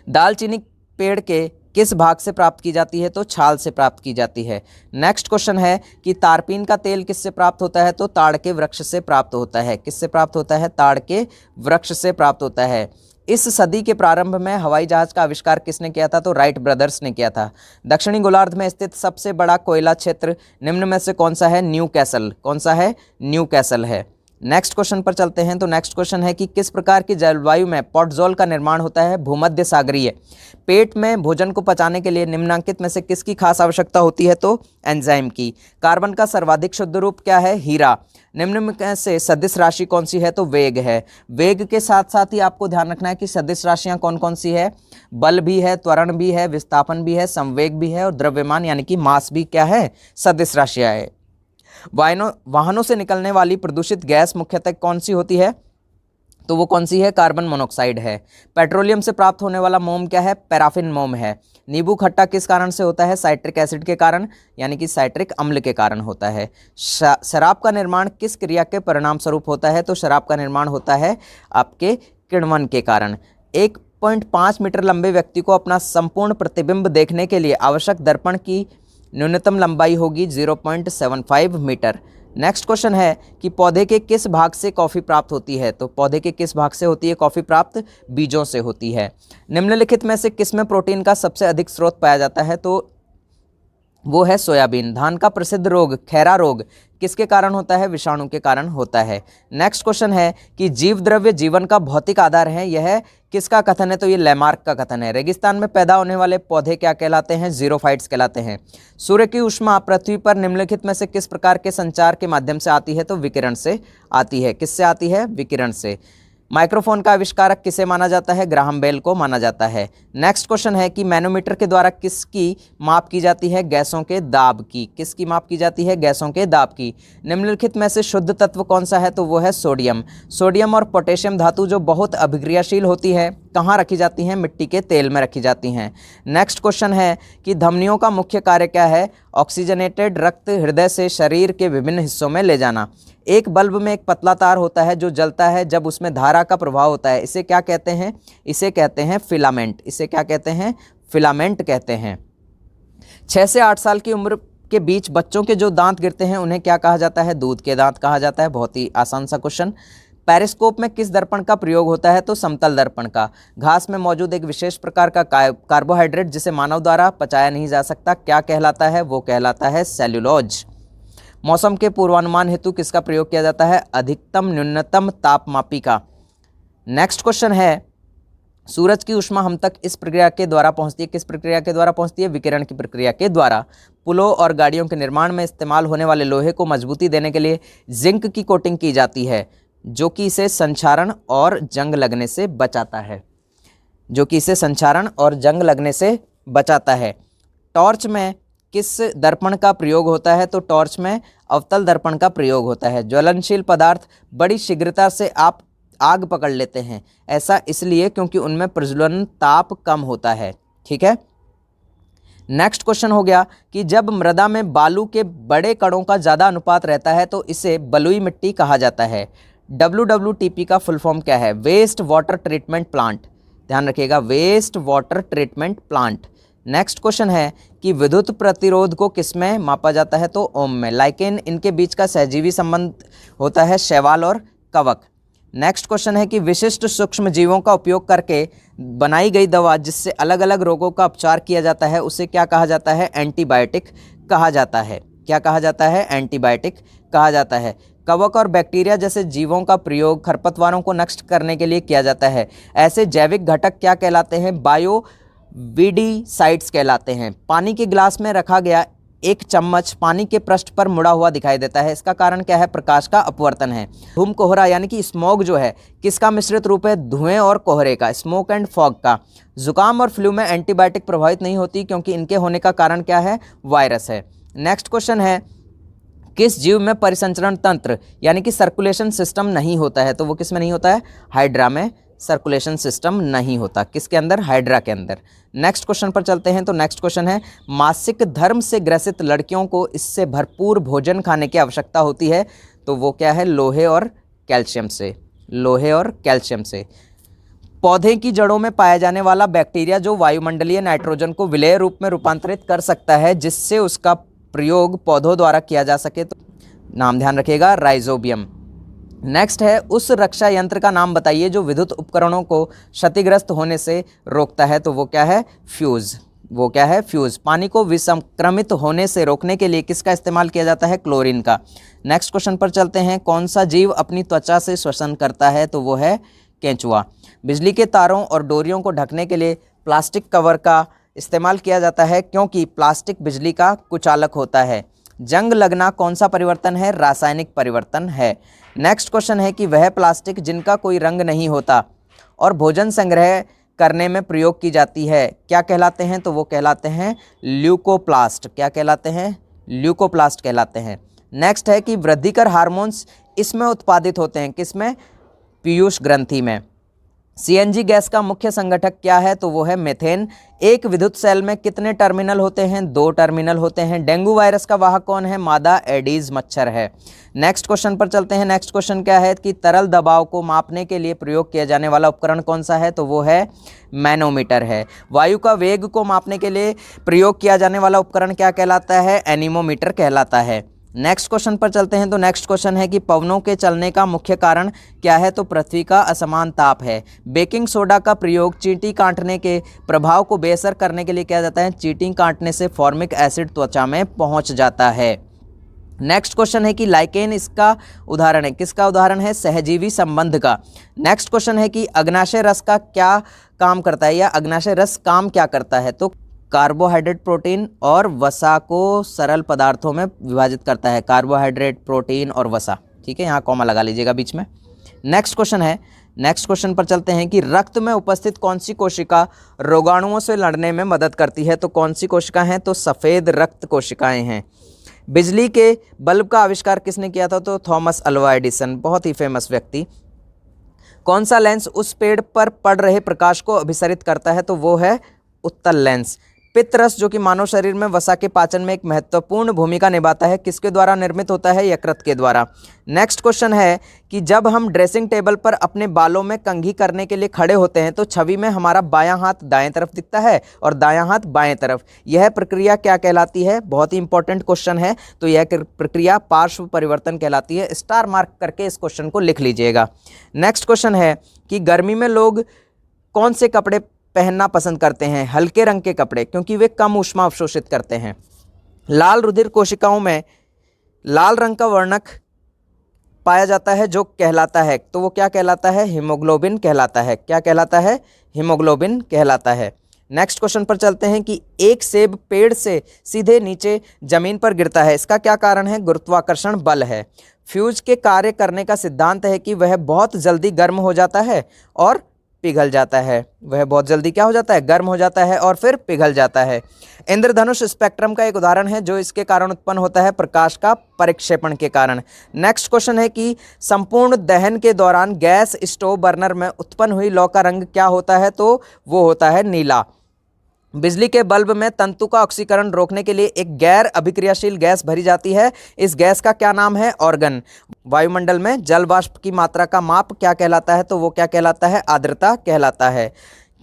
दालचीनी पेड़ के किस भाग से प्राप्त की जाती है? तो छाल से प्राप्त की जाती है। नेक्स्ट क्वेश्चन है कि तारपीन का तेल किससे प्राप्त होता है? तो ताड़ के वृक्ष से प्राप्त होता है। किससे प्राप्त होता है? ताड़ के वृक्ष से प्राप्त होता है। इस सदी के प्रारंभ में हवाई जहाज का आविष्कार किसने किया था? तो राइट ब्रदर्स ने किया था। दक्षिणी गोलार्ध में स्थित सबसे बड़ा कोयला क्षेत्र निम्न में से कौन सा है? New castle. कौन सा है? न्यू कैसल है। नेक्स्ट क्वेश्चन पर चलते हैं। तो नेक्स्ट क्वेश्चन है कि किस प्रकार की जलवायु में पॉटजोल का निर्माण होता है? भूमध्य सागरीय। पेट में भोजन को पचाने के लिए निम्नलिखित में से किसकी खास आवश्यकता होती है? तो एंजाइम की। कार्बन का सर्वाधिक शुद्ध रूप क्या है? हीरा। निम्न में से सदिश राशि कौन सी है? तो वेग है। वेग के साथ साथ ही आपको ध्यान रखना है कि सदिश राशियां कौन कौन सी है? बल भी है, त्वरण भी है, विस्थापन भी है, संवेग भी है और द्रव्यमान यानी कि मास भी क्या है? सदिश राशियां है। वाहनों से निकलने वाली प्रदूषित गैस मुख्यतः कौन सी होती है? तो वो कौन सी है? कार्बन मोनोऑक्साइड है। पेट्रोलियम से प्राप्त होने वाला मोम क्या है? पैराफिन मोम है। नींबू खट्टा किस कारण से होता है? साइट्रिक एसिड के कारण यानी कि साइट्रिक अम्ल के कारण होता है। शराब का निर्माण किस क्रिया के परिणाम स्वरूप होता है? तो शराब का निर्माण होता है आपके किण्वन के कारण। 1.5 मीटर लंबे व्यक्ति को अपना संपूर्ण प्रतिबिंब देखने के लिए आवश्यक दर्पण की न्यूनतम लंबाई होगी 0.75 मीटर। नेक्स्ट क्वेश्चन है कि पौधे के किस भाग से कॉफ़ी प्राप्त होती है? तो पौधे के किस भाग से होती है कॉफ़ी प्राप्त? बीजों से होती है। निम्नलिखित में से किसमें प्रोटीन का सबसे अधिक स्रोत पाया जाता है? तो वो है सोयाबीन। धान का प्रसिद्ध रोग खैरा रोग किसके कारण होता है? विषाणु के कारण होता है। नेक्स्ट क्वेश्चन है कि जीव द्रव्य जीवन का भौतिक आधार है, यह किसका कथन है? तो ये लैमार्क का कथन है। रेगिस्तान में पैदा होने वाले पौधे क्या कहलाते हैं? जीरोफाइट्स कहलाते हैं। सूर्य की ऊष्मा पृथ्वी पर निम्नलिखित में से किस प्रकार के संचार के माध्यम से आती है? तो विकिरण से आती है। किससे आती है? विकिरण से। माइक्रोफोन का आविष्कारक किसे माना जाता है? ग्राहम बेल को माना जाता है। नेक्स्ट क्वेश्चन है कि मैनोमीटर के द्वारा किसकी माप की जाती है? गैसों के दाब की। किसकी माप की जाती है? गैसों के दाब की। निम्नलिखित में से शुद्ध तत्व कौन सा है? तो वो है सोडियम। सोडियम और पोटेशियम धातु जो बहुत अभिक्रियाशील होती है, कहाँ रखी जाती हैं? मिट्टी के तेल में रखी जाती हैं। नेक्स्ट क्वेश्चन है कि धमनियों का मुख्य कार्य क्या है? ऑक्सीजनेटेड रक्त हृदय से शरीर के विभिन्न हिस्सों में ले जाना। एक बल्ब में एक पतला तार होता है जो जलता है जब उसमें धारा का प्रभाव होता है, इसे क्या कहते हैं? इसे कहते हैं फिलामेंट। इसे क्या कहते हैं? फिलामेंट कहते हैं। 6 से 8 साल की उम्र के बीच बच्चों के जो दांत गिरते हैं उन्हें क्या कहा जाता है? दूध के दांत कहा जाता है। बहुत ही आसान सा क्वेश्चन। पेरिस्कोप में किस दर्पण का प्रयोग होता है? तो समतल दर्पण का। घास में मौजूद एक विशेष प्रकार का कार्बोहाइड्रेट जिसे मानव द्वारा पचाया नहीं जा सकता, क्या कहलाता है? वो कहलाता है सेल्यूलोज। मौसम के पूर्वानुमान हेतु किसका प्रयोग किया जाता है? अधिकतम न्यूनतम तापमापी का। नेक्स्ट क्वेश्चन है, सूरज की ऊष्मा हम तक इस प्रक्रिया के द्वारा पहुंचती है। किस प्रक्रिया के द्वारा पहुंचती है? विकिरण की प्रक्रिया के द्वारा। पुलों और गाड़ियों के निर्माण में इस्तेमाल होने वाले लोहे को मजबूती देने के लिए जिंक की कोटिंग की जाती है, जो कि इसे संक्षारण और जंग लगने से बचाता है। जो कि इसे संक्षारण और जंग लगने से बचाता है। टॉर्च में किस दर्पण का प्रयोग होता है? तो टॉर्च में अवतल दर्पण का प्रयोग होता है। ज्वलनशील पदार्थ बड़ी शीघ्रता से आप आग पकड़ लेते हैं, ऐसा इसलिए क्योंकि उनमें प्रज्वलन ताप कम होता है। ठीक है। नेक्स्ट क्वेश्चन हो गया कि जब मृदा में बालू के बड़े कणों का ज़्यादा अनुपात रहता है तो इसे बलुई मिट्टी कहा जाता है। WWTP का फुल फॉर्म क्या है? Waste water treatment plant. ध्यान रखिएगा, waste water treatment plant. Next question है कि विद्युत प्रतिरोध को किसमें मापा जाता है? तो ओम में। लाइकेन इनके बीच का सहजीवी संबंध होता है शैवाल और कवक। नेक्स्ट क्वेश्चन है कि विशिष्ट सूक्ष्म जीवों का उपयोग करके बनाई गई दवा जिससे अलग अलग रोगों का उपचार किया जाता है उसे क्या कहा जाता है? एंटीबायोटिक कहा जाता है। क्या कहा जाता है? एंटीबायोटिक कहा जाता है। कवक और बैक्टीरिया जैसे जीवों का प्रयोग खरपतवारों को नष्ट करने के लिए किया जाता है। ऐसे जैविक घटक क्या कहलाते हैं? बायोवीडिसाइड्स कहलाते हैं। पानी के गिलास में रखा गया एक चम्मच पानी के पृष्ठ पर मुड़ा हुआ दिखाई देता है, इसका कारण क्या है? प्रकाश का अपवर्तन है। धूम कोहरा यानी कि स्मोग जो है किसका मिश्रित रूप है? धुएं और कोहरे का, स्मोक एंड फॉग का। जुकाम और फ्लू में एंटीबायोटिक प्रभावित नहीं होती क्योंकि इनके होने का कारण क्या है? वायरस है। नेक्स्ट क्वेश्चन है, किस जीव में परिसंचरण तंत्र यानी कि सर्कुलेशन सिस्टम नहीं होता है? तो वो किस में नहीं होता है? हाइड्रा में सर्कुलेशन सिस्टम नहीं होता। किसके अंदर? हाइड्रा के अंदर। नेक्स्ट क्वेश्चन पर चलते हैं। तो नेक्स्ट क्वेश्चन है, मासिक धर्म से ग्रसित लड़कियों को इससे भरपूर भोजन खाने की आवश्यकता होती है, तो वो क्या है? लोहे और कैल्शियम से। लोहे और कैल्शियम से। पौधे की जड़ों में पाया जाने वाला बैक्टीरिया जो वायुमंडलीय नाइट्रोजन को विलेय रूप में रूपांतरित कर सकता है जिससे उसका प्रयोग पौधों द्वारा किया जा सके, तो नाम ध्यान रखिएगा, राइजोबियम। नेक्स्ट है, उस रक्षा यंत्र का नाम बताइए जो विद्युत उपकरणों को क्षतिग्रस्त होने से रोकता है, तो वो क्या है? फ्यूज़। वो क्या है? फ्यूज़। पानी को विसंक्रमित होने से रोकने के लिए किसका इस्तेमाल किया जाता है? क्लोरीन का। नेक्स्ट क्वेश्चन पर चलते हैं। कौन सा जीव अपनी त्वचा से श्वसन करता है? तो वो है केंचुआ। बिजली के तारों और डोरियों को ढकने के लिए प्लास्टिक कवर का इस्तेमाल किया जाता है क्योंकि प्लास्टिक बिजली का कुचालक होता है। जंग लगना कौन सा परिवर्तन है? रासायनिक परिवर्तन है। नेक्स्ट क्वेश्चन है कि वह प्लास्टिक जिनका कोई रंग नहीं होता और भोजन संग्रह करने में प्रयोग की जाती है क्या कहलाते हैं? तो वो कहलाते हैं ल्यूकोप्लास्ट। क्या कहलाते हैं? ल्यूकोप्लास्ट कहलाते हैं। नेक्स्ट है कि वृद्धिकर हार्मोन्स इसमें उत्पादित होते हैं, किसमें? पीयूष ग्रंथि में। सीएनजी गैस का मुख्य संगठक क्या है? तो वो है मीथेन। एक विद्युत सेल में कितने टर्मिनल होते हैं? 2 टर्मिनल होते हैं। डेंगू वायरस का वाहक कौन है? मादा एडीज मच्छर है। नेक्स्ट क्वेश्चन पर चलते हैं। नेक्स्ट क्वेश्चन क्या है कि तरल दबाव को मापने के लिए प्रयोग किया जाने वाला उपकरण कौन सा है? तो वो है मैनोमीटर है। वायु का वेग को मापने के लिए प्रयोग किया जाने वाला उपकरण क्या कहलाता है? एनीमोमीटर कहलाता है। नेक्स्ट क्वेश्चन पर चलते हैं। तो नेक्स्ट क्वेश्चन है कि पवनों के चलने का मुख्य कारण क्या है? तो पृथ्वी का असमान ताप है। बेकिंग सोडा का प्रयोग चींटी काटने के प्रभाव को बेअसर करने के लिए किया जाता है। चींटी काटने से फॉर्मिक एसिड त्वचा में पहुंच जाता है। नेक्स्ट क्वेश्चन है कि लाइकेन इसका उदाहरण है। किसका उदाहरण है? सहजीवी संबंध का। नेक्स्ट क्वेश्चन है कि अग्नाशय रस का क्या काम करता है या अग्नाशय रस काम क्या करता है? तो कार्बोहाइड्रेट, प्रोटीन और वसा को सरल पदार्थों में विभाजित करता है। कार्बोहाइड्रेट, प्रोटीन और वसा। ठीक है, यहाँ कॉमा लगा लीजिएगा बीच में। नेक्स्ट क्वेश्चन है, नेक्स्ट क्वेश्चन पर चलते हैं कि रक्त में उपस्थित कौन सी कोशिका रोगाणुओं से लड़ने में मदद करती है। तो कौन सी कोशिका हैं, तो सफ़ेद रक्त कोशिकाएं हैं। बिजली के बल्ब का आविष्कार किसने किया था, तो थॉमस अल्वा एडिसन, बहुत ही फेमस व्यक्ति। कौन सा लेंस उस पेड़ पर पड़ रहे प्रकाश को अभिसरित करता है, तो वो है उत्तल लेंस। पित्तरस जो कि मानव शरीर में वसा के पाचन में एक महत्वपूर्ण भूमिका निभाता है, किसके द्वारा निर्मित होता है, यकृत के द्वारा। नेक्स्ट क्वेश्चन है कि जब हम ड्रेसिंग टेबल पर अपने बालों में कंघी करने के लिए खड़े होते हैं तो छवि में हमारा बायां हाथ दाएं तरफ दिखता है और दायां हाथ बाएं तरफ। यह प्रक्रिया क्या कहलाती है, बहुत ही इंपॉर्टेंट क्वेश्चन है। तो यह प्रक्रिया पार्श्व परिवर्तन कहलाती है। स्टार मार्क करके इस क्वेश्चन को लिख लीजिएगा। नेक्स्ट क्वेश्चन है कि गर्मी में लोग कौन से कपड़े पहनना पसंद करते हैं, हल्के रंग के कपड़े, क्योंकि वे कम ऊष्मा अवशोषित करते हैं। लाल रुधिर कोशिकाओं में लाल रंग का वर्णक पाया जाता है जो कहलाता है, तो वो क्या कहलाता है, हीमोग्लोबिन कहलाता है। क्या कहलाता है, हीमोग्लोबिन कहलाता है। नेक्स्ट क्वेश्चन पर चलते हैं कि एक सेब पेड़ से सीधे नीचे जमीन पर गिरता है, इसका क्या कारण है, गुरुत्वाकर्षण बल है। फ्यूज के कार्य करने का सिद्धांत है कि वह बहुत जल्दी गर्म हो जाता है और पिघल जाता है। वह बहुत जल्दी क्या हो जाता है, गर्म हो जाता है और फिर पिघल जाता है। इंद्रधनुष स्पेक्ट्रम का एक उदाहरण है जो इसके कारण उत्पन्न होता है, प्रकाश का परिक्षेपण के कारण। नेक्स्ट क्वेश्चन है कि संपूर्ण दहन के दौरान गैस स्टोव बर्नर में उत्पन्न हुई लौ का रंग क्या होता है, तो वो होता है नीला। बिजली के बल्ब में तंतु का ऑक्सीकरण रोकने के लिए एक गैर अभिक्रियाशील गैस भरी जाती है, इस गैस का क्या नाम है, ऑर्गन। वायुमंडल में जल वाष्प की मात्रा का माप क्या कहलाता है, तो वो क्या कहलाता है, आर्द्रता कहलाता है।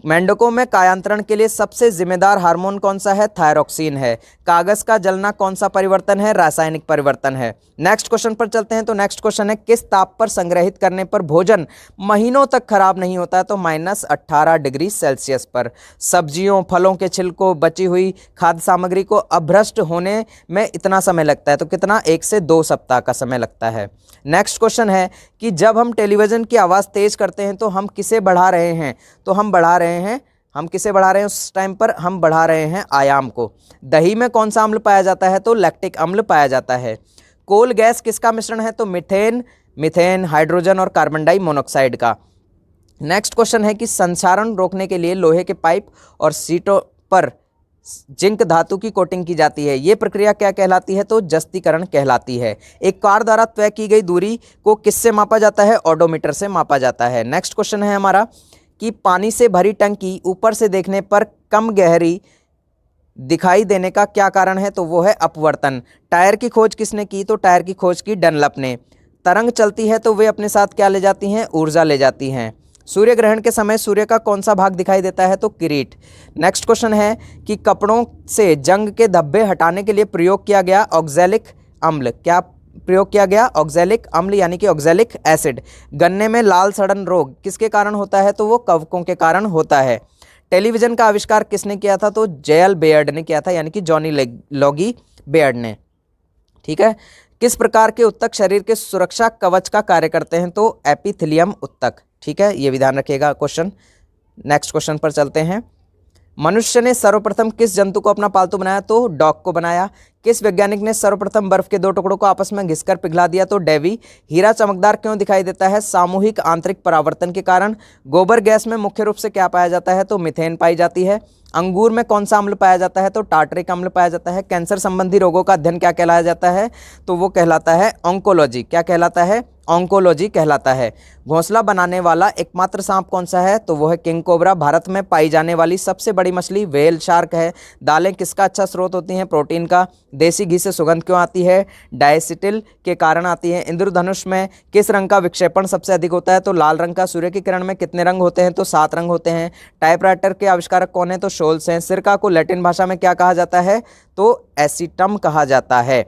मेंढकों में कायांतरण के लिए सबसे जिम्मेदार हार्मोन कौन सा है, थायरोक्सिन है। कागज का जलना कौन सा परिवर्तन है, रासायनिक परिवर्तन है। नेक्स्ट क्वेश्चन पर चलते हैं। तो नेक्स्ट क्वेश्चन है किस ताप पर संग्रहित करने पर भोजन महीनों तक खराब नहीं होता है, तो -18 डिग्री सेल्सियस पर। सब्जियों फलों के छिलकों बची हुई खाद्य सामग्री को अभ्रष्ट होने में इतना समय लगता है, तो कितना, 1 से 2 सप्ताह का समय लगता है। नेक्स्ट क्वेश्चन है कि जब हम टेलीविज़न की आवाज़ तेज करते हैं तो हम किसे बढ़ा रहे हैं, तो हम किसे बढ़ा रहे हैं, उस टाइम पर हम बढ़ा रहे हैं आयाम को। दही में कौन सा अम्ल पाया जाता है, तो लैक्टिक अम्ल पाया जाता है। कोल गैस किसका मिश्रण है, तो मीथेन, हाइड्रोजन और कार्बन डाई मोनोक्साइड का। नेक्स्ट क्वेश्चन है कि संक्षारण रोकने के लिए लोहे के पाइप और सीटों पर जिंक धातु की कोटिंग की जाती है, ये प्रक्रिया क्या कहलाती है, तो जस्तीकरण कहलाती है। एक कार द्वारा तय की गई दूरी को किससे मापा जाता है, ओडोमीटर से मापा जाता है। नेक्स्ट क्वेश्चन है हमारा कि पानी से भरी टंकी ऊपर से देखने पर कम गहरी दिखाई देने का क्या कारण है, तो वो है अपवर्तन। टायर की खोज किसने की, तो टायर की खोज की डनलप ने। तरंग चलती है तो वे अपने साथ क्या ले जाती हैं, ऊर्जा ले जाती हैं। सूर्य ग्रहण के समय सूर्य का कौन सा भाग दिखाई देता है, तो किरीट। नेक्स्ट क्वेश्चन है कि कपड़ों से जंग के धब्बे हटाने के लिए प्रयोग किया गया ऑक्सैलिक अम्ल, क्या प्रयोग किया गया, ऑक्सैलिक अम्ल यानी कि ऑक्सैलिक एसिड। गन्ने में लाल सड़न रोग किसके कारण होता है, तो वो कवकों के कारण होता है। टेलीविज़न का आविष्कार किसने किया था, तो जेएल बेयर्ड ने किया था, यानी कि जॉनी लॉगी बेयर्ड ने। ठीक है। किस प्रकार के उत्तक शरीर के सुरक्षा कवच का कार्य करते हैं, तो एपिथेलियम उत्तक। ठीक है, ये भी ध्यान रखिएगा क्वेश्चन। नेक्स्ट क्वेश्चन पर चलते हैं। मनुष्य ने सर्वप्रथम किस जंतु को अपना पालतू बनाया, तो डॉग को बनाया। किस वैज्ञानिक ने सर्वप्रथम बर्फ के 2 टुकड़ों को आपस में घिसकर पिघला दिया, तो डेवी। हीरा चमकदार क्यों दिखाई देता है, सामूहिक आंतरिक परावर्तन के कारण। गोबर गैस में मुख्य रूप से क्या पाया जाता है, तो मीथेन पाई जाती है। अंगूर में कौन सा अम्ल पाया जाता है, तो टार्टरिक अम्ल पाया जाता है। कैंसर संबंधी रोगों का अध्ययन क्या कहलाया जाता है, तो वो कहलाता है ऑन्कोलॉजी। क्या कहलाता है, ऑन्कोलॉजी कहलाता है। घोंसला बनाने वाला एकमात्र सांप कौन सा है, तो वो है किंग कोबरा। भारत में पाई जाने वाली सबसे बड़ी मछली व्हेल शार्क है। दालें किसका अच्छा स्रोत होती हैं, प्रोटीन का। देसी घी से सुगंध क्यों आती है, डायसिटिल के कारण आती है। इंद्रधनुष में किस रंग का विक्षेपण सबसे अधिक होता है, तो लाल रंग का। सूर्य की किरण में कितने रंग होते हैं, तो 7 रंग होते हैं। टाइपराइटर के आविष्कारक कौन है, तो शोल्स हैं। सिरका को लैटिन भाषा में क्या कहा जाता है, तो एसीटम कहा जाता है।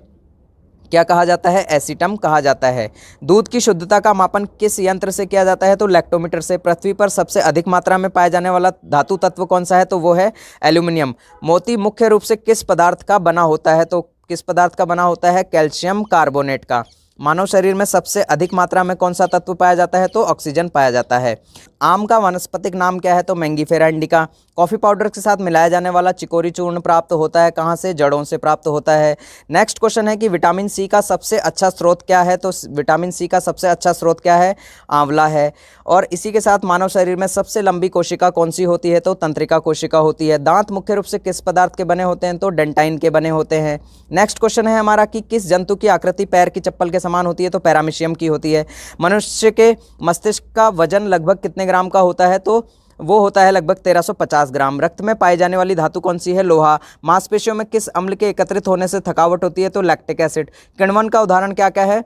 क्या कहा जाता है, एसीटम कहा जाता है। दूध की शुद्धता का मापन किस यंत्र से किया जाता है, तो लैक्टोमीटर से। पृथ्वी पर सबसे अधिक मात्रा में पाया जाने वाला धातु तत्व कौन सा है, तो वो है एल्यूमिनियम। मोती मुख्य रूप से किस पदार्थ का बना होता है, तो किस पदार्थ का बना होता है, कैल्शियम कार्बोनेट का। मानव शरीर में सबसे अधिक मात्रा में कौन सा तत्व पाया जाता है? तो ऑक्सीजन पाया जाता है। आम का वानस्पतिक नाम क्या है? तो मैंगीफेरा इंडिका। कॉफ़ी पाउडर के साथ मिलाया जाने वाला चिकोरी चूर्ण प्राप्त होता है कहाँ से? जड़ों से प्राप्त होता है। नेक्स्ट क्वेश्चन है कि विटामिन सी का सबसे अच्छा स्रोत क्या है? तो विटामिन सी का सबसे अच्छा स्रोत क्या है? आंवला है। और इसी के साथ मानव शरीर में सबसे लंबी कोशिका कौन सी होती है? तो तंत्रिका कोशिका होती है। दांत मुख्य रूप से किस पदार्थ के बने होते हैं? तो डेंटाइन के बने होते हैं। नेक्स्ट क्वेश्चन है हमारा कि किस जंतु की आकृति पैर की चप्पल के समान होती है? तो पैरामीशियम की होती है। मनुष्य के मस्तिष्क का वजन लगभग कितने ग्राम का होता है? तो वो होता है लगभग 1350 ग्राम। रक्त में पाई जाने वाली धातु कौन सी है? लोहा। मांसपेशियों में किस अम्ल के एकत्रित होने से थकावट होती है? तो लैक्टिक एसिड। किण्वन का उदाहरण क्या क्या है?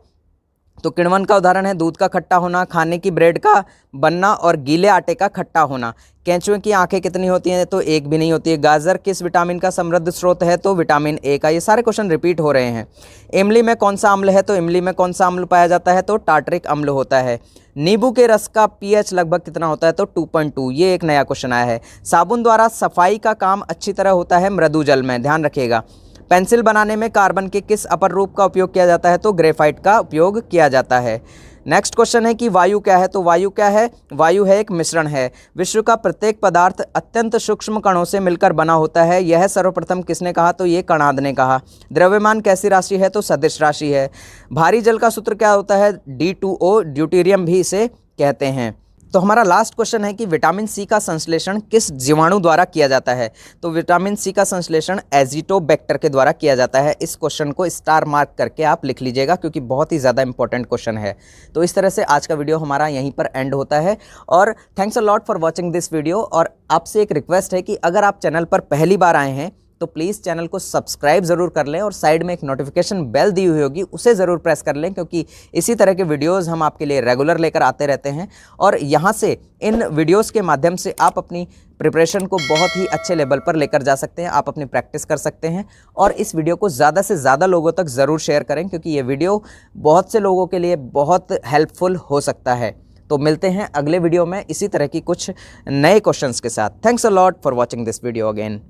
तो किण्वन का उदाहरण है दूध का खट्टा होना, खाने की ब्रेड का बनना और गीले आटे का खट्टा होना। केंचुए की आंखें कितनी होती हैं? तो एक भी नहीं होती है। गाजर किस विटामिन का समृद्ध स्रोत है? तो विटामिन ए का। ये सारे क्वेश्चन रिपीट हो रहे हैं। इमली में कौन सा अम्ल है? तो इमली में कौन सा अम्ल पाया जाता है? तो टार्टरिक अम्ल होता है। नींबू के रस का पीएच लगभग कितना होता है? तो 2.2। ये एक नया क्वेश्चन आया है। साबुन द्वारा सफाई का काम अच्छी तरह होता है मृदु जल में, ध्यान रखिएगा। पेंसिल बनाने में कार्बन के किस अपर रूप का उपयोग किया जाता है? तो ग्रेफाइट का उपयोग किया जाता है। नेक्स्ट क्वेश्चन है कि वायु क्या है? तो वायु क्या है? वायु है एक मिश्रण है। विश्व का प्रत्येक पदार्थ अत्यंत सूक्ष्म कणों से मिलकर बना होता है। यह सर्वप्रथम किसने कहा? तो ये कणाद ने कहा। द्रव्यमान कैसी राशि है? तो सदिश राशि है। भारी जल का सूत्र क्या होता है? D2O, ड्यूटेरियम भी इसे कहते हैं। तो हमारा लास्ट क्वेश्चन है कि विटामिन सी का संश्लेषण किस जीवाणु द्वारा किया जाता है? तो विटामिन सी का संश्लेषण एजिटोबैक्टर के द्वारा किया जाता है। इस क्वेश्चन को स्टार मार्क करके आप लिख लीजिएगा क्योंकि बहुत ही ज़्यादा इंपॉर्टेंट क्वेश्चन है। तो इस तरह से आज का वीडियो हमारा यहीं पर एंड होता है और thanks a lot for watching this video. और आपसे एक रिक्वेस्ट है कि अगर आप चैनल पर पहली बार आए हैं तो प्लीज़ चैनल को सब्सक्राइब ज़रूर कर लें और साइड में एक नोटिफिकेशन बेल दी हुई होगी उसे ज़रूर प्रेस कर लें क्योंकि इसी तरह के वीडियोस हम आपके लिए रेगुलर लेकर आते रहते हैं। और यहाँ से इन वीडियोस के माध्यम से आप अपनी प्रिपरेशन को बहुत ही अच्छे लेवल पर लेकर जा सकते हैं, आप अपनी प्रैक्टिस कर सकते हैं। और इस वीडियो को ज़्यादा से ज़्यादा लोगों तक ज़रूर शेयर करें क्योंकि ये वीडियो बहुत से लोगों के लिए बहुत हेल्पफुल हो सकता है। तो मिलते हैं अगले वीडियो में इसी तरह की कुछ नए क्वेश्चंस के साथ। Thanks a lot for watching this video again.